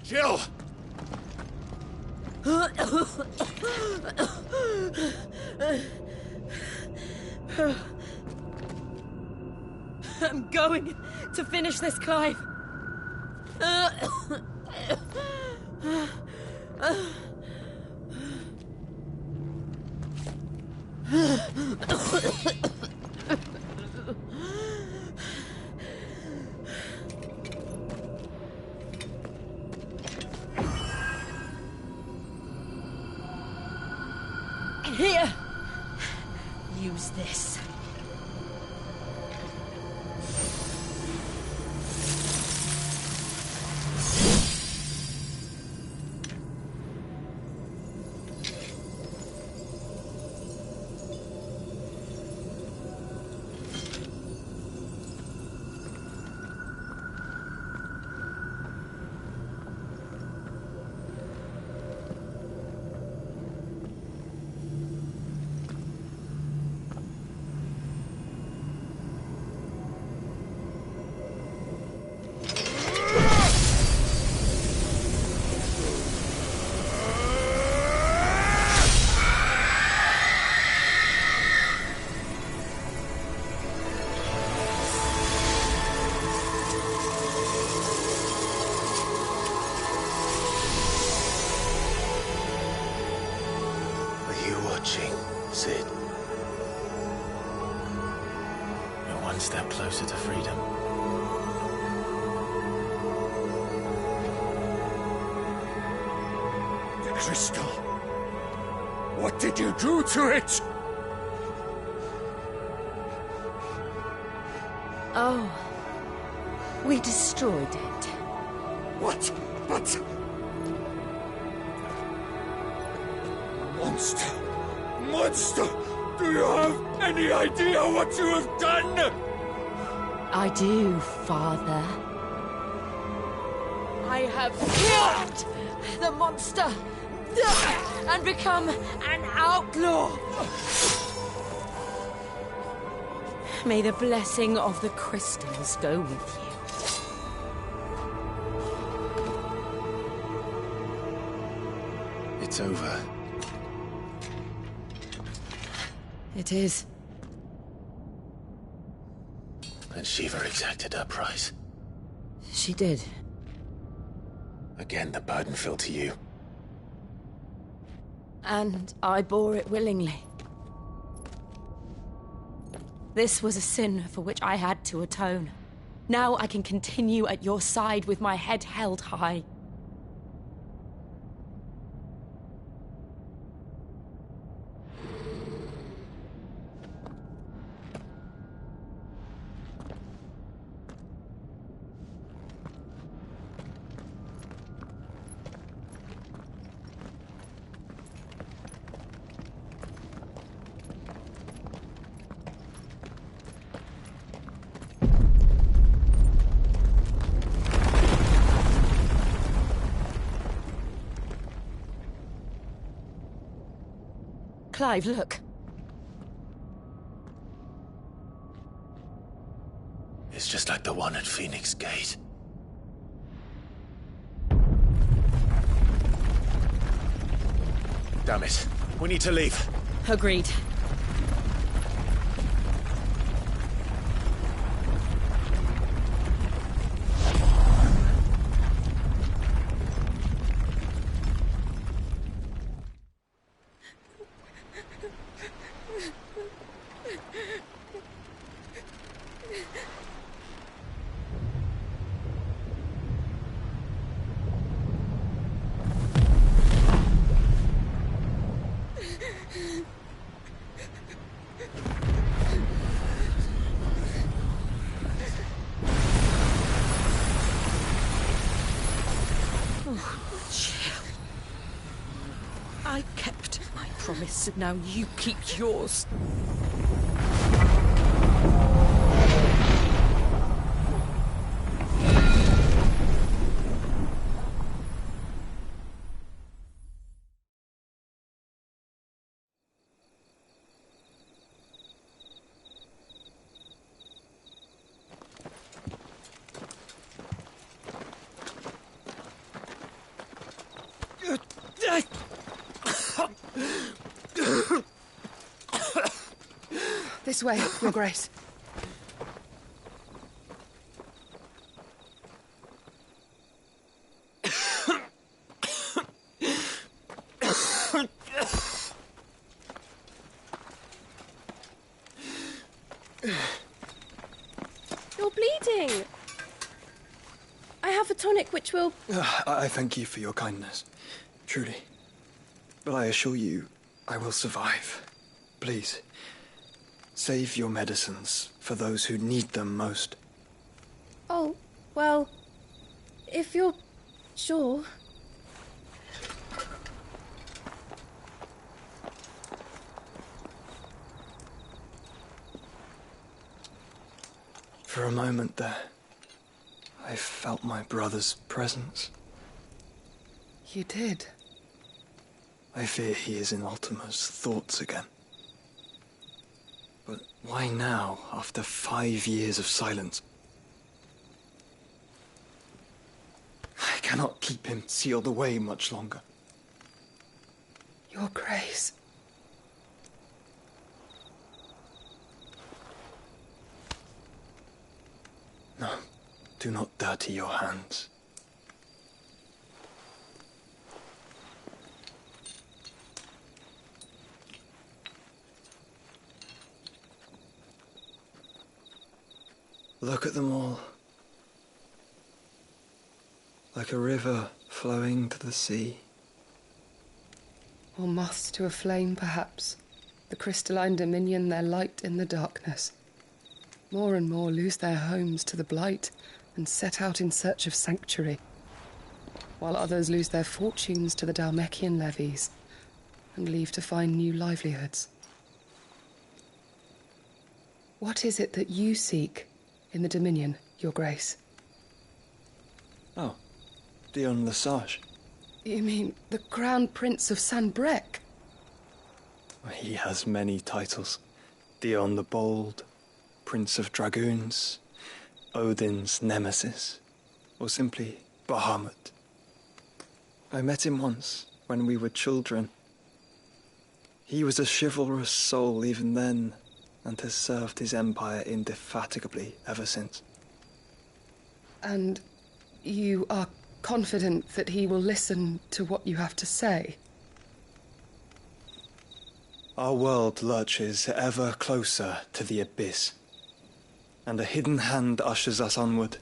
Jill! I'm going to finish this, Clive. Here. Use this. step closer to freedom. The crystal! What did you do to it? Oh. We destroyed it. What? But... Monster! Monster! Do you have any idea what you have done? I do, Father. I have killed the monster and become an outlaw. May the blessing of the crystals go with you. It's over. It is. And Shiva exacted her price. She did. Again, the burden fell to you. And I bore it willingly. This was a sin for which I had to atone. Now I can continue at your side with my head held high. Clive, look. It's just like the one at Phoenix Gate. Damn it. We need to leave. Agreed. I kept my promise, now you keep yours. This way, Your Grace. You're bleeding. I have a tonic which will... I thank you for your kindness, truly. But I assure you, I will survive. Please, save your medicines for those who need them most. Oh, well, if you're sure... For a moment there, I felt my brother's presence. You did? I fear he is in Ultima's thoughts again. But why now, after 5 years of silence? I cannot keep him sealed away much longer. Your Grace. No, do not dirty your hands. Look at them all. Like a river flowing to the sea. Or moths to a flame, perhaps. The crystalline dominion their light in the darkness. More and more lose their homes to the blight and set out in search of sanctuary, while others lose their fortunes to the Dhalmekian levies and leave to find new livelihoods. What is it that you seek in the Dominion, Your Grace? Oh, Dion Lesage. You mean the Crown Prince of Sanbrec? He has many titles. Dion the Bold, Prince of Dragoons, Odin's Nemesis, or simply Bahamut. I met him once, when we were children. He was a chivalrous soul even then, and has served his empire indefatigably ever since. And you are confident that he will listen to what you have to say? Our world lurches ever closer to the abyss, and a hidden hand ushers us onward.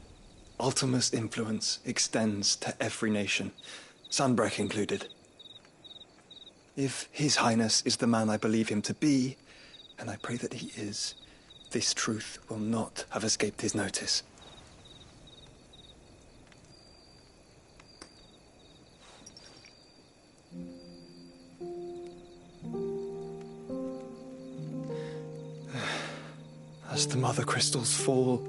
Ultima's influence extends to every nation, Sanbrec included. If His Highness is the man I believe him to be, and I pray that he is, this truth will not have escaped his notice. As the mother crystals fall,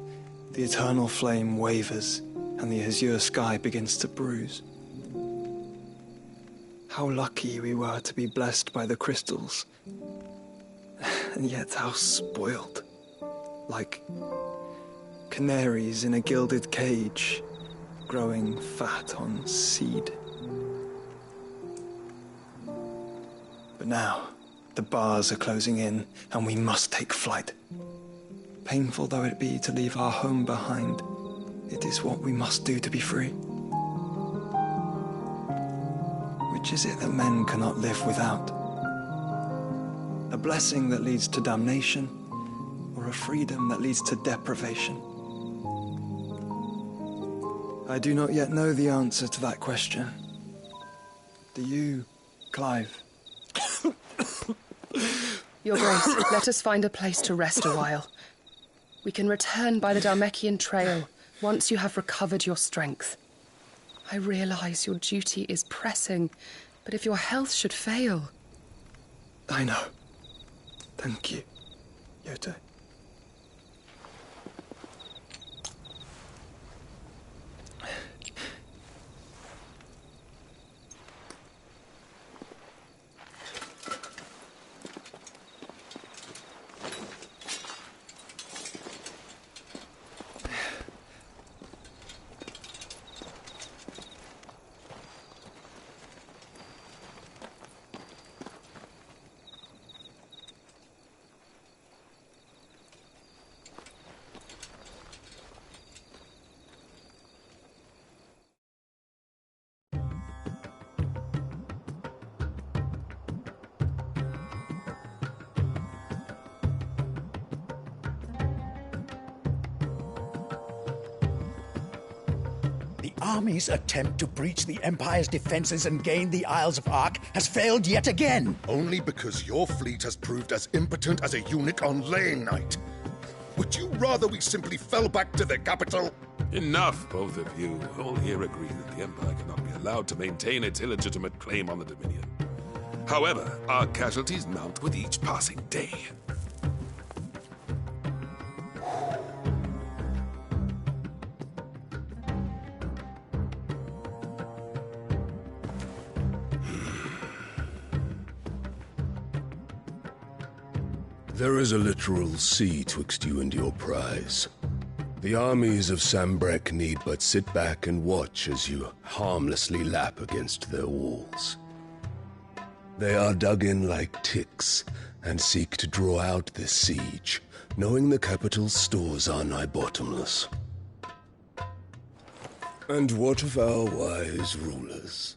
the eternal flame wavers, and the azure sky begins to bruise. How lucky we were to be blessed by the crystals, and yet how spoiled. Like canaries in a gilded cage, growing fat on seed. But now, the bars are closing in, and we must take flight. Painful though it be to leave our home behind, it is what we must do to be free. Which is it that men cannot live without? A blessing that leads to damnation, or a freedom that leads to deprivation? I do not yet know the answer to that question. Do you, Clive? Your Grace, let us find a place to rest a while. We can return by the Dhalmekian trail once you have recovered your strength. I realize your duty is pressing, but if your health should fail... I know. Thank you, Yote. The army's attempt to breach the Empire's defenses and gain the Isles of Ark has failed yet again. Only because your fleet has proved as impotent as a eunuch on Lane Night. Would you rather we simply fell back to the capital? Enough, both of you. All here agree that the Empire cannot be allowed to maintain its illegitimate claim on the Dominion. However, our casualties mount with each passing day. There is a literal sea twixt you and your prize. The armies of Sanbrec need but sit back and watch as you harmlessly lap against their walls. They are dug in like ticks and seek to draw out this siege, knowing the capital's stores are nigh bottomless. And what of our wise rulers?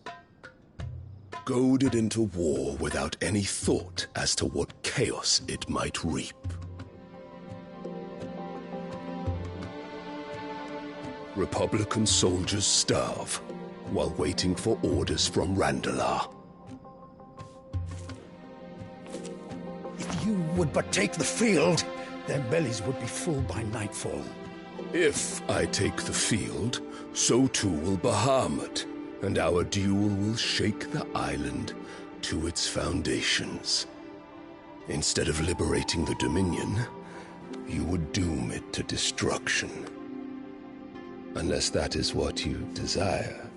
Goaded into war without any thought as to what chaos it might reap. Republican soldiers starve while waiting for orders from Randalar. If you would but take the field, their bellies would be full by nightfall. If I take the field, so too will Bahamut, and our duel will shake the island to its foundations. Instead of liberating the Dominion, you would doom it to destruction. Unless that is what you desire.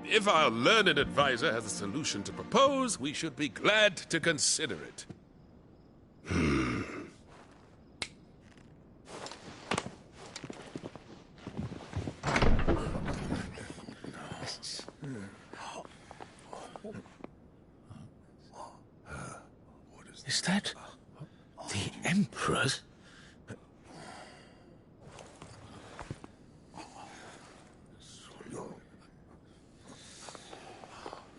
If our learned advisor has a solution to propose, we should be glad to consider it. Is that the Emperor's?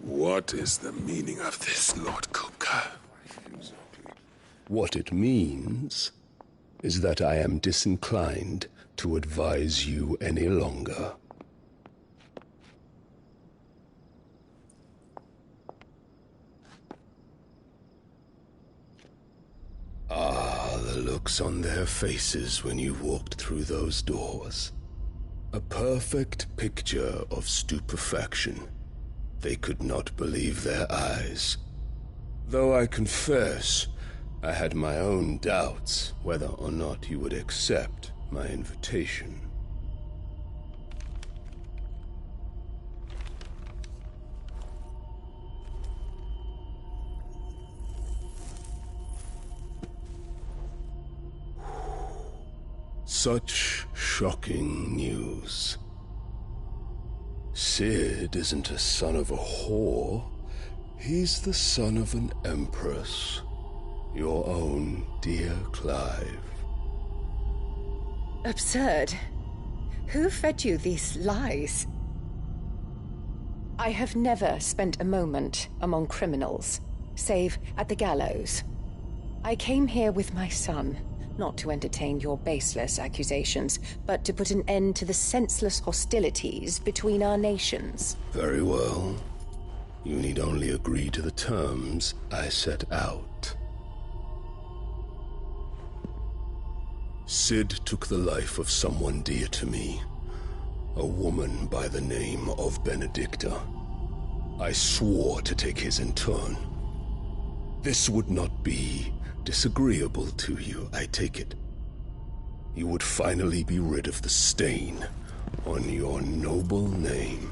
What is the meaning of this, Lord Kupka? What it means is that I am disinclined to advise you any longer. Ah, the looks on their faces when you walked through those doors. A perfect picture of stupefaction. They could not believe their eyes. Though I confess, I had my own doubts whether or not you would accept my invitation. Such shocking news. Sid isn't a son of a whore. He's the son of an empress. Your own dear Clive. Absurd. Who fed you these lies? I have never spent a moment among criminals, save at the gallows. I came here with my son, not to entertain your baseless accusations, but to put an end to the senseless hostilities between our nations. Very well. You need only agree to the terms I set out. Sid took the life of someone dear to me, a woman by the name of Benedicta. I swore to take his in turn. This would not be disagreeable to you, I take it. You would finally be rid of the stain on your noble name.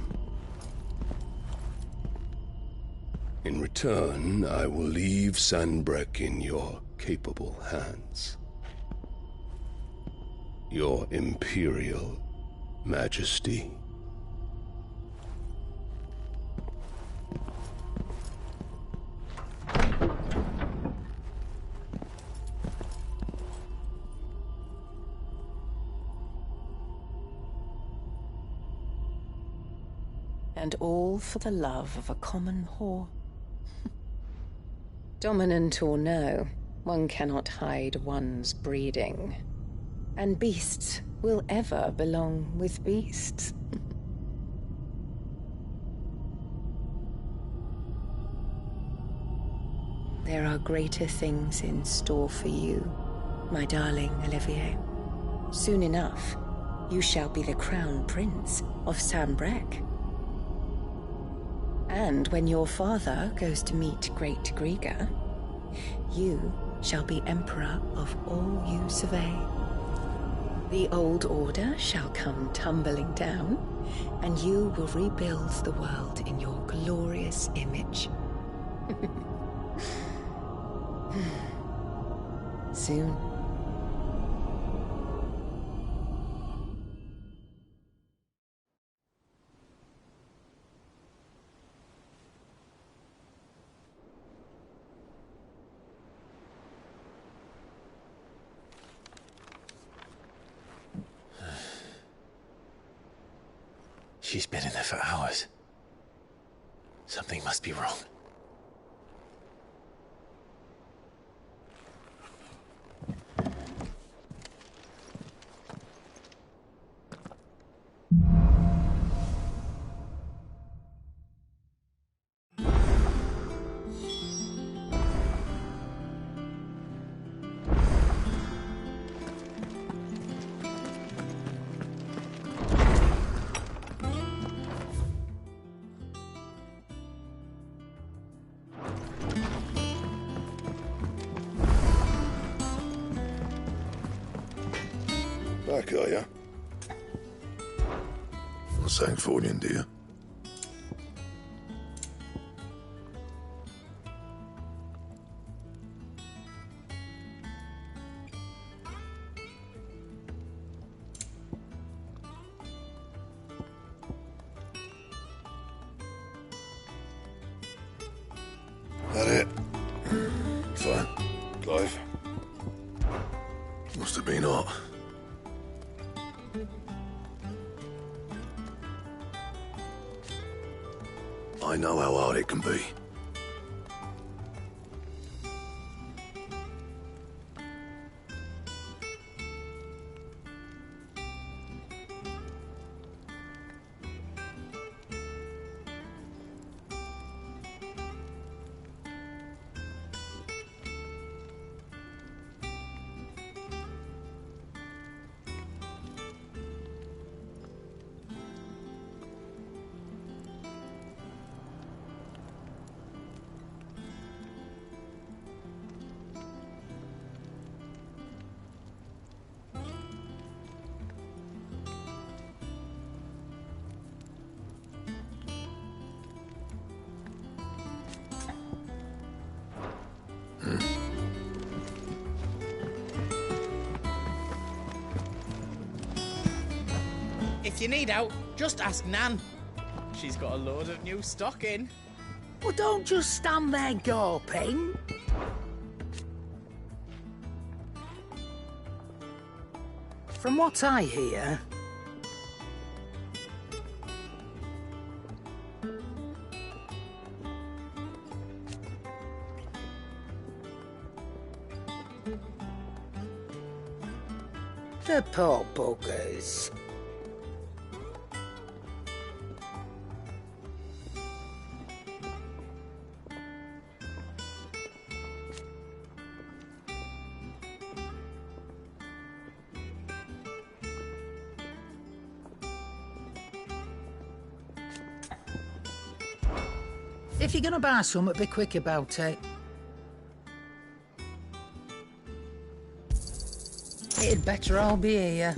In return, I will leave Sanbreque in your capable hands. Your Imperial Majesty. And all for the love of a common whore. Dominant or no, one cannot hide one's breeding. And beasts will ever belong with beasts. There are greater things in store for you, my darling Olivier. Soon enough, you shall be the crown prince of Sanbreque. And when your father goes to meet Great Griga, you shall be emperor of all you survey. The old order shall come tumbling down, and you will rebuild the world in your glorious image. Soon. She's been in there for hours. Something must be wrong. Back, are you? Not Sancfordian, do you? That it? Fine. Clive. Must have been hot. I know how hard it can be. If you need out, just ask Nan. She's got a load of new stock in. Well, don't just stand there gawping. From what I hear, the poor buggers. If you're gonna buy some, be quick about it. It'd better all be here.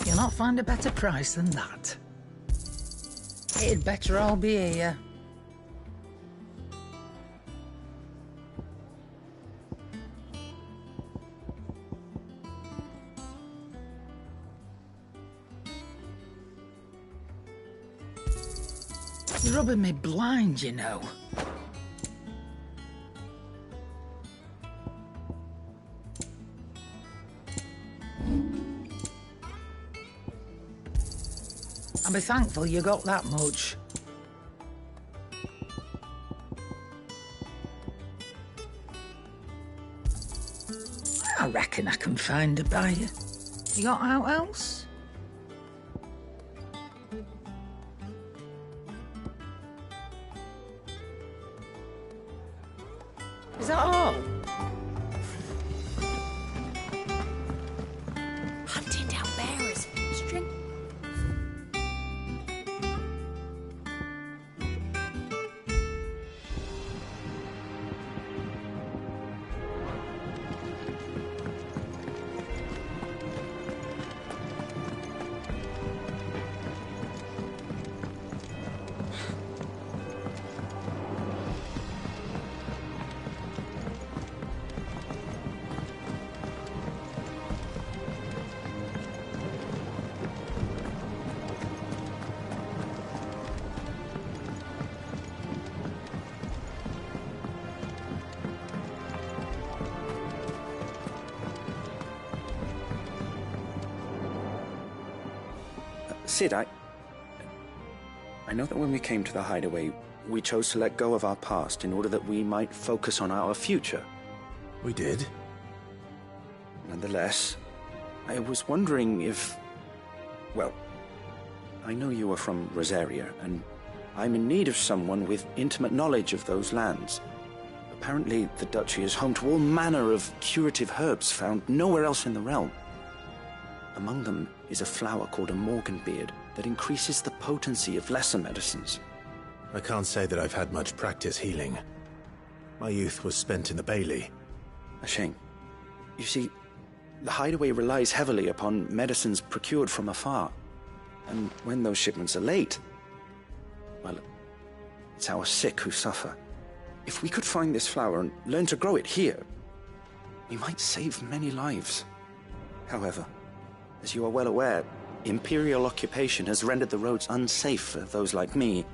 You'll not find a better price than that. It'd better all be here. You're rubbing me blind, you know. I'll be thankful you got that much. I reckon I can find a buyer. You got out else? Is that all? Hunting down bearers. String. Sid, I know that when we came to the hideaway, we chose to let go of our past in order that we might focus on our future. We did. Nonetheless, I was wondering if... Well, I know you are from Rosaria, and I'm in need of someone with intimate knowledge of those lands. Apparently, the Duchy is home to all manner of curative herbs found nowhere else in the realm. Among them is a flower called a Morganbeard that increases the potency of lesser medicines. I can't say that I've had much practice healing. My youth was spent in the Bailey, A shame. You see, the hideaway relies heavily upon medicines procured from afar. And when those shipments are late, well, it's our sick who suffer. If we could find this flower and learn to grow it here, we might save many lives. However, as you are well aware, Imperial occupation has rendered the roads unsafe for those like me,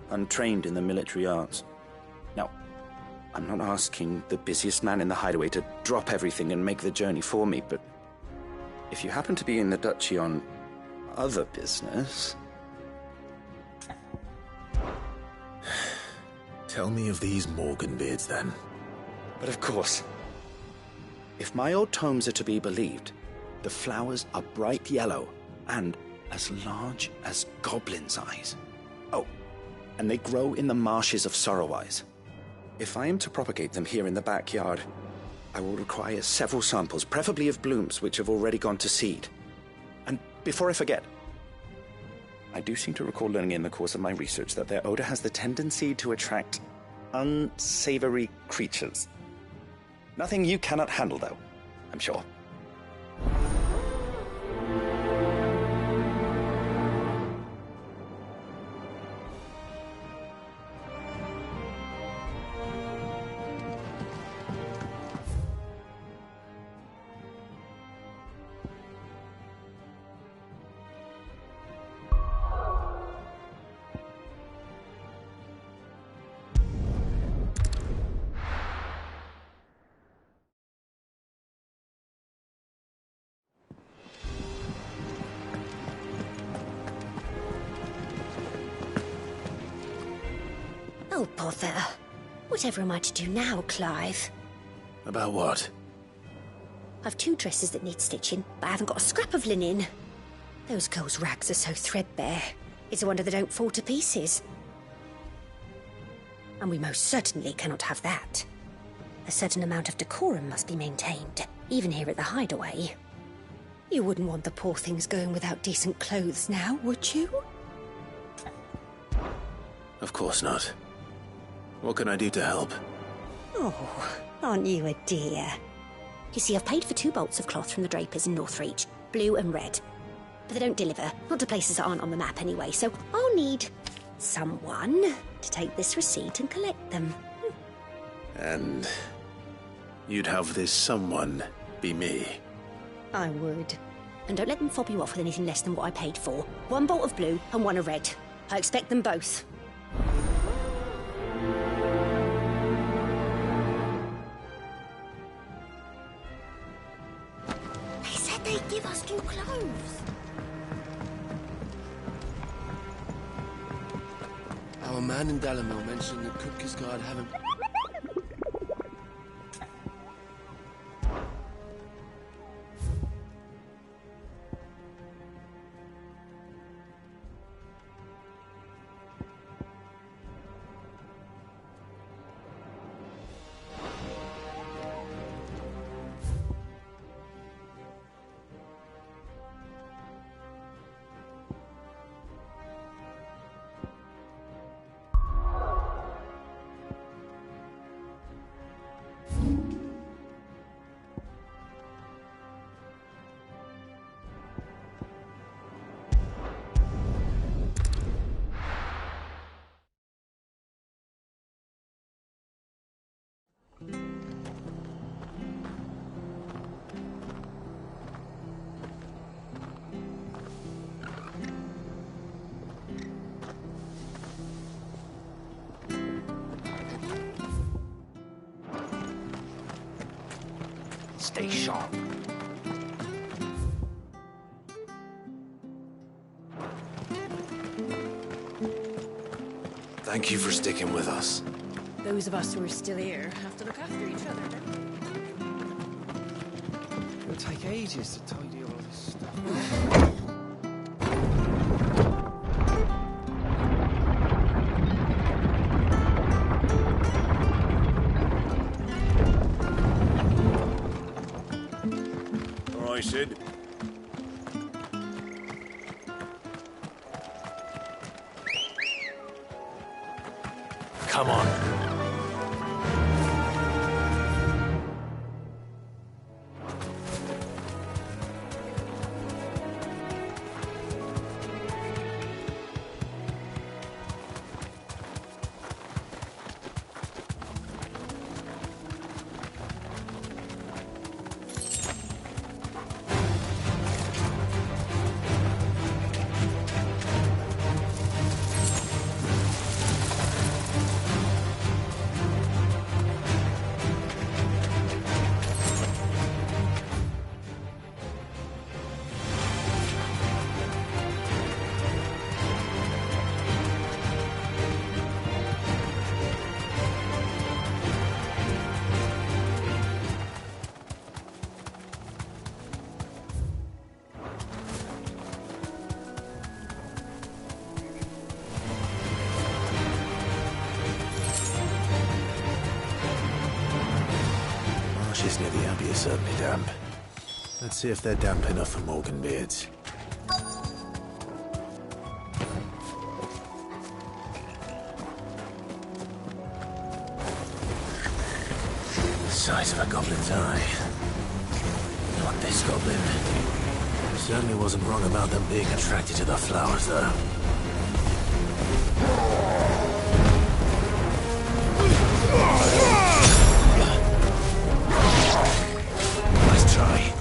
untrained in the military arts. Now, I'm not asking the busiest man in the hideaway to drop everything and make the journey for me, but if you happen to be in the Duchy on other business... Tell me of these Morganbeards, then. But of course. If my old tomes are to be believed, the flowers are bright yellow and as large as goblins' eyes. Oh, and they grow in the marshes of Sorrowise. If I am to propagate them here in the backyard, I will require several samples, preferably of blooms which have already gone to seed. And before I forget, I do seem to recall learning in the course of my research that their odor has the tendency to attract unsavory creatures. Nothing you cannot handle, though, I'm sure. Oh, bother. Whatever am I to do now, Clive? About what? I've 2 dresses that need stitching, but I haven't got a scrap of linen. Those girls' rags are so threadbare. It's a wonder they don't fall to pieces. And we most certainly cannot have that. A certain amount of decorum must be maintained, even here at the hideaway. You wouldn't want the poor things going without decent clothes now, would you? Of course not. What can I do to help? Oh, aren't you a dear? You see, I've paid for 2 bolts of cloth from the drapers in Northreach, blue and red. But they don't deliver, not to places that aren't on the map anyway, so I'll need someone to take this receipt and collect them. And you'd have this someone be me? I would. And don't let them fob you off with anything less than what I paid for. 1 bolt of blue and 1 of red. I expect them both. They said they'd give us new clothes. Our man in Dalamil mentioned the Cookie's Guard haven't... Stay sharp. Thank you for sticking with us. Those of us who are still here have to look after each other, don't we? It'll take ages to tidy all this stuff. Sid. Come on. bushes near the abbey are certainly damp. Let's see if they're damp enough for Morgan beards. The size of a goblin's eye. Not this goblin. Certainly wasn't wrong about them being attracted to the flowers, though. Nice try.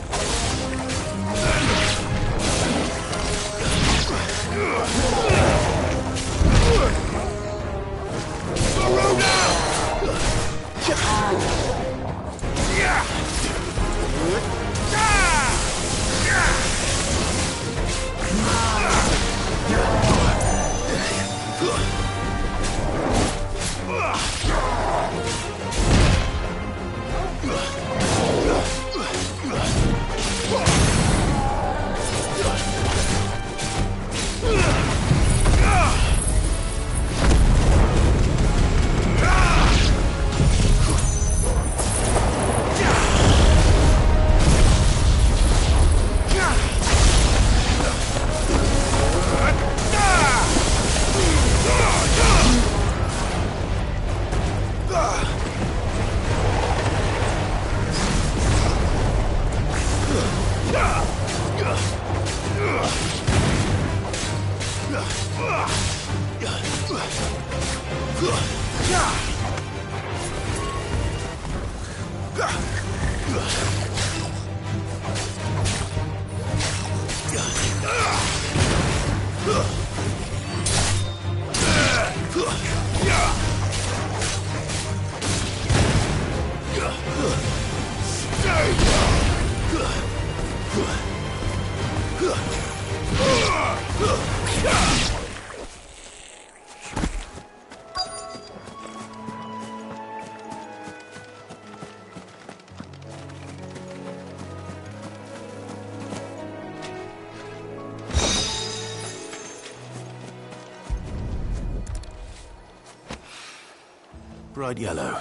Bright yellow.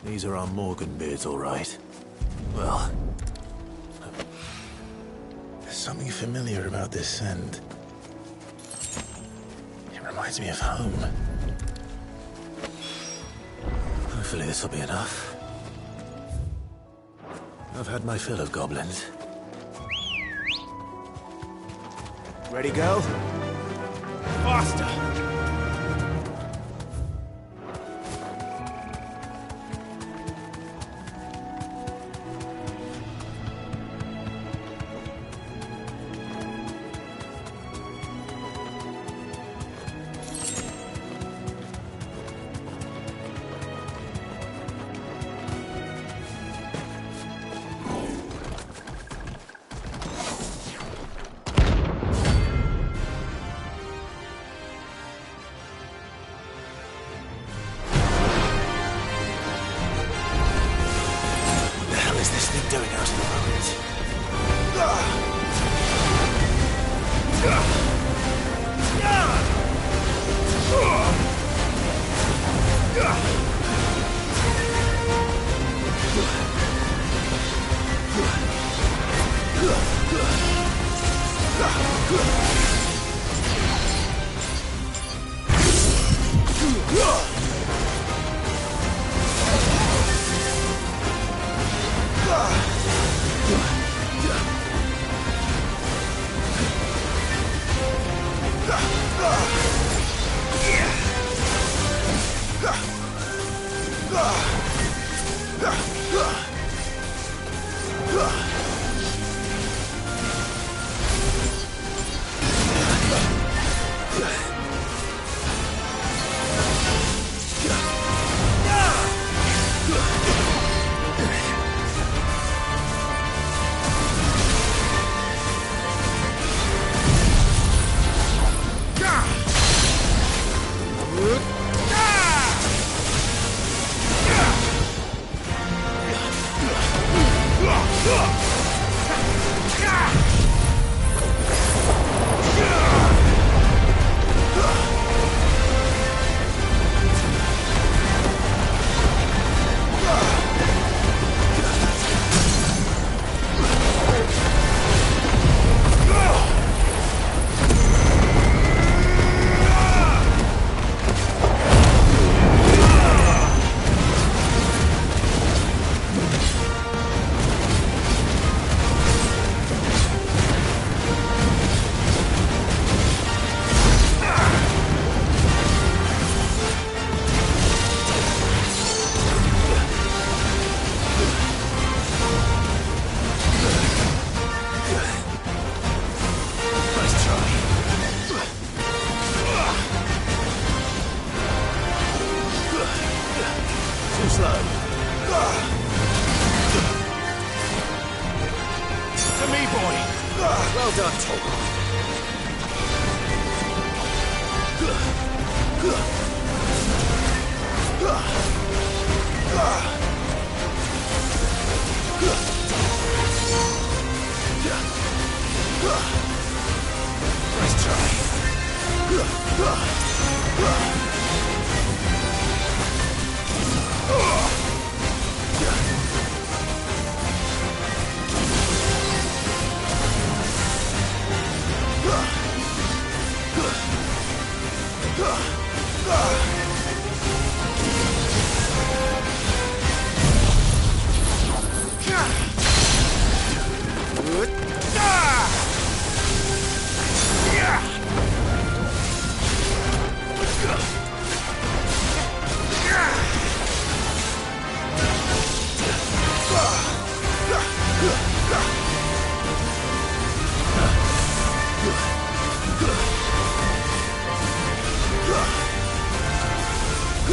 These are our Morgan beards, all right. Well, there's something familiar about this scent. It reminds me of home. Hopefully this will be enough. I've had my fill of goblins. Ready, go? Faster! blood. To me, boy. Well done, Tom. Nice try.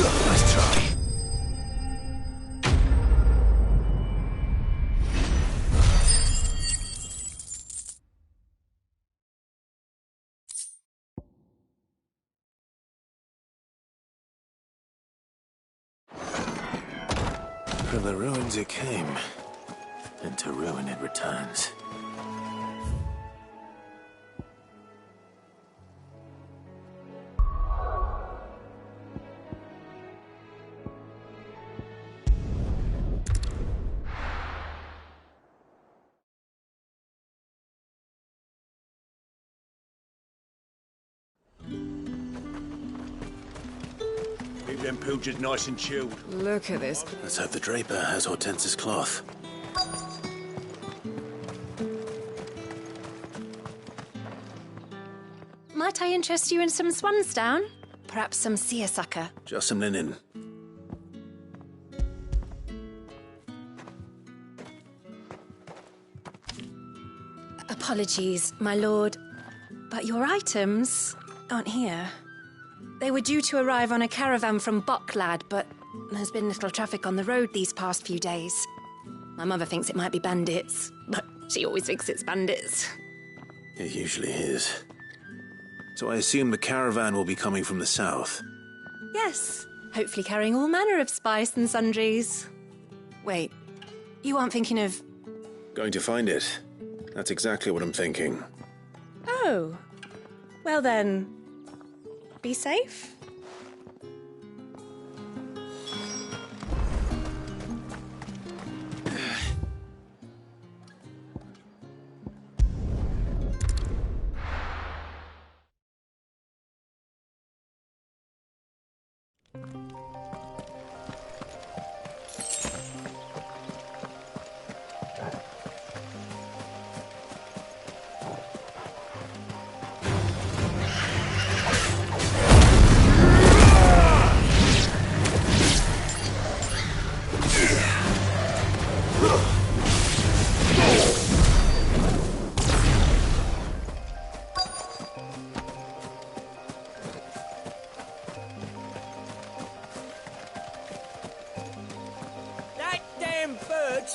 Nice try. From the ruins it came, and to ruin it returns. Keep them pilgers nice and chilled. Look at this. Let's hope the Draper has Hortense's cloth. Might I interest you in some swansdown? Perhaps some seersucker? Just some linen. Apologies, my lord, but your items aren't here. They were due to arrive on a caravan from Bocklad, but there's been little traffic on the road these past few days. My mother thinks it might be bandits, but she always thinks it's bandits. It usually is. So I assume the caravan will be coming from the south. Yes, hopefully carrying all manner of spice and sundries. Wait, you aren't thinking of... Going to find it. That's exactly what I'm thinking. Oh, well then, be safe.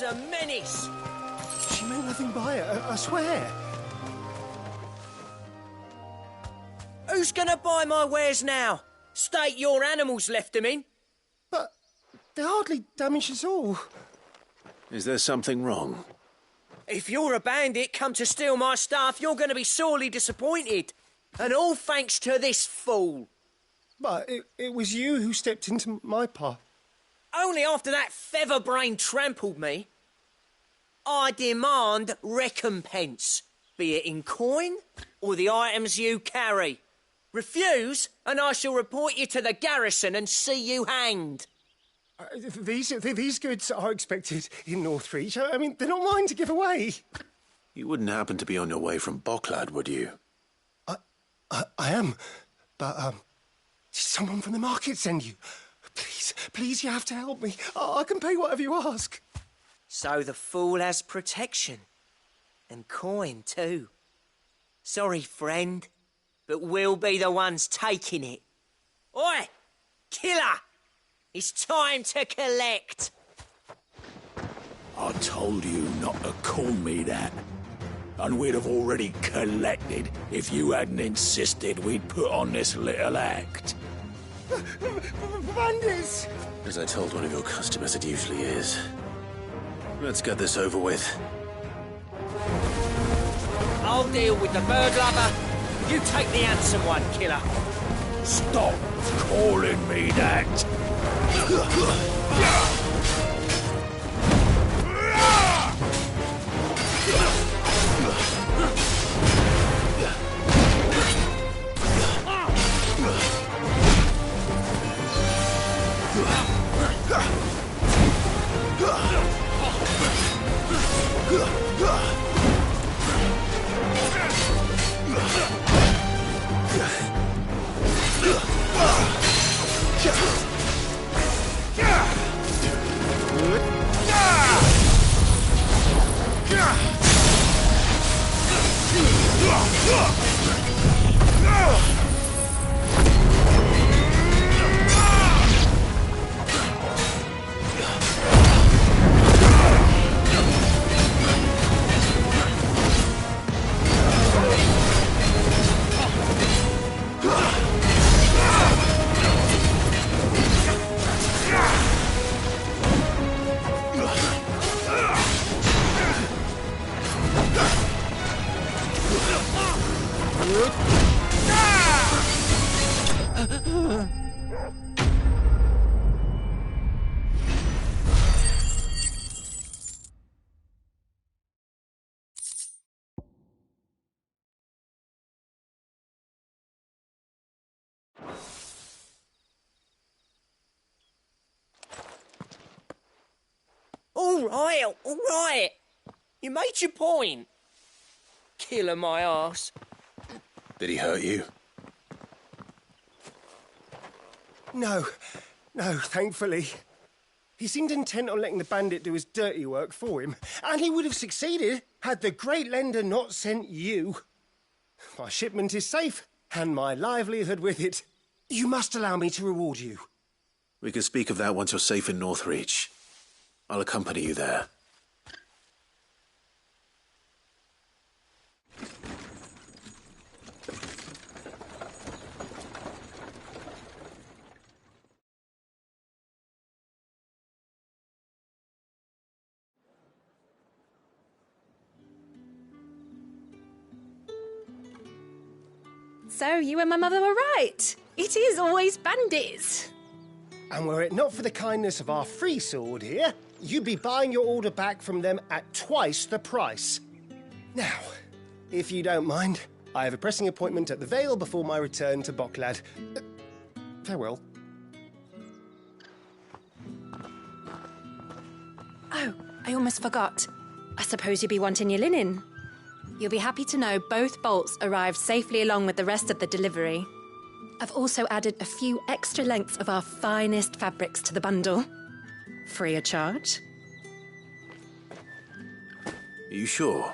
A menace! She meant nothing by it, I swear. Who's gonna buy my wares now? State your animals left them in. But they hardly damaged us all. Is there something wrong? If you're a bandit come to steal my stuff, you're gonna be sorely disappointed. And all thanks to this fool. But it was you who stepped into my path. Only after that feather-brain trampled me. I demand recompense, be it in coin or the items you carry. Refuse, and I shall report you to the garrison and see you hanged. These goods are expected in Northreach. I mean, they're not mine to give away. You wouldn't happen to be on your way from Bocklad, would you? I am, but did someone from the market send you? Please, you have to help me. I can pay whatever you ask. So the fool has protection. And coin, too. Sorry, friend, but we'll be the ones taking it. Oi! Killer! It's time to collect. I told you not to call me that. And we'd have already collected if you hadn't insisted we'd put on this little act. Bandits! As I told one of your customers, it usually is. Let's get this over with. I'll deal with the bird lover. You take the handsome one, killer. Stop calling me that! All right. You made your point. Killer my arse. Did he hurt you? No, thankfully. He seemed intent on letting the bandit do his dirty work for him, and he would have succeeded had the great lender not sent you. My shipment is safe, and my livelihood with it. You must allow me to reward you. We can speak of that once you're safe in Northreach. I'll accompany you there. So you and my mother were right. It is always bandits. And were it not for the kindness of our free sword here, you'd be buying your order back from them at twice the price. Now, if you don't mind, I have a pressing appointment at the Vale before my return to Bocklad. Farewell. Oh, I almost forgot. I suppose you'll be wanting your linen. You'll be happy to know both bolts arrived safely along with the rest of the delivery. I've also added a few extra lengths of our finest fabrics to the bundle. Free of charge. Are you sure?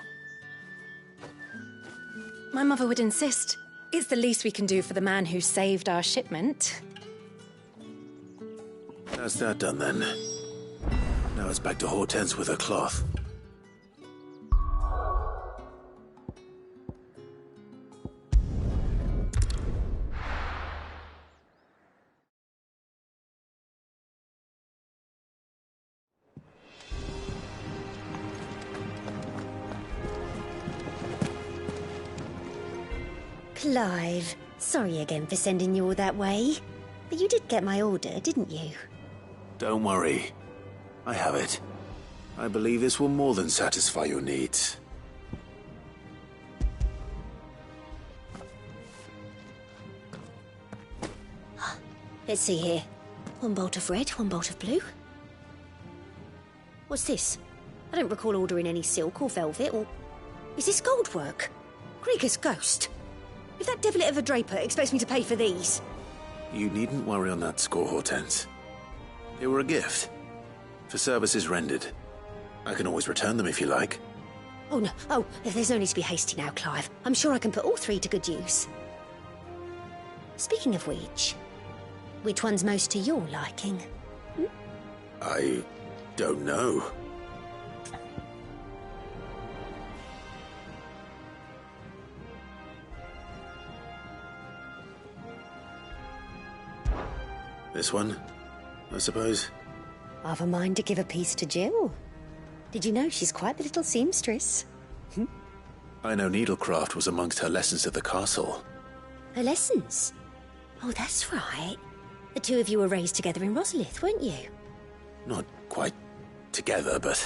My mother would insist. It's the least we can do for the man who saved our shipment. That's that done then. Now it's back to Hortense with her cloth. Clive, sorry again for sending you all that way. But you did get my order, didn't you? Don't worry. I have it. I believe this will more than satisfy your needs. Let's see here. One bolt of red, one bolt of blue. What's this? I don't recall ordering any silk or velvet, or... Is this gold work? Krieger's ghost. If that devilet of a draper expects me to pay for these... You needn't worry on that score, Hortense. They were a gift. For services rendered. I can always return them if you like. Oh, no. Oh, there's no need to be hasty now, Clive. I'm sure I can put all three to good use. Speaking of which one's most to your liking? I don't know. This one, I suppose? I've a mind to give a piece to Jill. Did you know she's quite the little seamstress? I know needlecraft was amongst her lessons at the castle. Her lessons? Oh, that's right. The two of you were raised together in Rosalith, weren't you? Not quite together, but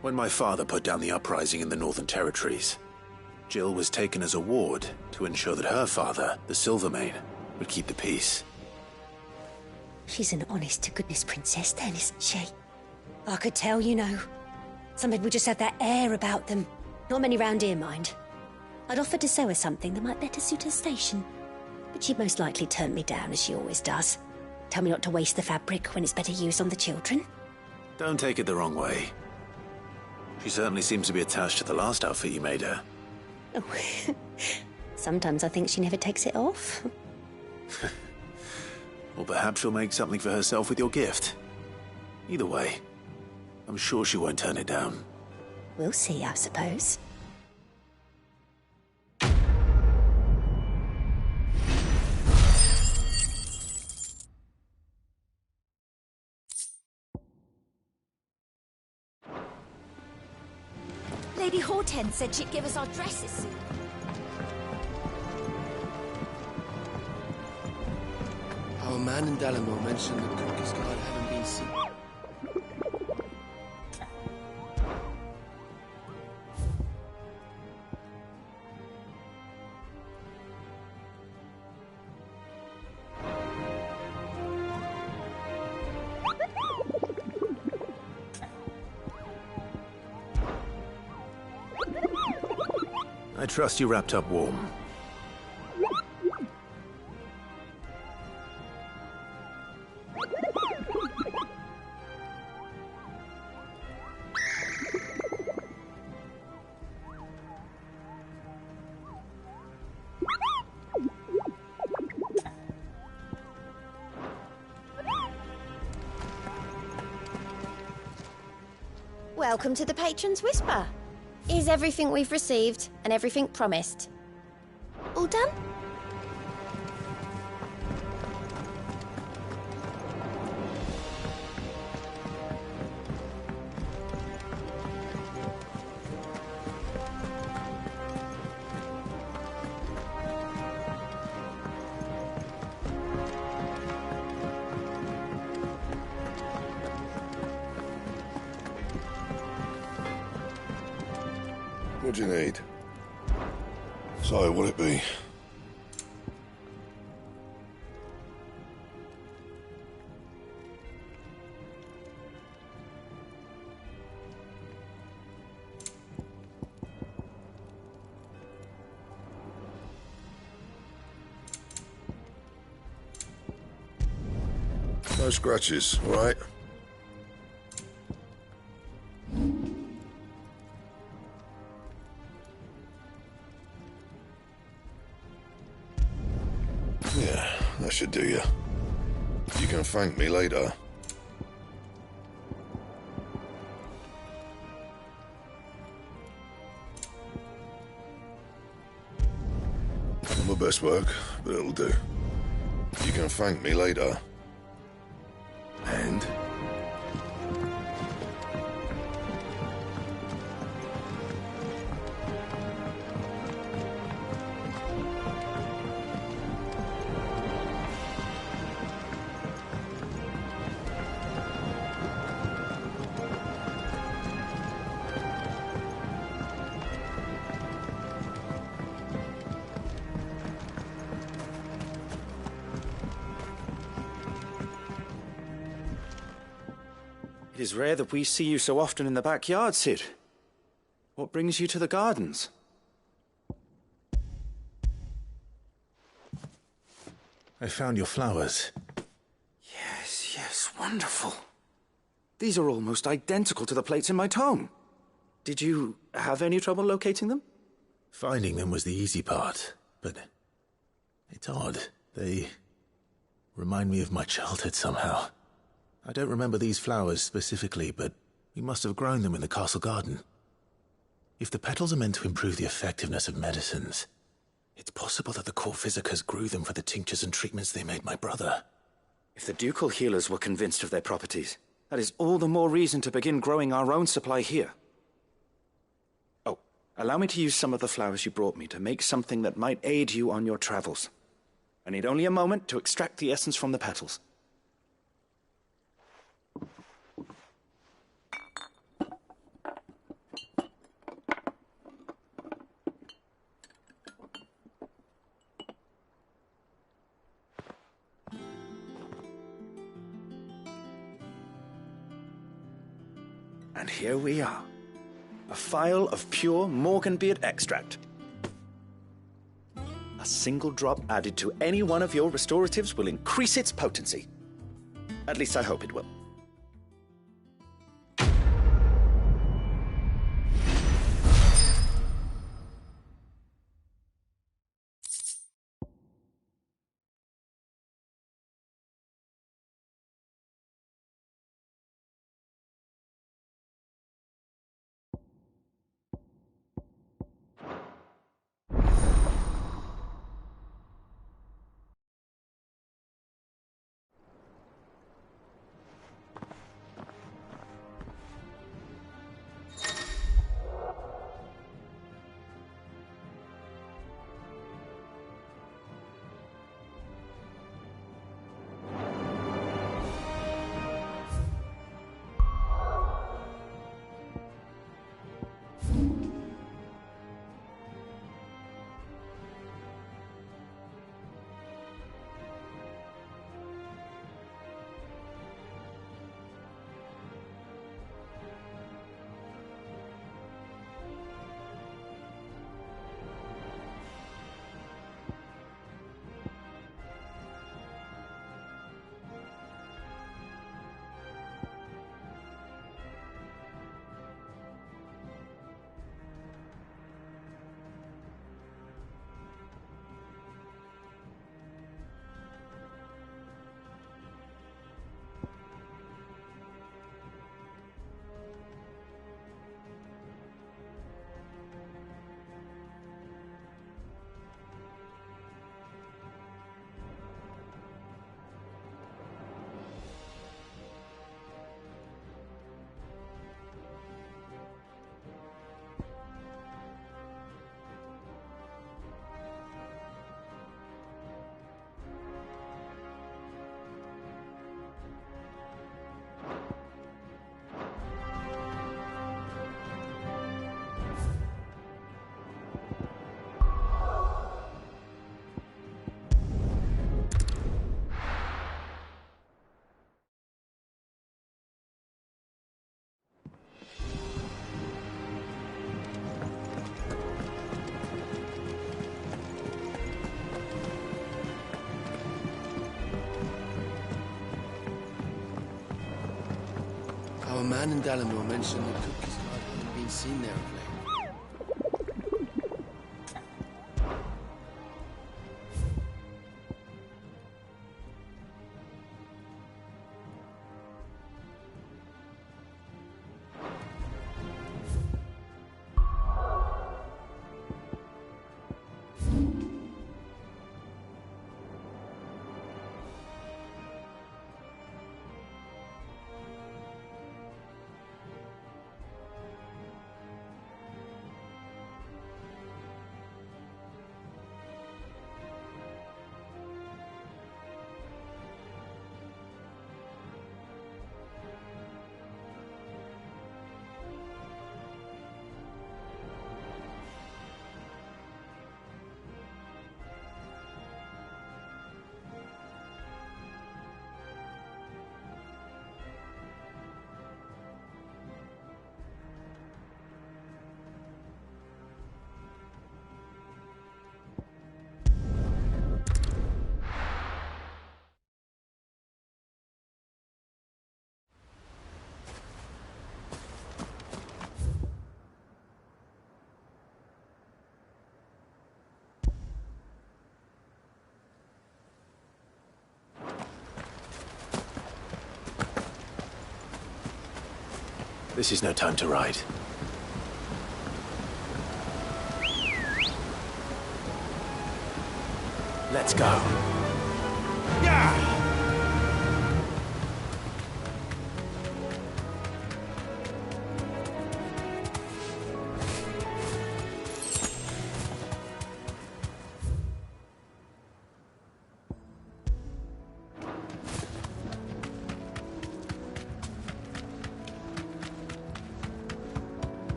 when my father put down the uprising in the Northern Territories, Jill was taken as a ward to ensure that her father, the Silvermane, would keep the peace. She's an honest-to-goodness princess then, isn't she? I could tell, you know. Some people just have that air about them. Not many round here, mind. I'd offered to sew her something that might better suit her station. But she'd most likely turn me down, as she always does. Tell me not to waste the fabric when it's better used on the children. Don't take it the wrong way. She certainly seems to be attached to the last outfit you made her. Oh, sometimes I think she never takes it off. Or perhaps she'll make something for herself with your gift. Either way, I'm sure she won't turn it down. We'll see, I suppose. Lady Hortense said she'd give us our dresses soon. Our man in Delamore mentioned the Cookies Guard having been seen. I trust you wrapped up warm. Welcome to the Patron's Whisper. Is everything we've received and everything promised? All done? What do you need? So, what'll it be? No scratches, all right? Yeah, that should do you. You can thank me later. Not my best work, but it'll do. You can thank me later. And? It is rare that we see you so often in the backyard, Cid. What brings you to the gardens? I found your flowers. Yes, wonderful. These are almost identical to the plates in my tome. Did you have any trouble locating them? Finding them was the easy part, but it's odd. They remind me of my childhood somehow. I don't remember these flowers specifically, but we must have grown them in the castle garden. If the petals are meant to improve the effectiveness of medicines, it's possible that the court physicers grew them for the tinctures and treatments they made my brother. If the ducal healers were convinced of their properties, that is all the more reason to begin growing our own supply here. Oh, allow me to use some of the flowers you brought me to make something that might aid you on your travels. I need only a moment to extract the essence from the petals. And here we are. A phial of pure Morganbeard extract. A single drop added to any one of your restoratives will increase its potency. At least I hope it will. Our man in Dalamore mentioned the cookies God hadn't been seen there of late. This is no time to ride. Let's go. Yeah!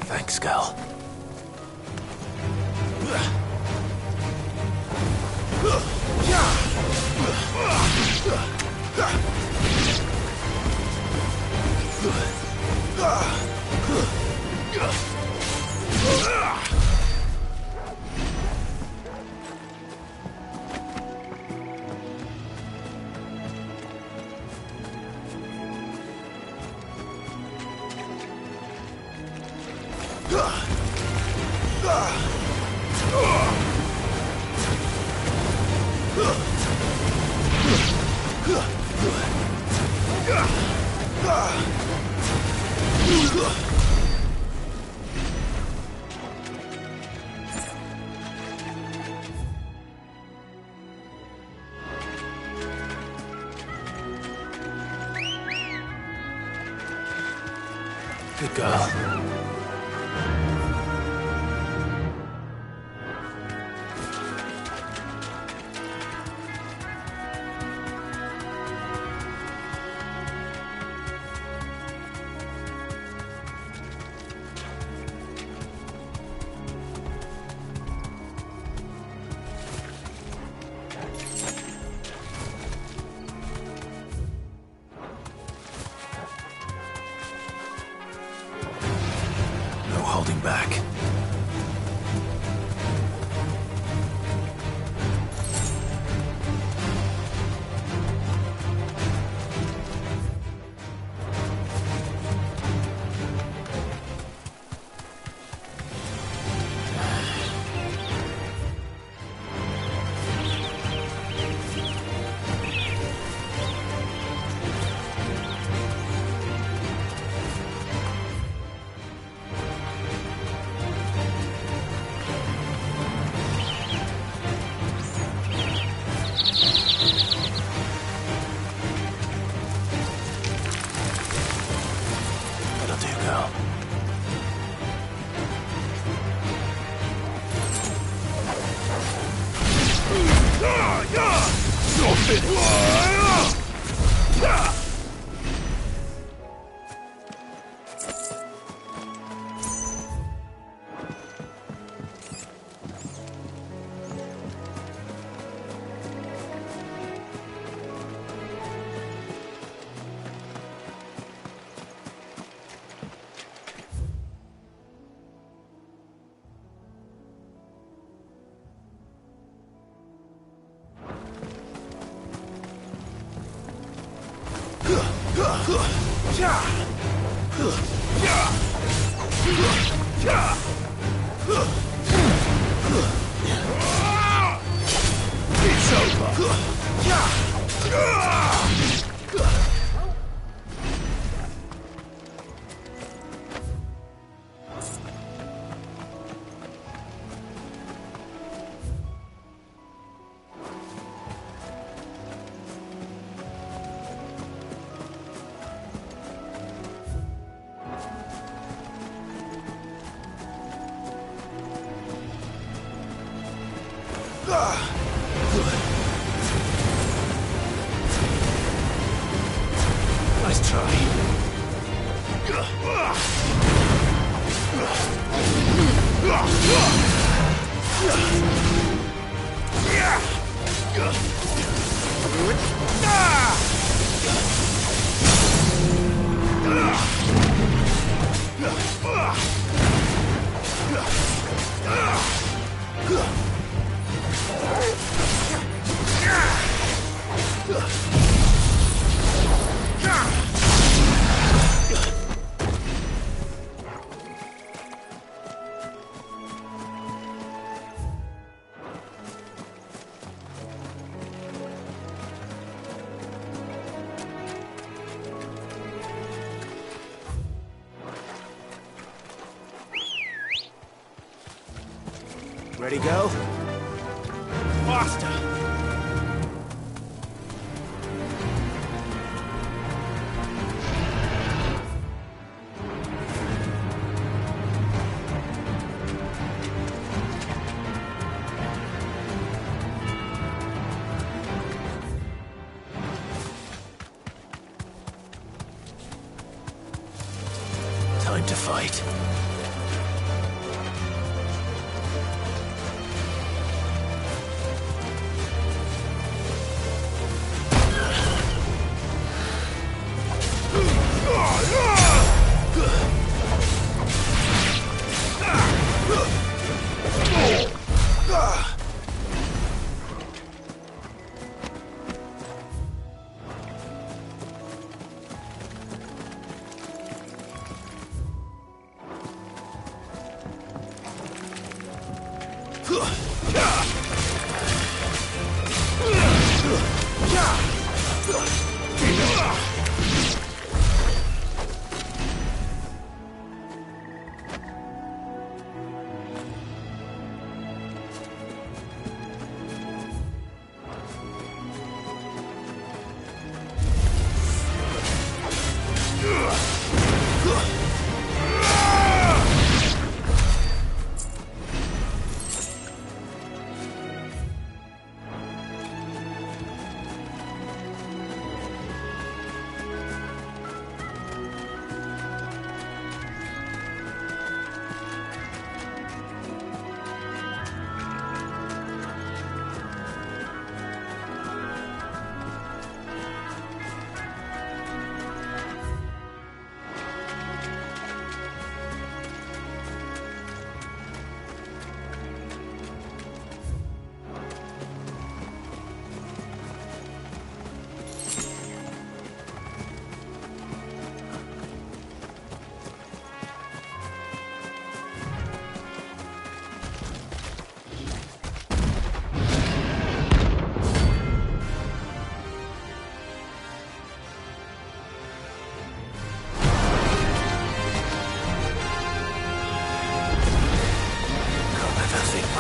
Thanks, girl. Good girl. Holding back. It's over. Nice try. Ready, go? Faster! Time to fight.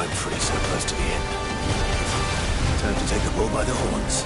I'm pretty so close to the end. Time to take the bull by the horns.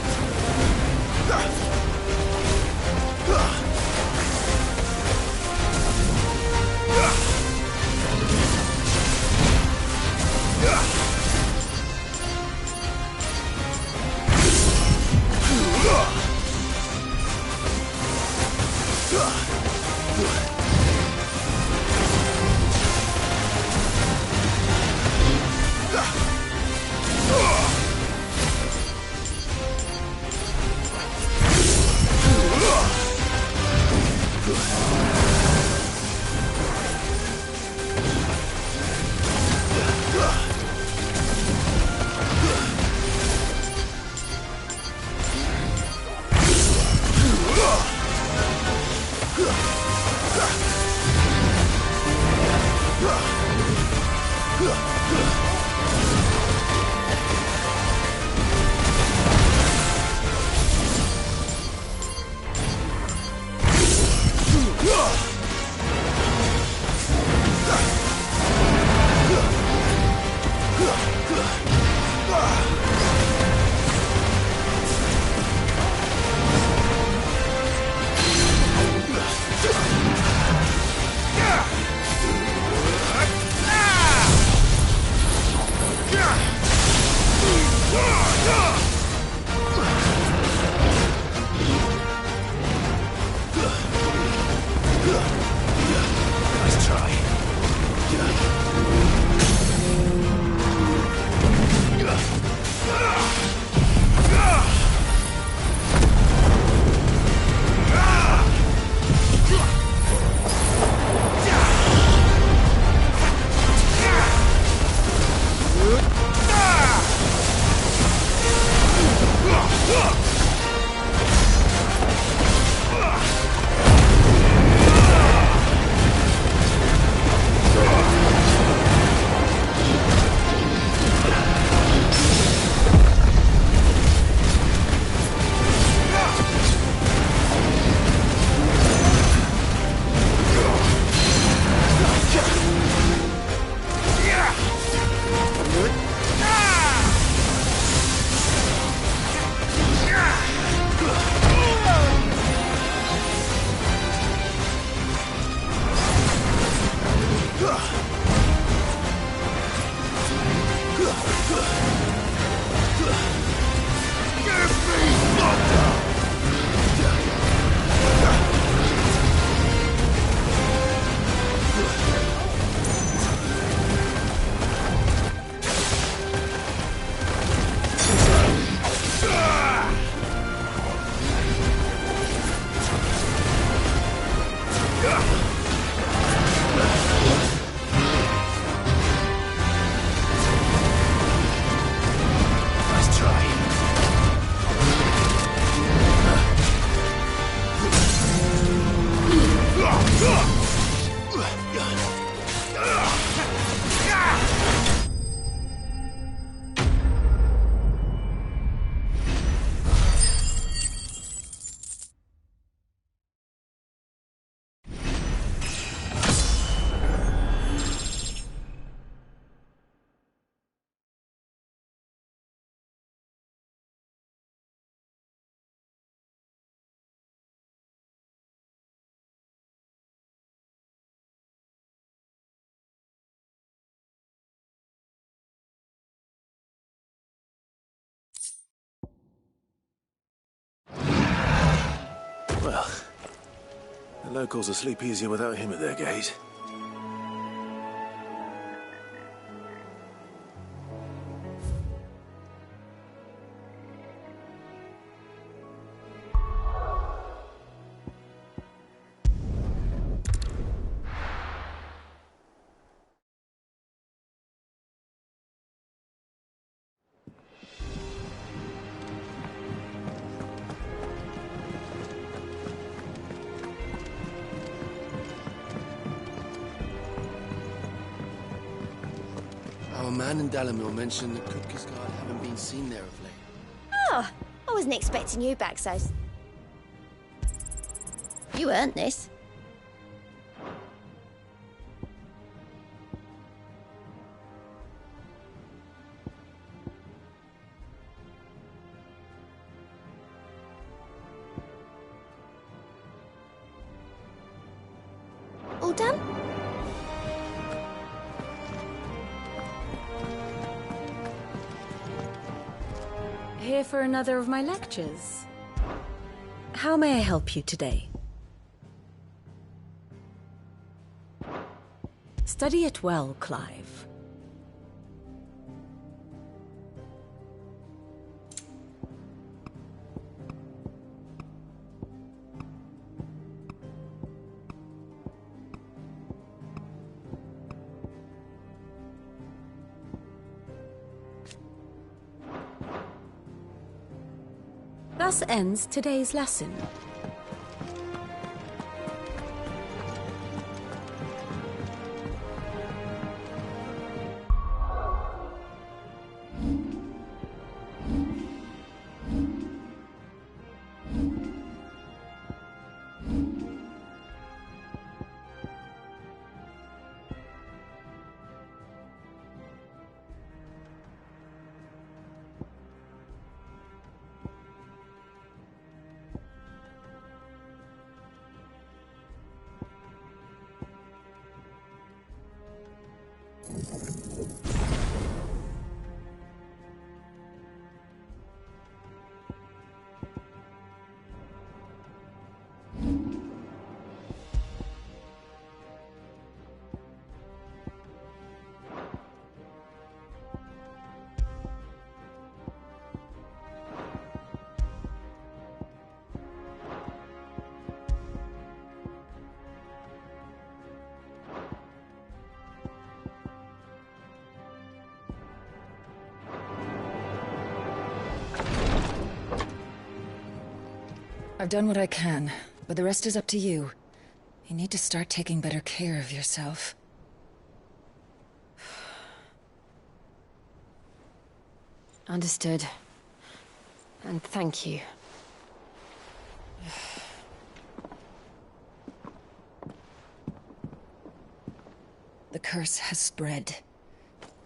Well, the locals will sleep easier without him at their gate. Our man in Dalamil mentioned that Kutka's guard haven't been seen there of late. Oh, I wasn't expecting you back, so... You earned this. All done? Here for another of my lectures. How may I help you today? Study it well, Clive. Thus ends today's lesson. I've done what I can, but the rest is up to you. You need to start taking better care of yourself. Understood. And thank you. The curse has spread.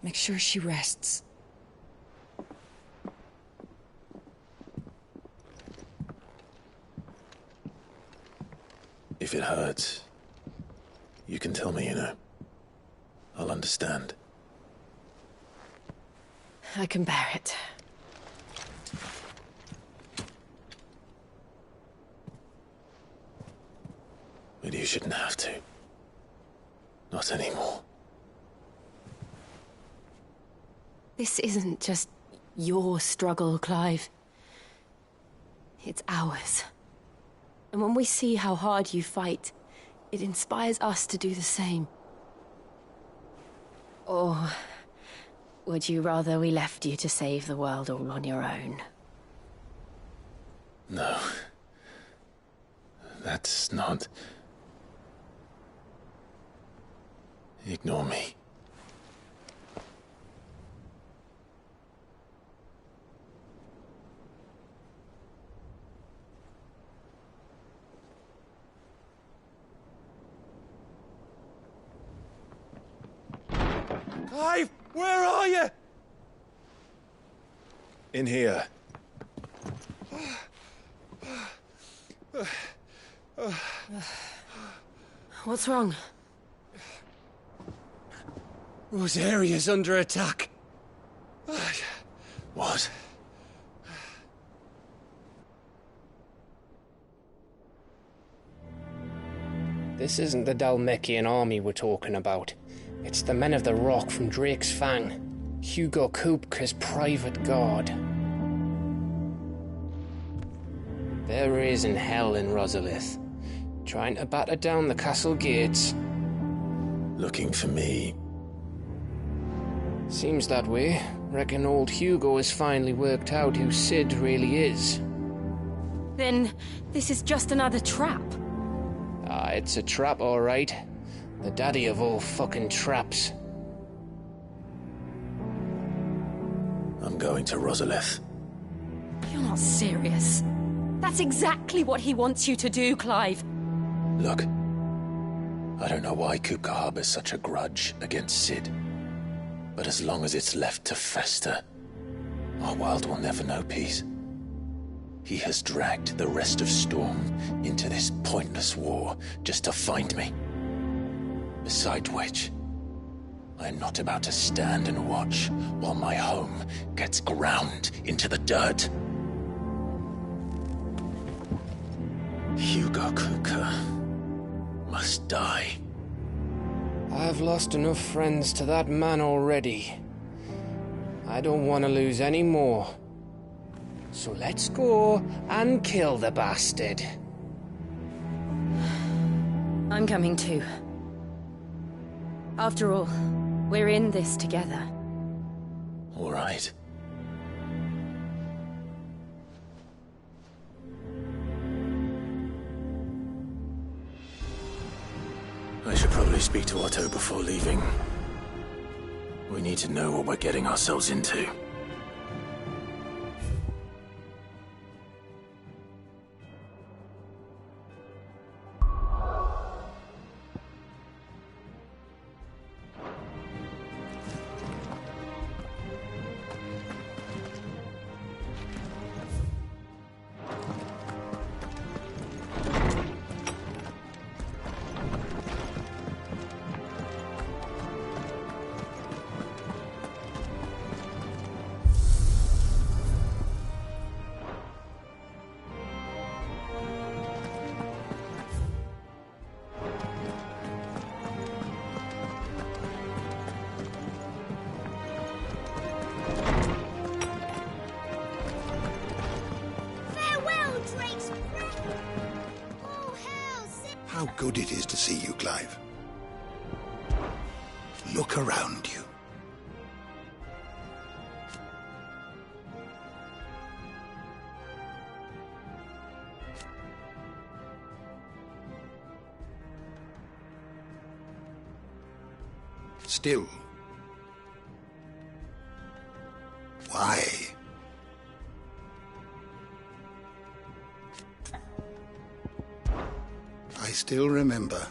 Make sure she rests. If it hurts, you can tell me, you know. I'll understand. I can bear it. But you shouldn't have to. Not anymore. This isn't just your struggle, Clive. It's ours. And when we see how hard you fight, it inspires us to do the same. Or would you rather we left you to save the world all on your own? No. That's not... Ignore me. Clive, where are you? In here. What's wrong? Rosaria's under attack. What? This isn't the Dalmekian army we're talking about. It's the men of the Rock from Drake's Fang. Hugo Kupka's private guard. There is in hell in Rosalith, trying to batter down the castle gates. Looking for me? Seems that way. Reckon old Hugo has finally worked out who Sid really is. Then this is just another trap. Ah, it's a trap, all right. The daddy of all fucking traps. I'm going to Rosalith. You're not serious. That's exactly what he wants you to do, Clive. Look, I don't know why Kupka harbors such a grudge against Sid. But as long as it's left to fester, our world will never know peace. He has dragged the rest of Storm into this pointless war just to find me. Besides which, I'm not about to stand and watch while my home gets ground into the dirt. Hugo Kupka must die. I've lost enough friends to that man already. I don't want to lose any more. So let's go and kill the bastard. I'm coming too. After all, we're in this together. All right. I should probably speak to Otto before leaving. We need to know what we're getting ourselves into. How good it is to see you, Clive. Look around you. Still. Why? I still remember.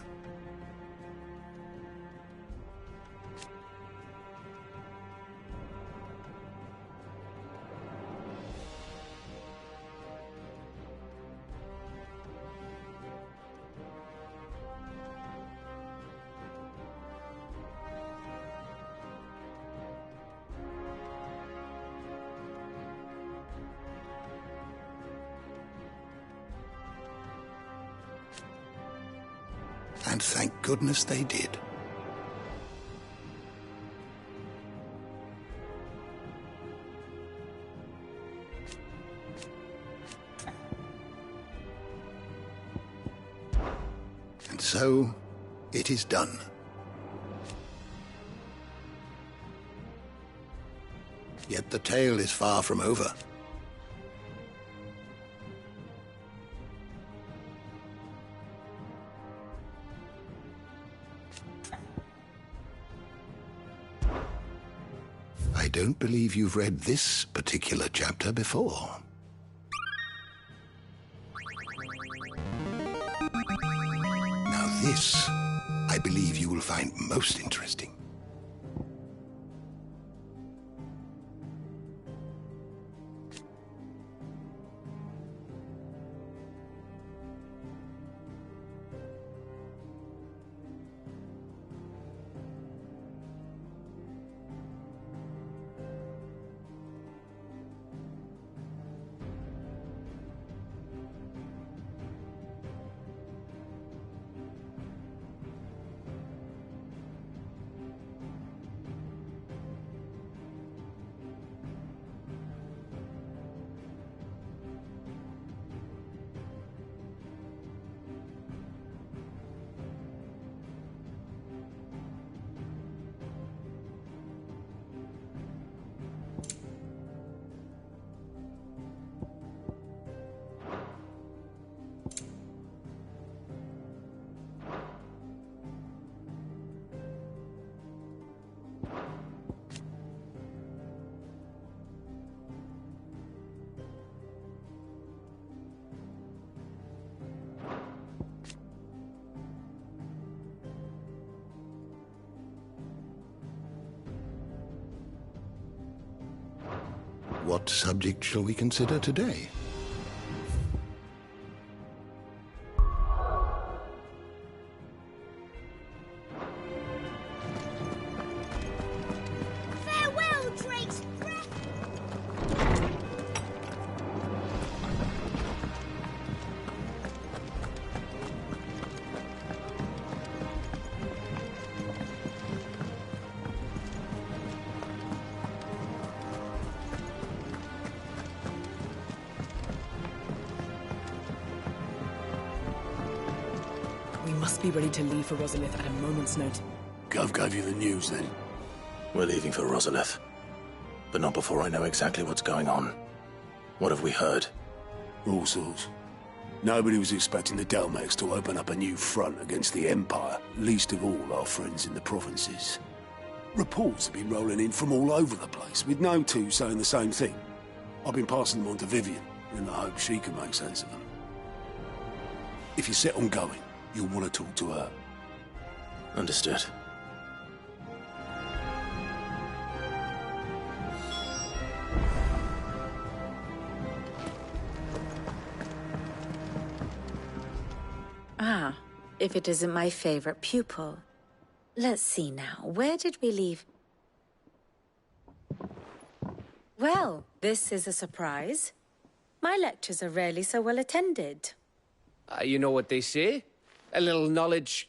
And thank goodness they did. And so, it is done. Yet the tale is far from over. I don't believe you've read this particular chapter before. Now this, I believe you will find most interesting. what subject shall we consider today? Farewell, Drake's breath! We must be ready to leave for Rosalith at a moment's notice. Gov gave you the news, then? We're leaving for Rosalith. But not before I know exactly what's going on. What have we heard? All sorts. Nobody was expecting the Dalmex to open up a new front against the Empire, least of all our friends in the provinces. Reports have been rolling in from all over the place, with no two saying the same thing. I've been passing them on to Vivian, in the hope she can make sense of them. If you're set on going, you'll want to talk to her. Understood. Ah, if it isn't my favorite pupil. Let's see now, where did we leave? Well, this is a surprise. My lectures are rarely so well attended. You know what they say? A little knowledge,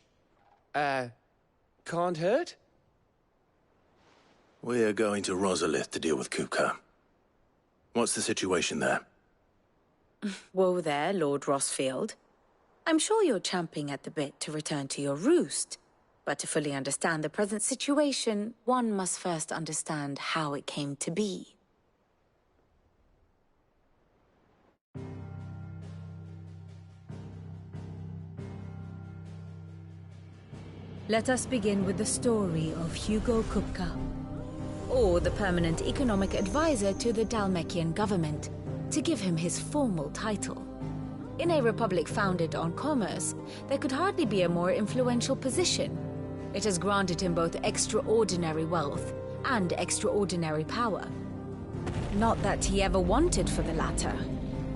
can't hurt? We're going to Rosalith to deal with Kupka. What's the situation there? Whoa there, Lord Rossfield. I'm sure you're champing at the bit to return to your roost. But to fully understand the present situation, one must first understand how it came to be. Let us begin with the story of Hugo Kupka, or the permanent economic advisor to the Dalmekian government, to give him his formal title. In a republic founded on commerce, there could hardly be a more influential position. It has granted him both extraordinary wealth and extraordinary power. Not that he ever wanted for the latter.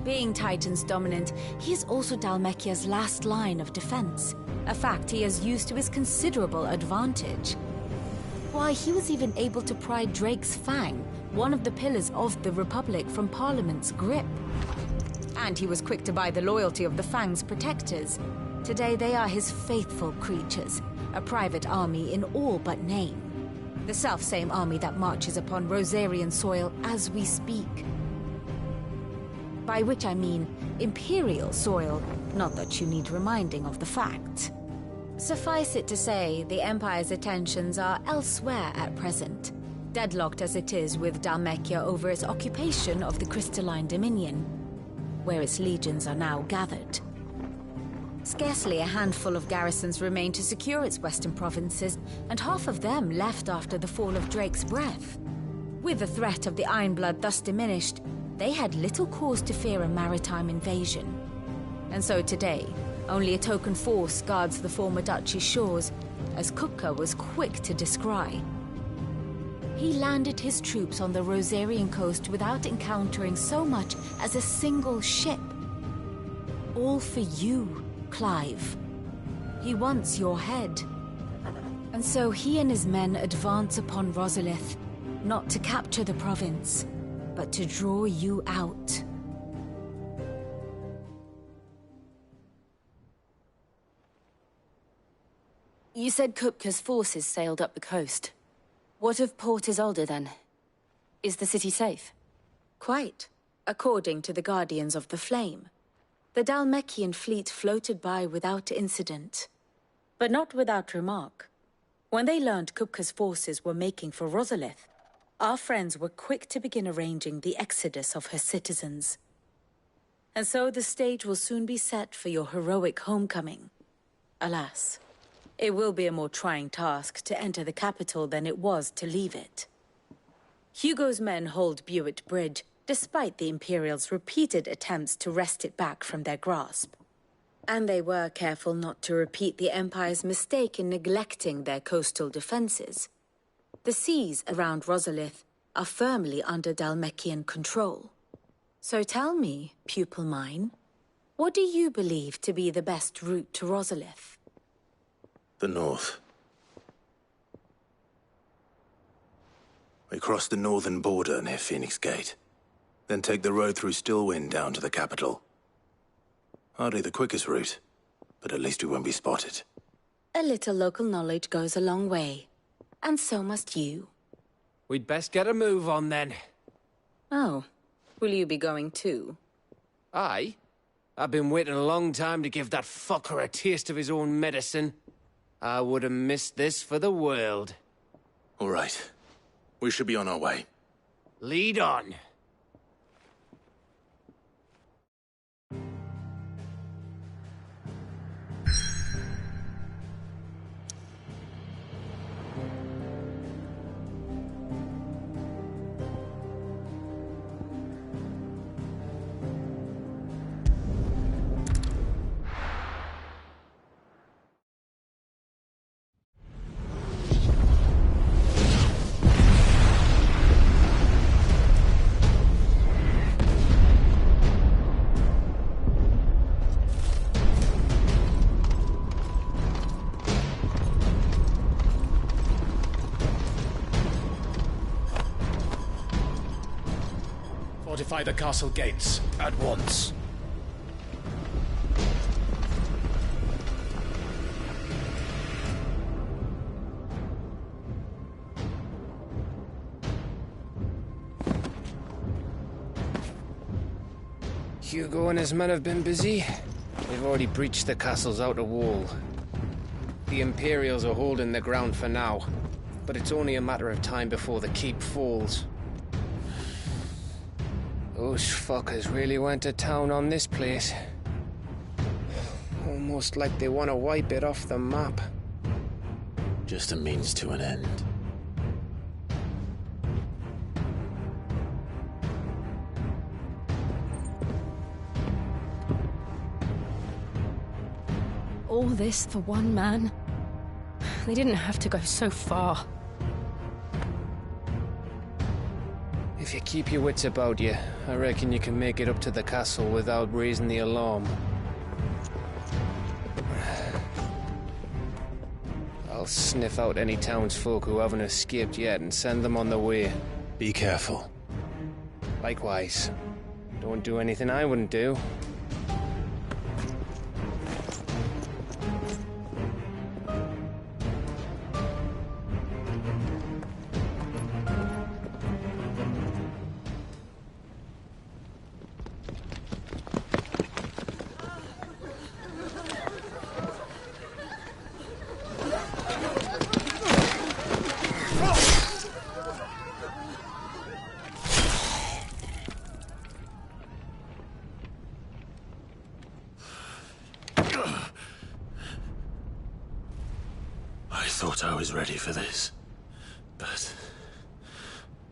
Being Titan's dominant, he is also Dalmekia's last line of defense, a fact he has used to his considerable advantage. Why, he was even able to pry Drake's Fang, one of the pillars of the Republic, from Parliament's grip. And he was quick to buy the loyalty of the Fang's protectors. Today they are his faithful creatures, a private army in all but name. The self-same army that marches upon Rosarian soil as we speak. By which I mean Imperial soil, not that you need reminding of the fact. Suffice it to say, the Empire's attentions are elsewhere at present, deadlocked as it is with Dalmekia over its occupation of the Crystalline Dominion, where its legions are now gathered. Scarcely a handful of garrisons remain to secure its western provinces, and half of them left after the fall of Drake's Breath. With the threat of the Ironblood thus diminished, they had little cause to fear a maritime invasion. And so today, only a token force guards the former duchy's shores, as Kupka was quick to descry. He landed his troops on the Rosarian coast without encountering so much as a single ship. All for you, Clive. He wants your head. And so he and his men advance upon Rosalith, not to capture the province, but to draw you out. You said Kupka's forces sailed up the coast. What of Port Isolde, then? Is the city safe? Quite, according to the Guardians of the Flame. The Dalmekian fleet floated by without incident. But not without remark. When they learned Kupka's forces were making for Rosalith, our friends were quick to begin arranging the exodus of her citizens. And so the stage will soon be set for your heroic homecoming. Alas, it will be a more trying task to enter the capital than it was to leave it. Hugo's men hold Buet Bridge, despite the Imperials' repeated attempts to wrest it back from their grasp. And they were careful not to repeat the Empire's mistake in neglecting their coastal defenses. The seas around Rosalith are firmly under Dalmekian control. So tell me, pupil mine, what do you believe to be the best route to Rosalith? The north. We cross the northern border near Phoenix Gate, then take the road through Stillwind down to the capital. Hardly the quickest route, but at least we won't be spotted. A little local knowledge goes a long way, and so must you. We'd best get a move on then. Oh, will you be going too? Aye. I've been waiting a long time to give that fucker a taste of his own medicine. I would have missed this for the world. All right. We should be on our way. Lead on. Fortify the castle gates, at once. Hugo and his men have been busy. They've already breached the castle's outer wall. The Imperials are holding the ground for now, but it's only a matter of time before the keep falls. Those fuckers really went to town on this place. Almost like they want to wipe it off the map. Just a means to an end. All this for one man? They didn't have to go so far. If you keep your wits about you, I reckon you can make it up to the castle without raising the alarm. I'll sniff out any townsfolk who haven't escaped yet and send them on their way. Be careful. Likewise. Don't do anything I wouldn't do. I thought I was ready for this, but...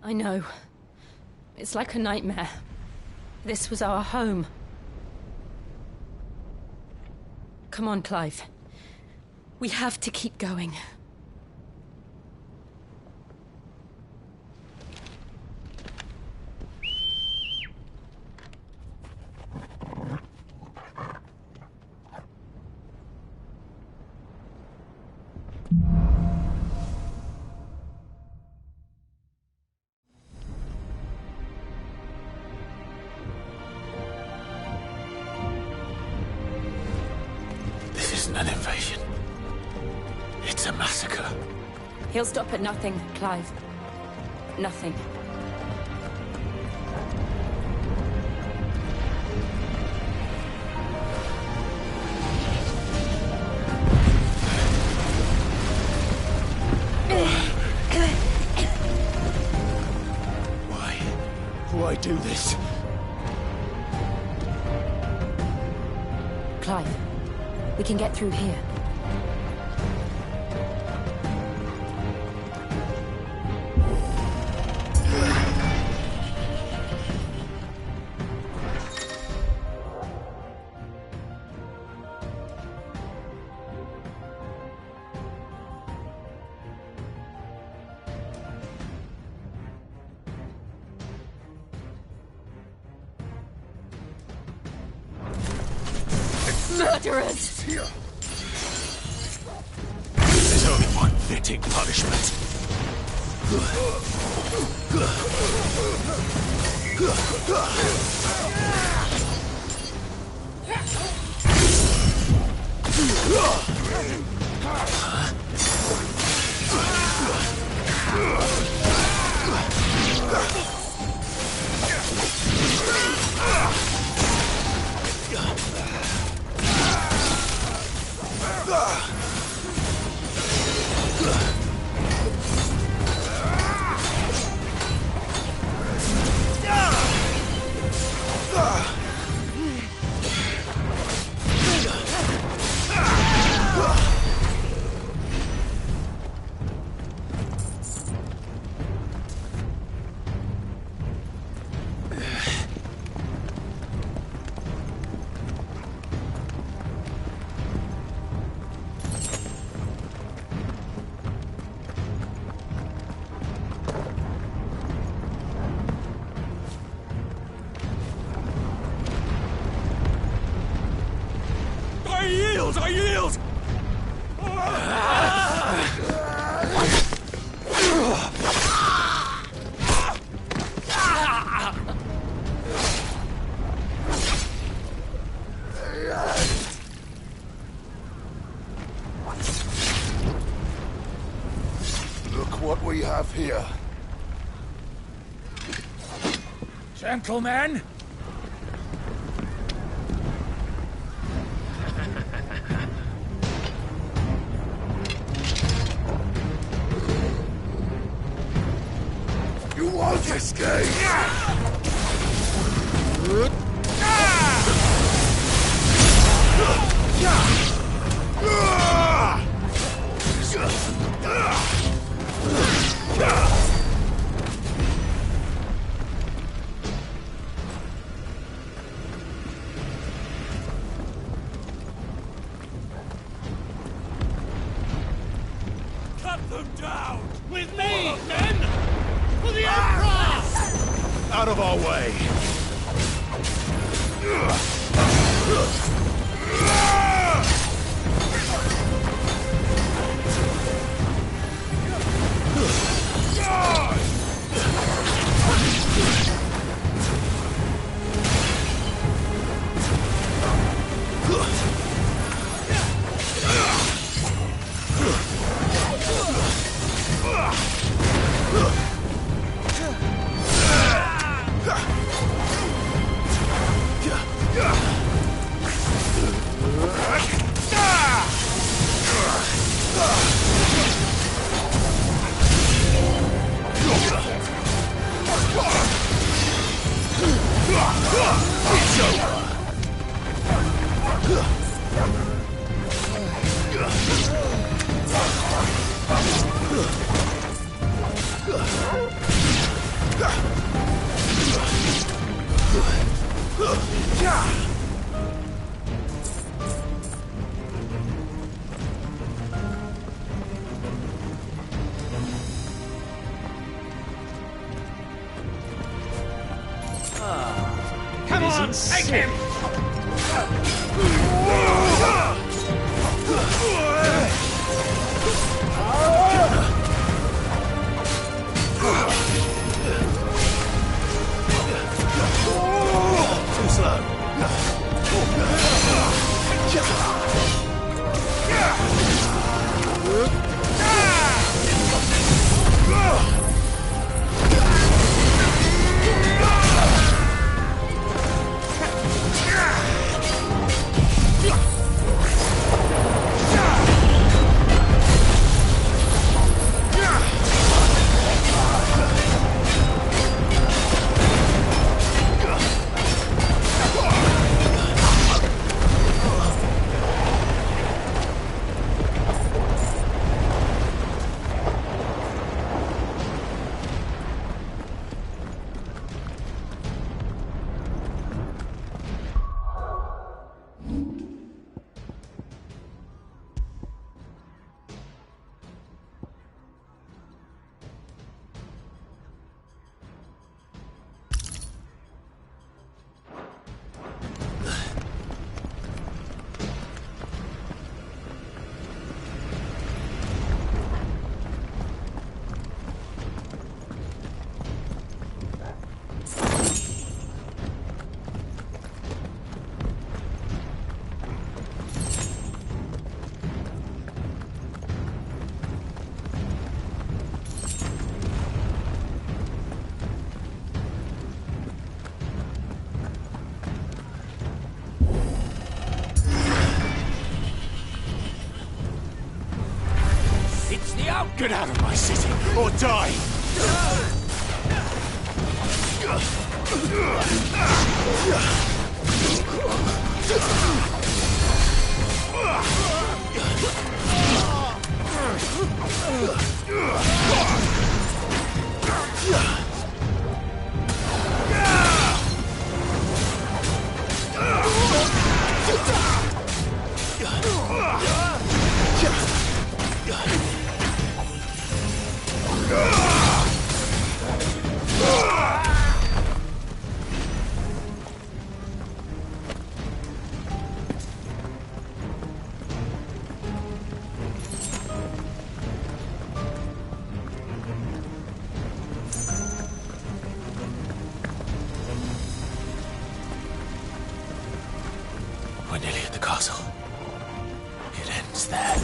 I know. It's like a nightmare. This was our home. Come on, Clive. We have to keep going. This isn't an invasion. It's a massacre. He'll stop at nothing, Clive. Nothing. Why do this? Clive, we can get through here. murderers! There's only one fitting punishment. I yield! Look what we have here. Gentlemen! You won't escape! Cut them down! With me, men! For the Emperor! Out of our way! Come on, take him! Too slow. Get out of my city, or die! We're nearly at the castle. It ends there.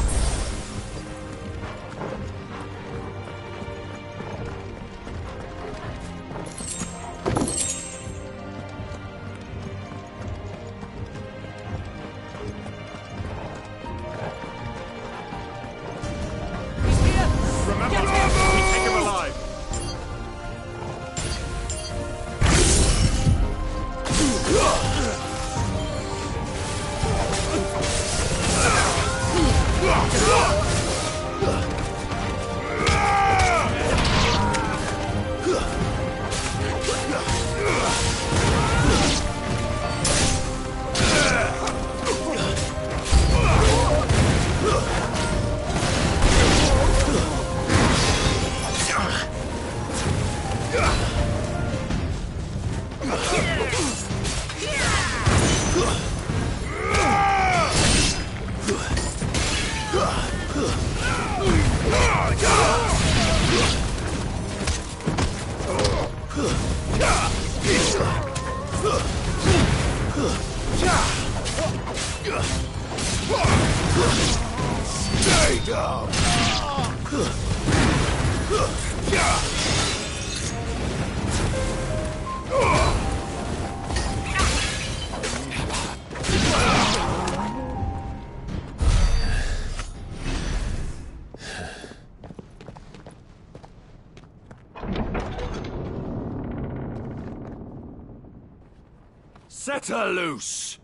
Remember, we take him alive. Stay down! Set her loose!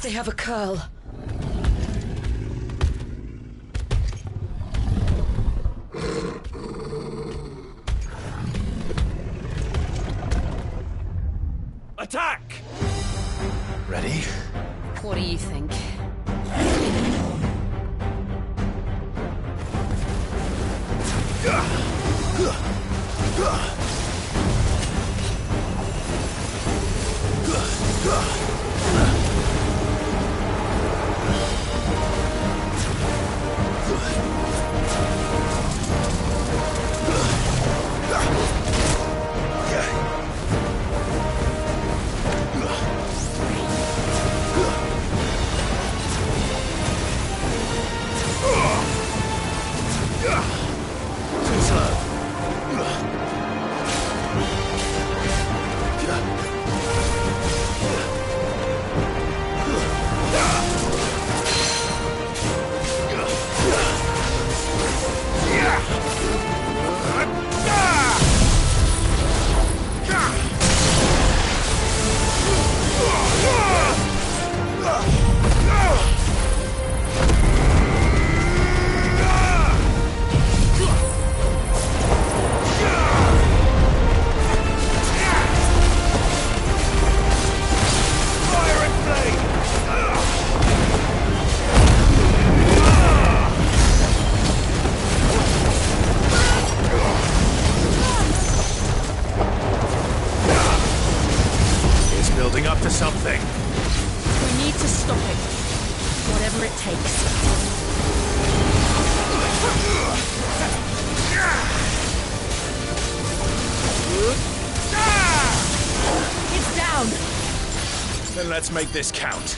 They have a curl. Attack! Ready? What do you think? Building up to something. We need to stop it. Whatever it takes. It's down! Then let's make this count.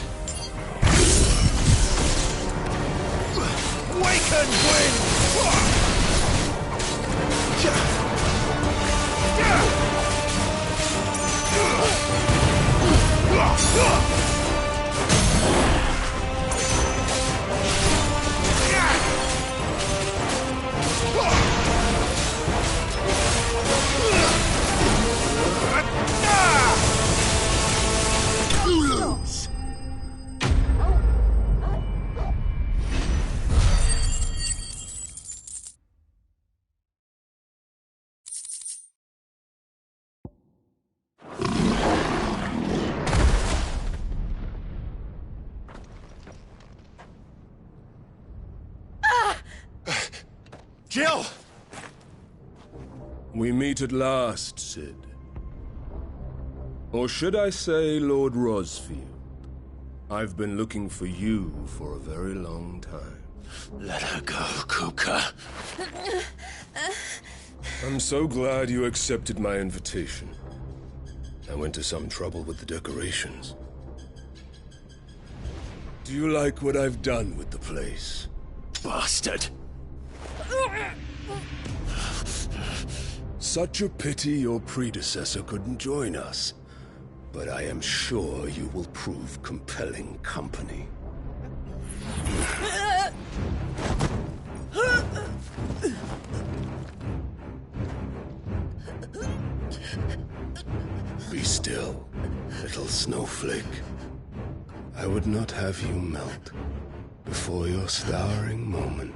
Waken wind! Jill! We meet at last, Sid. Or should I say, Lord Rosfield? I've been looking for you for a very long time. Let her go, Kuka. I'm so glad you accepted my invitation. I went to some trouble with the decorations. Do you like what I've done with the place? Bastard! Such a pity your predecessor couldn't join us. But I am sure you will prove compelling company. Be still, little snowflake. I would not have you melt before your starring moment.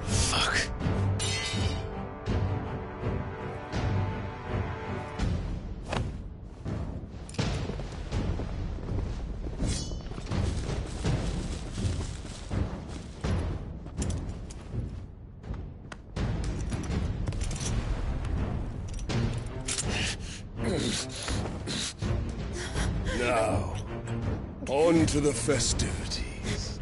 Fuck. Now, on to the festivities.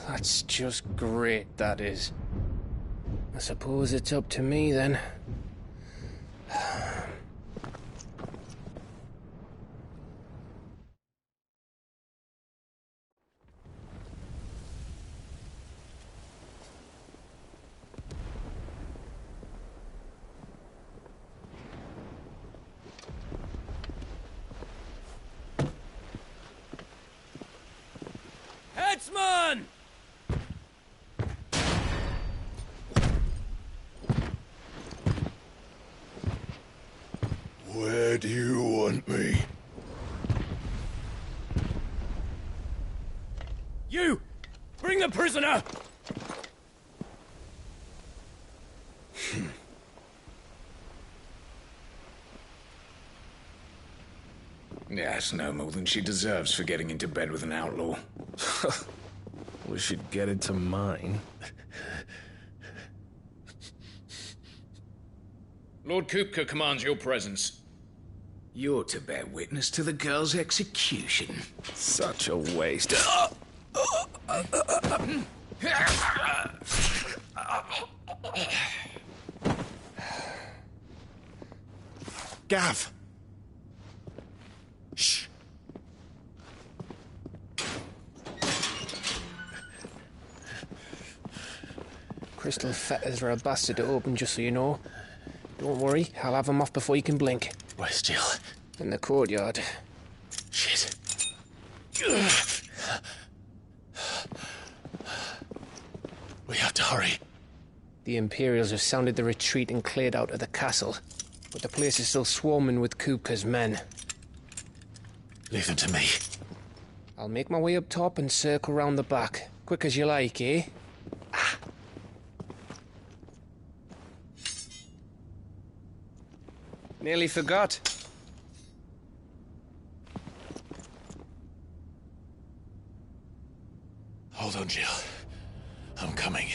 That's just great, that is. I suppose it's up to me, then. Headsman! Where do you want me? You! Bring the prisoner! Yes, no more than she deserves for getting into bed with an outlaw. We should get it to mine. Lord Kupka commands your presence. You're to bear witness to the girl's execution. Such a waste. Gav! Shh. Crystal fetters are a bastard to open, just so you know. Don't worry, I'll have him off before you can blink. Where's Jill? In the courtyard. Shit. We have to hurry. The Imperials have sounded the retreat and cleared out of the castle, but the place is still swarming with Kupka's men. Leave them to me. I'll make my way up top and circle round the back. Quick as you like, eh? Nearly forgot. Hold on, Jill. I'm coming.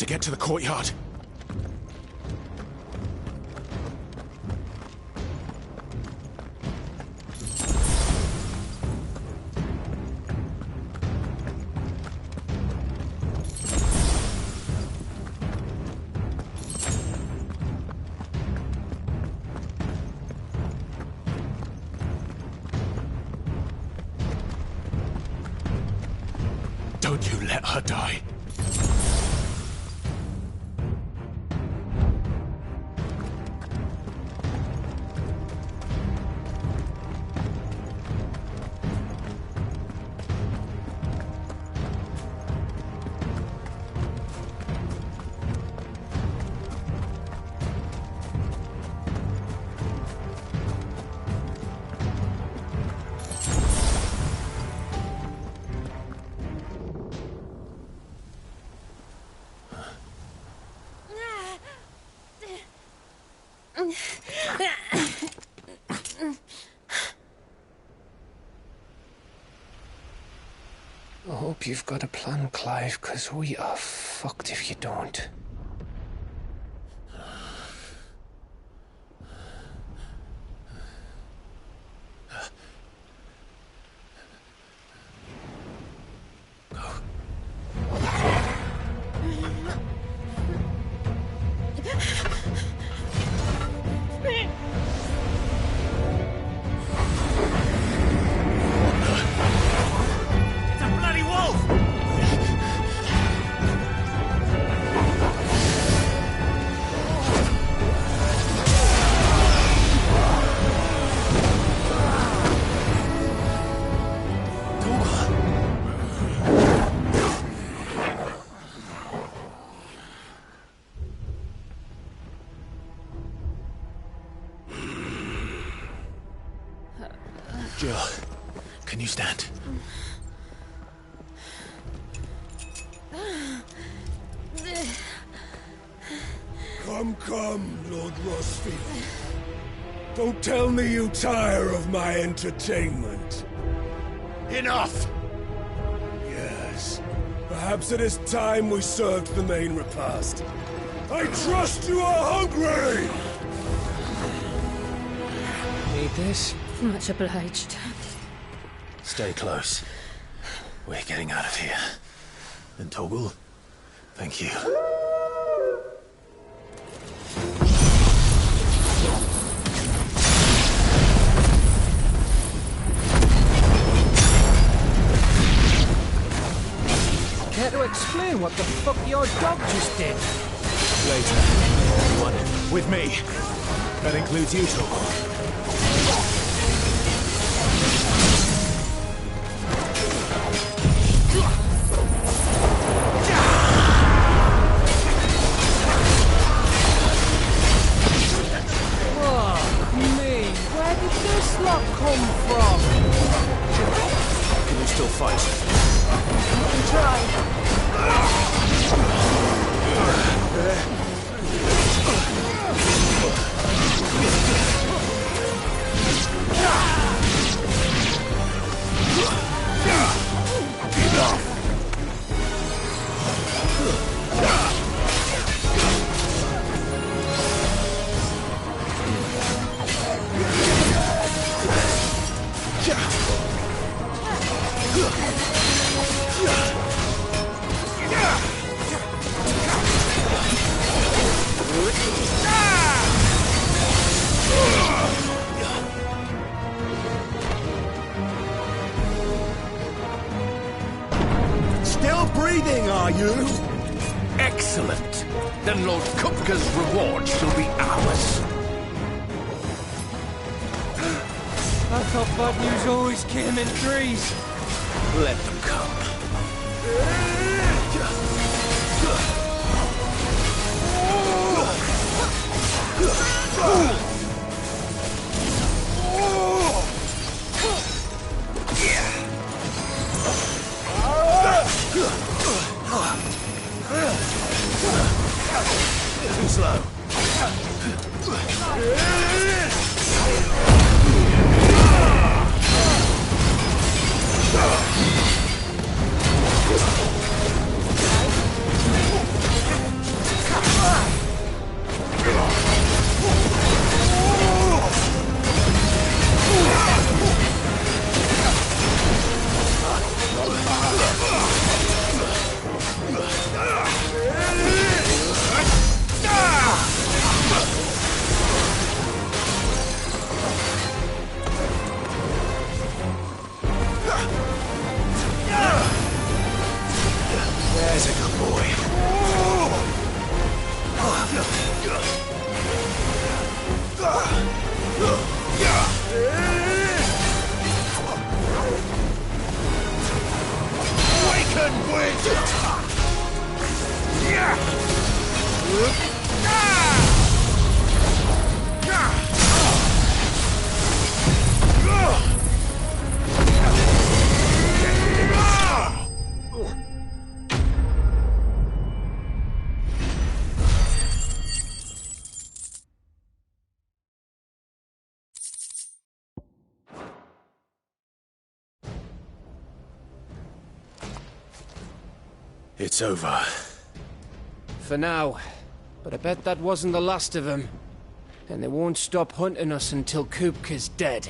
to get to the courtyard. Don't you let her die. I hope you've got a plan, Clive, because we are fucked if you don't. Jill, can you stand? Come, Lord Rosfield. Don't tell me you tire of my entertainment. Enough! Yes. Perhaps it is time we served the main repast. I trust you are hungry! Need this? Much obliged. Stay close. We're getting out of here. And Toggle, thank you. Care to explain what the fuck your dog just did? Later. Everyone, with me. That includes you, Toggle. Where did this lot come from? Can you still fight? Still breathing, are you? Excellent. Then Lord Kupka's reward shall be ours. I thought bad news always came in threes. Let them come. Too slow. It's over. For now. But I bet that wasn't the last of them. And they won't stop hunting us until Kupka's dead.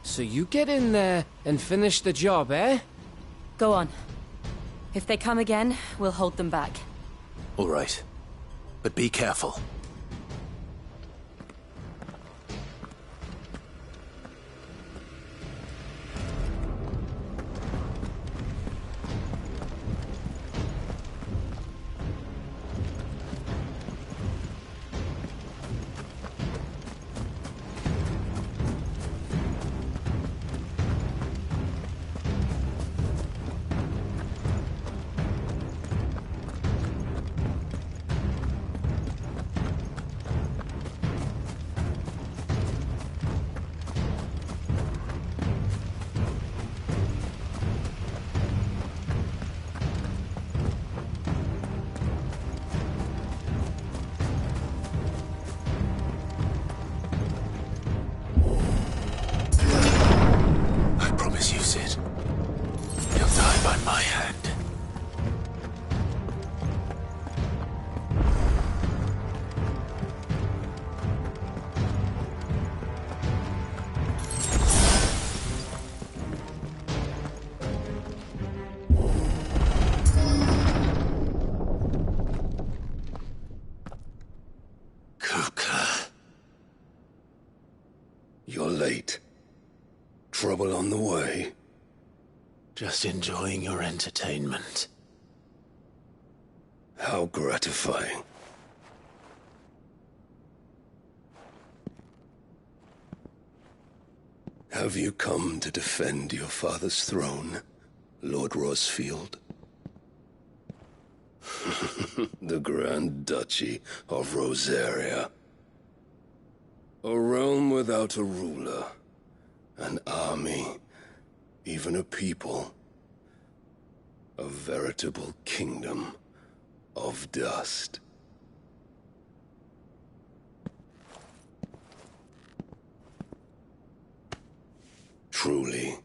So you get in there and finish the job, eh? Go on. If they come again, we'll hold them back. All right. But be careful. You're late. Trouble on the way? Just enjoying your entertainment. How gratifying. Have you come to defend your father's throne, Lord Rosfield? The Grand Duchy of Rosaria. A realm without a ruler, an army, even a people. A veritable kingdom of dust. Truly,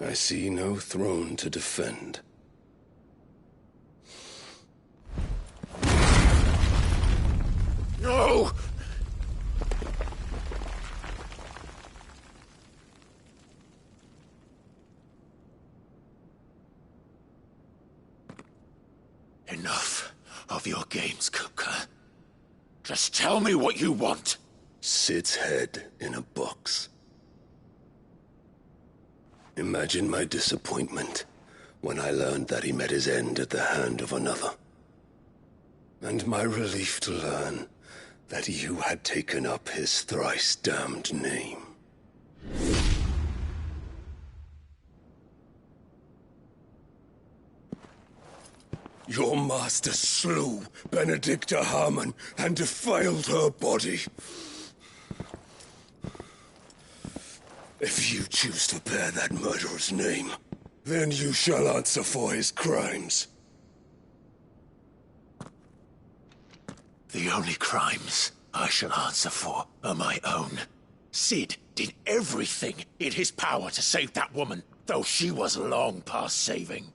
I see no throne to defend. No! Enough of your games, Kupka. Just tell me what you want. Sid's head in a box. Imagine my disappointment when I learned that he met his end at the hand of another. And my relief to learn that you had taken up his thrice-damned name. Your master slew Benedicta Harmon and defiled her body. If you choose to bear that murderer's name, then you shall answer for his crimes. The only crimes I shall answer for are my own. Sid did everything in his power to save that woman, though she was long past saving.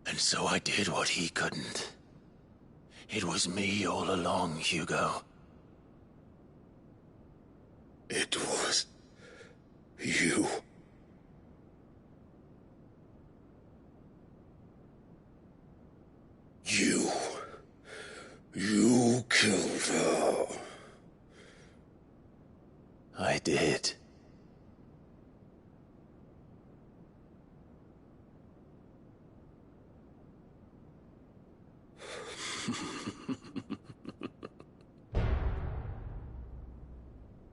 And so I did what he couldn't. It was me all along, Hugo. It was you. You killed her. I did.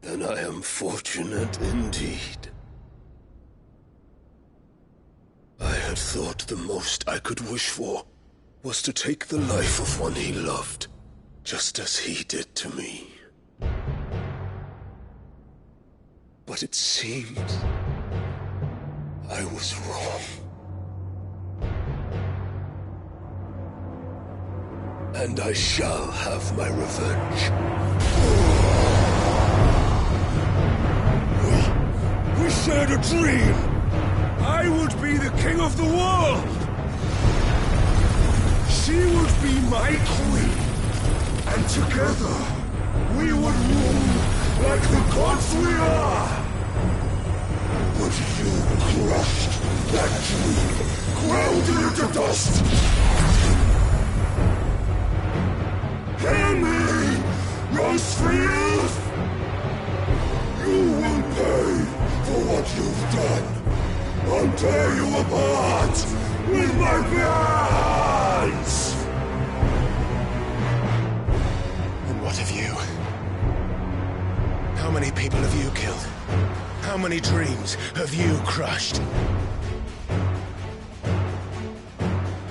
Then I am fortunate indeed. I had thought the most I could wish for was to take the life of one he loved, just as he did to me. But it seems I was wrong. And I shall have my revenge. We shared a dream. I would be the king of the world. my queen. And together, we would rule like the gods we are. But you crushed that dream, ground it into dust. Hear me, Rosefield! You will pay for what you've done. I'll tear you apart with my hands! And what of you? How many people have you killed? How many dreams have you crushed?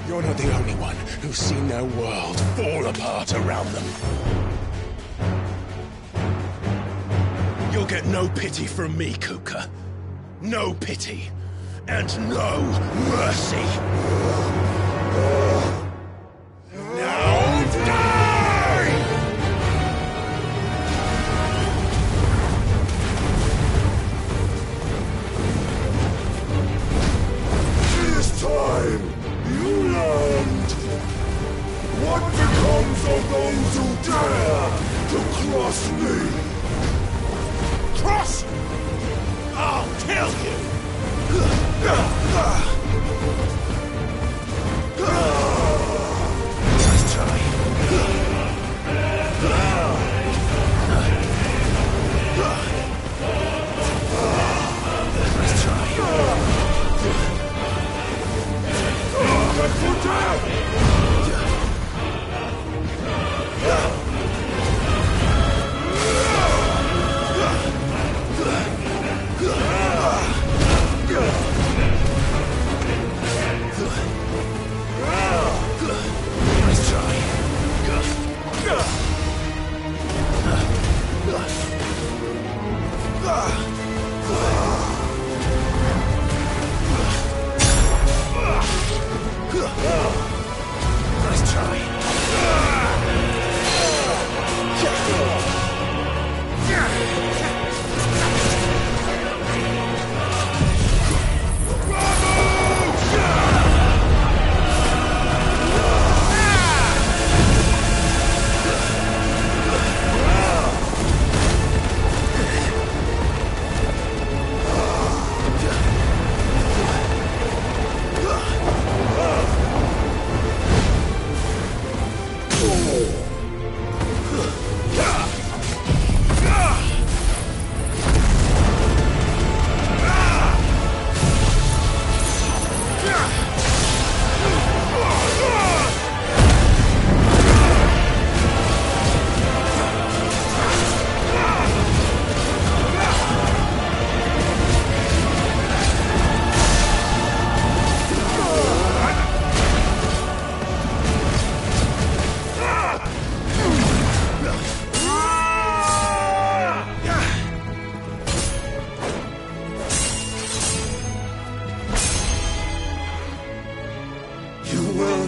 You're not the only one who's seen their world fall apart around them. You'll get no pity from me, Kuka. No pity. And no mercy. Now die! This time, you learned what becomes of those who dare to cross me. Cross! I'll kill you! Let's try. Let's try. That's for death!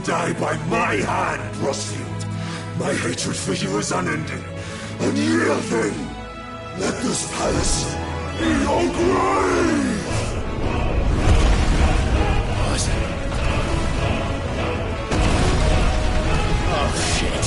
Die by my hand, Rosefield. My hatred for you is unending, unyielding. Let this palace be your grave! What? Oh, shit.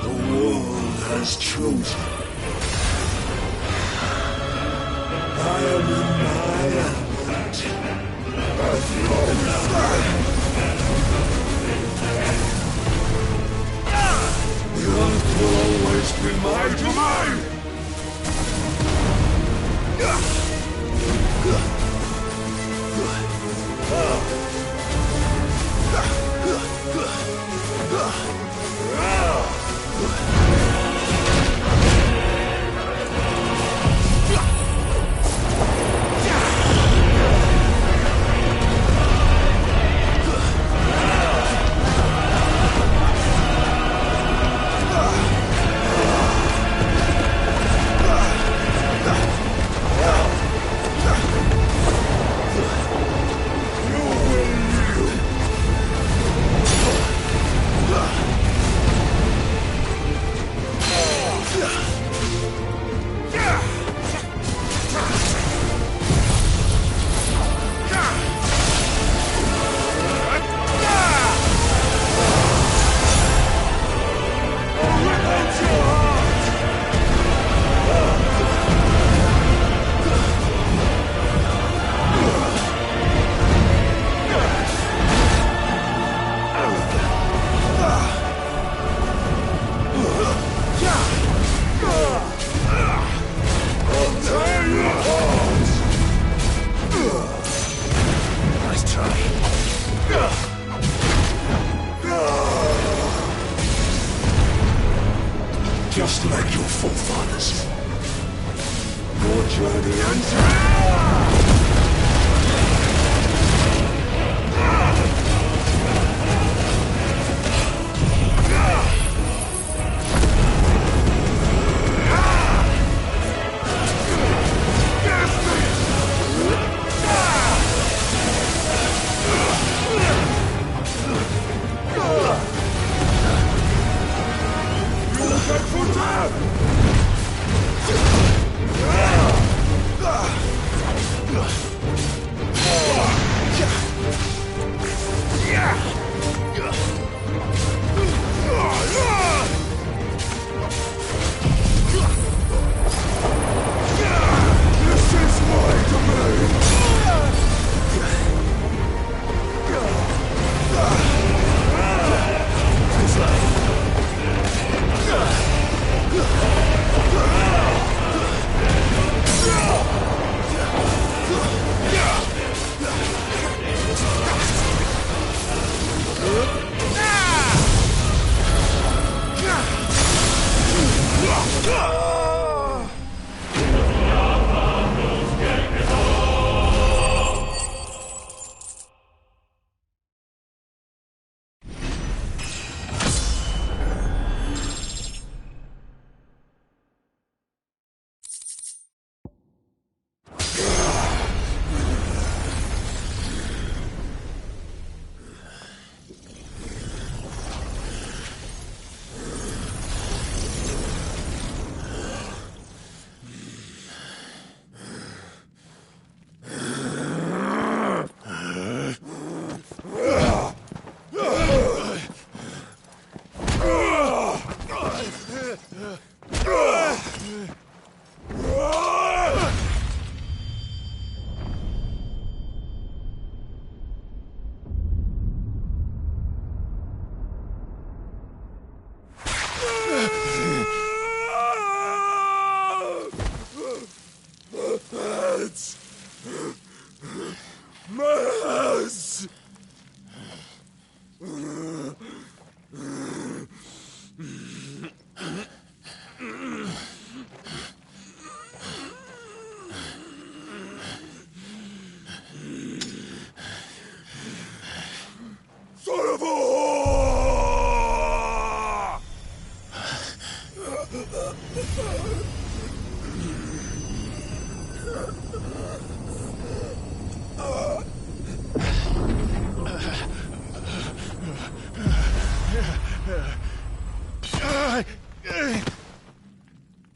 The world has chosen. I am in my element. As long as the earth will always be my domain! Just like your forefathers. Your journey ends.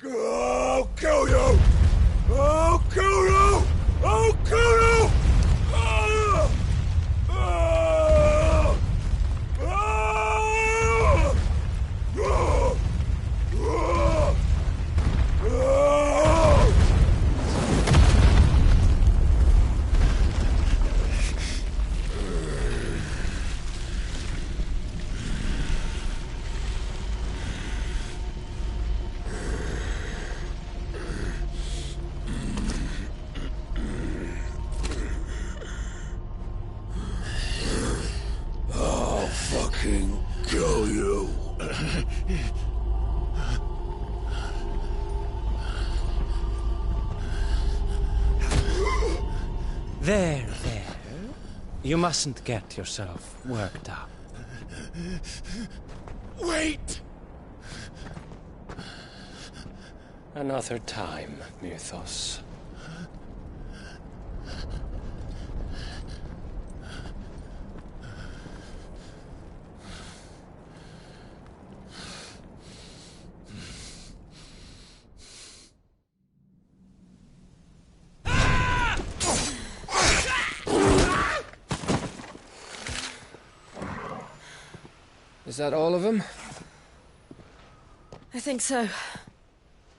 I'll kill you! I'll kill you! I'll kill you! Fucking kill you. There. You mustn't get yourself worked up. Wait! Another time, Mythos. Is that all of them? I think so.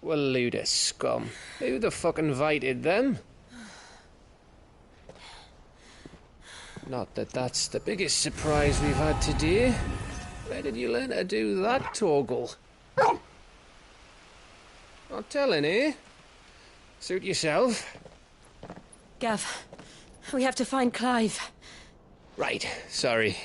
Well, load of scum. Who the fuck invited them? Not that that's the biggest surprise we've had today. Where did you learn to do that, Torgal? Not telling, eh? Suit yourself. Gav, we have to find Clive. Right, sorry.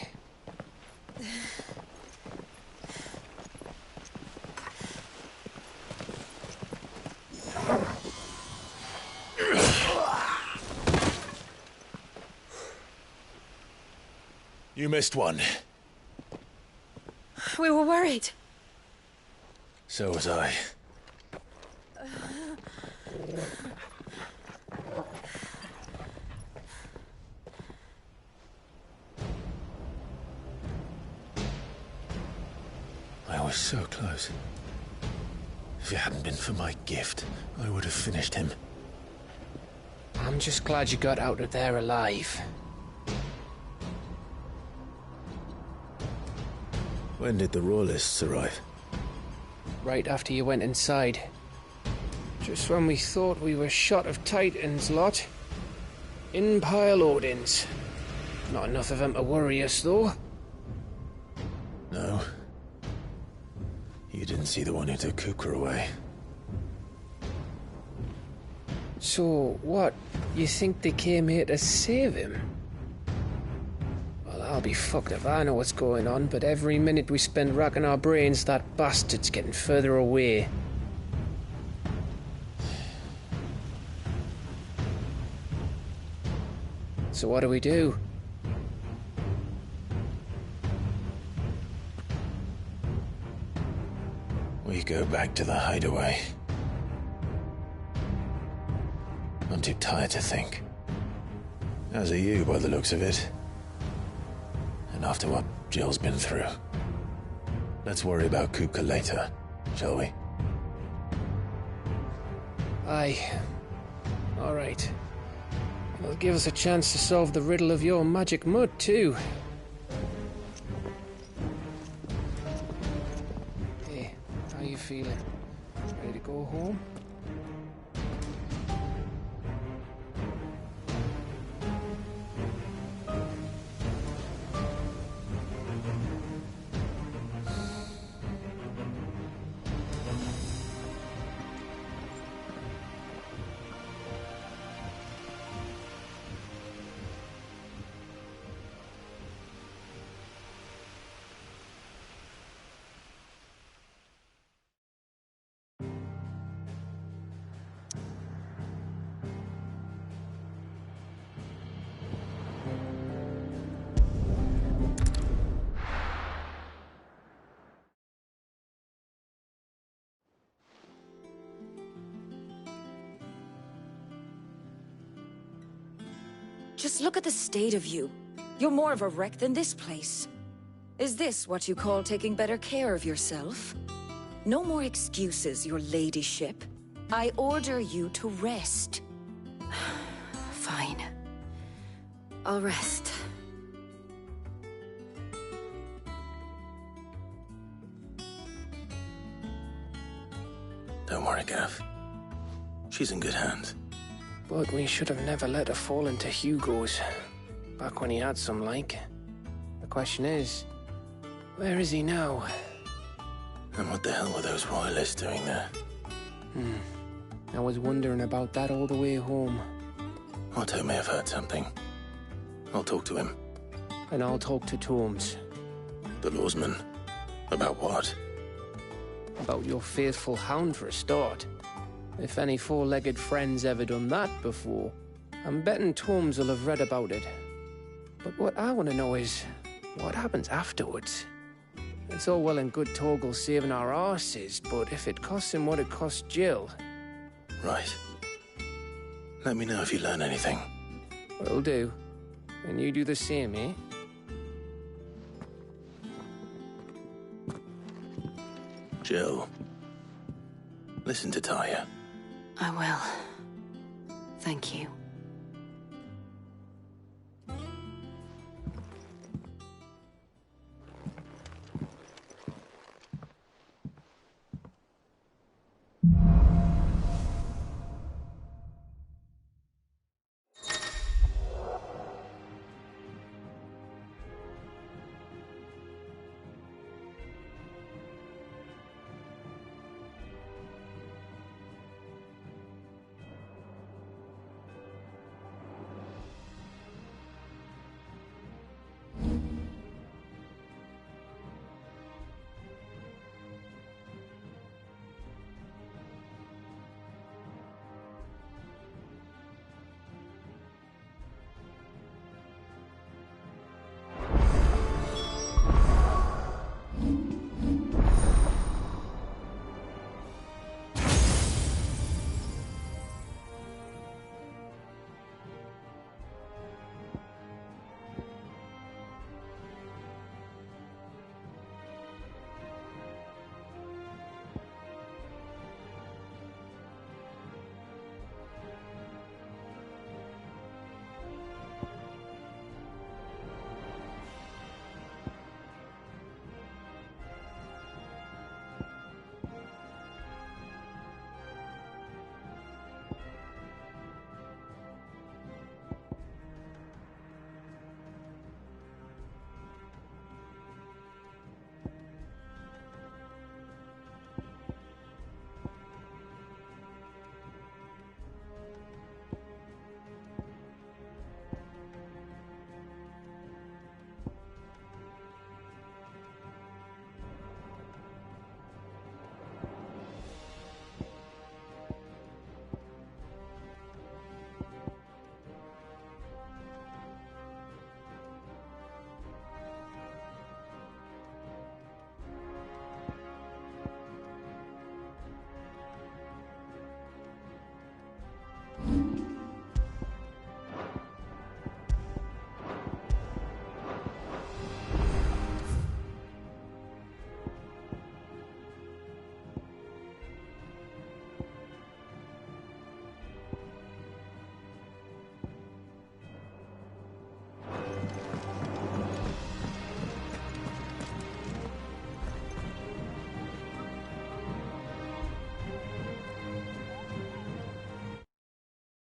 You missed one. We were worried. So was I. I was so close. If it hadn't been for my gift, I would have finished him. I'm just glad you got out of there alive. When did the Royalists arrive? Right after you went inside. Just when we thought we were shot of Titans lot. In pile Odins. Not enough of them to worry us, though. No. You didn't see the one who took Kupka away. So, what? You think they came here to save him? Well, I'll be fucked if I know what's going on, but every minute we spend racking our brains, that bastard's getting further away. So what do we do? We go back to the hideaway. I'm too tired to think. As are you, by the looks of it. And after what Jill's been through. Let's worry about Kupka later, shall we? Aye. All right. It'll give us a chance to solve the riddle of your magic mud, too. Hey, how you feeling? Ready to go home? Just look at the state of you. You're more of a wreck than this place. Is this what you call taking better care of yourself? No more excuses, your ladyship. I order you to rest. Fine. I'll rest. Don't worry, Gav. She's in good hands. But we should have never let her fall into Hugo's. Back when he had some like. The question is, where is he now? And what the hell were those royalists doing there? I was wondering about that all the way home. Otto may have heard something. I'll talk to him. And I'll talk to Torms. The lawsman? About what? About your faithful hound for a start. If any four-legged friend's ever done that before, I'm betting Torms will have read about it. But what I want to know is, what happens afterwards? It's all well and good Torgal saving our arses, but if it costs him what it cost Jill... Right. Let me know if you learn anything. Will do. And you do the same, eh? Jill. Listen to Talia. I will. Thank you.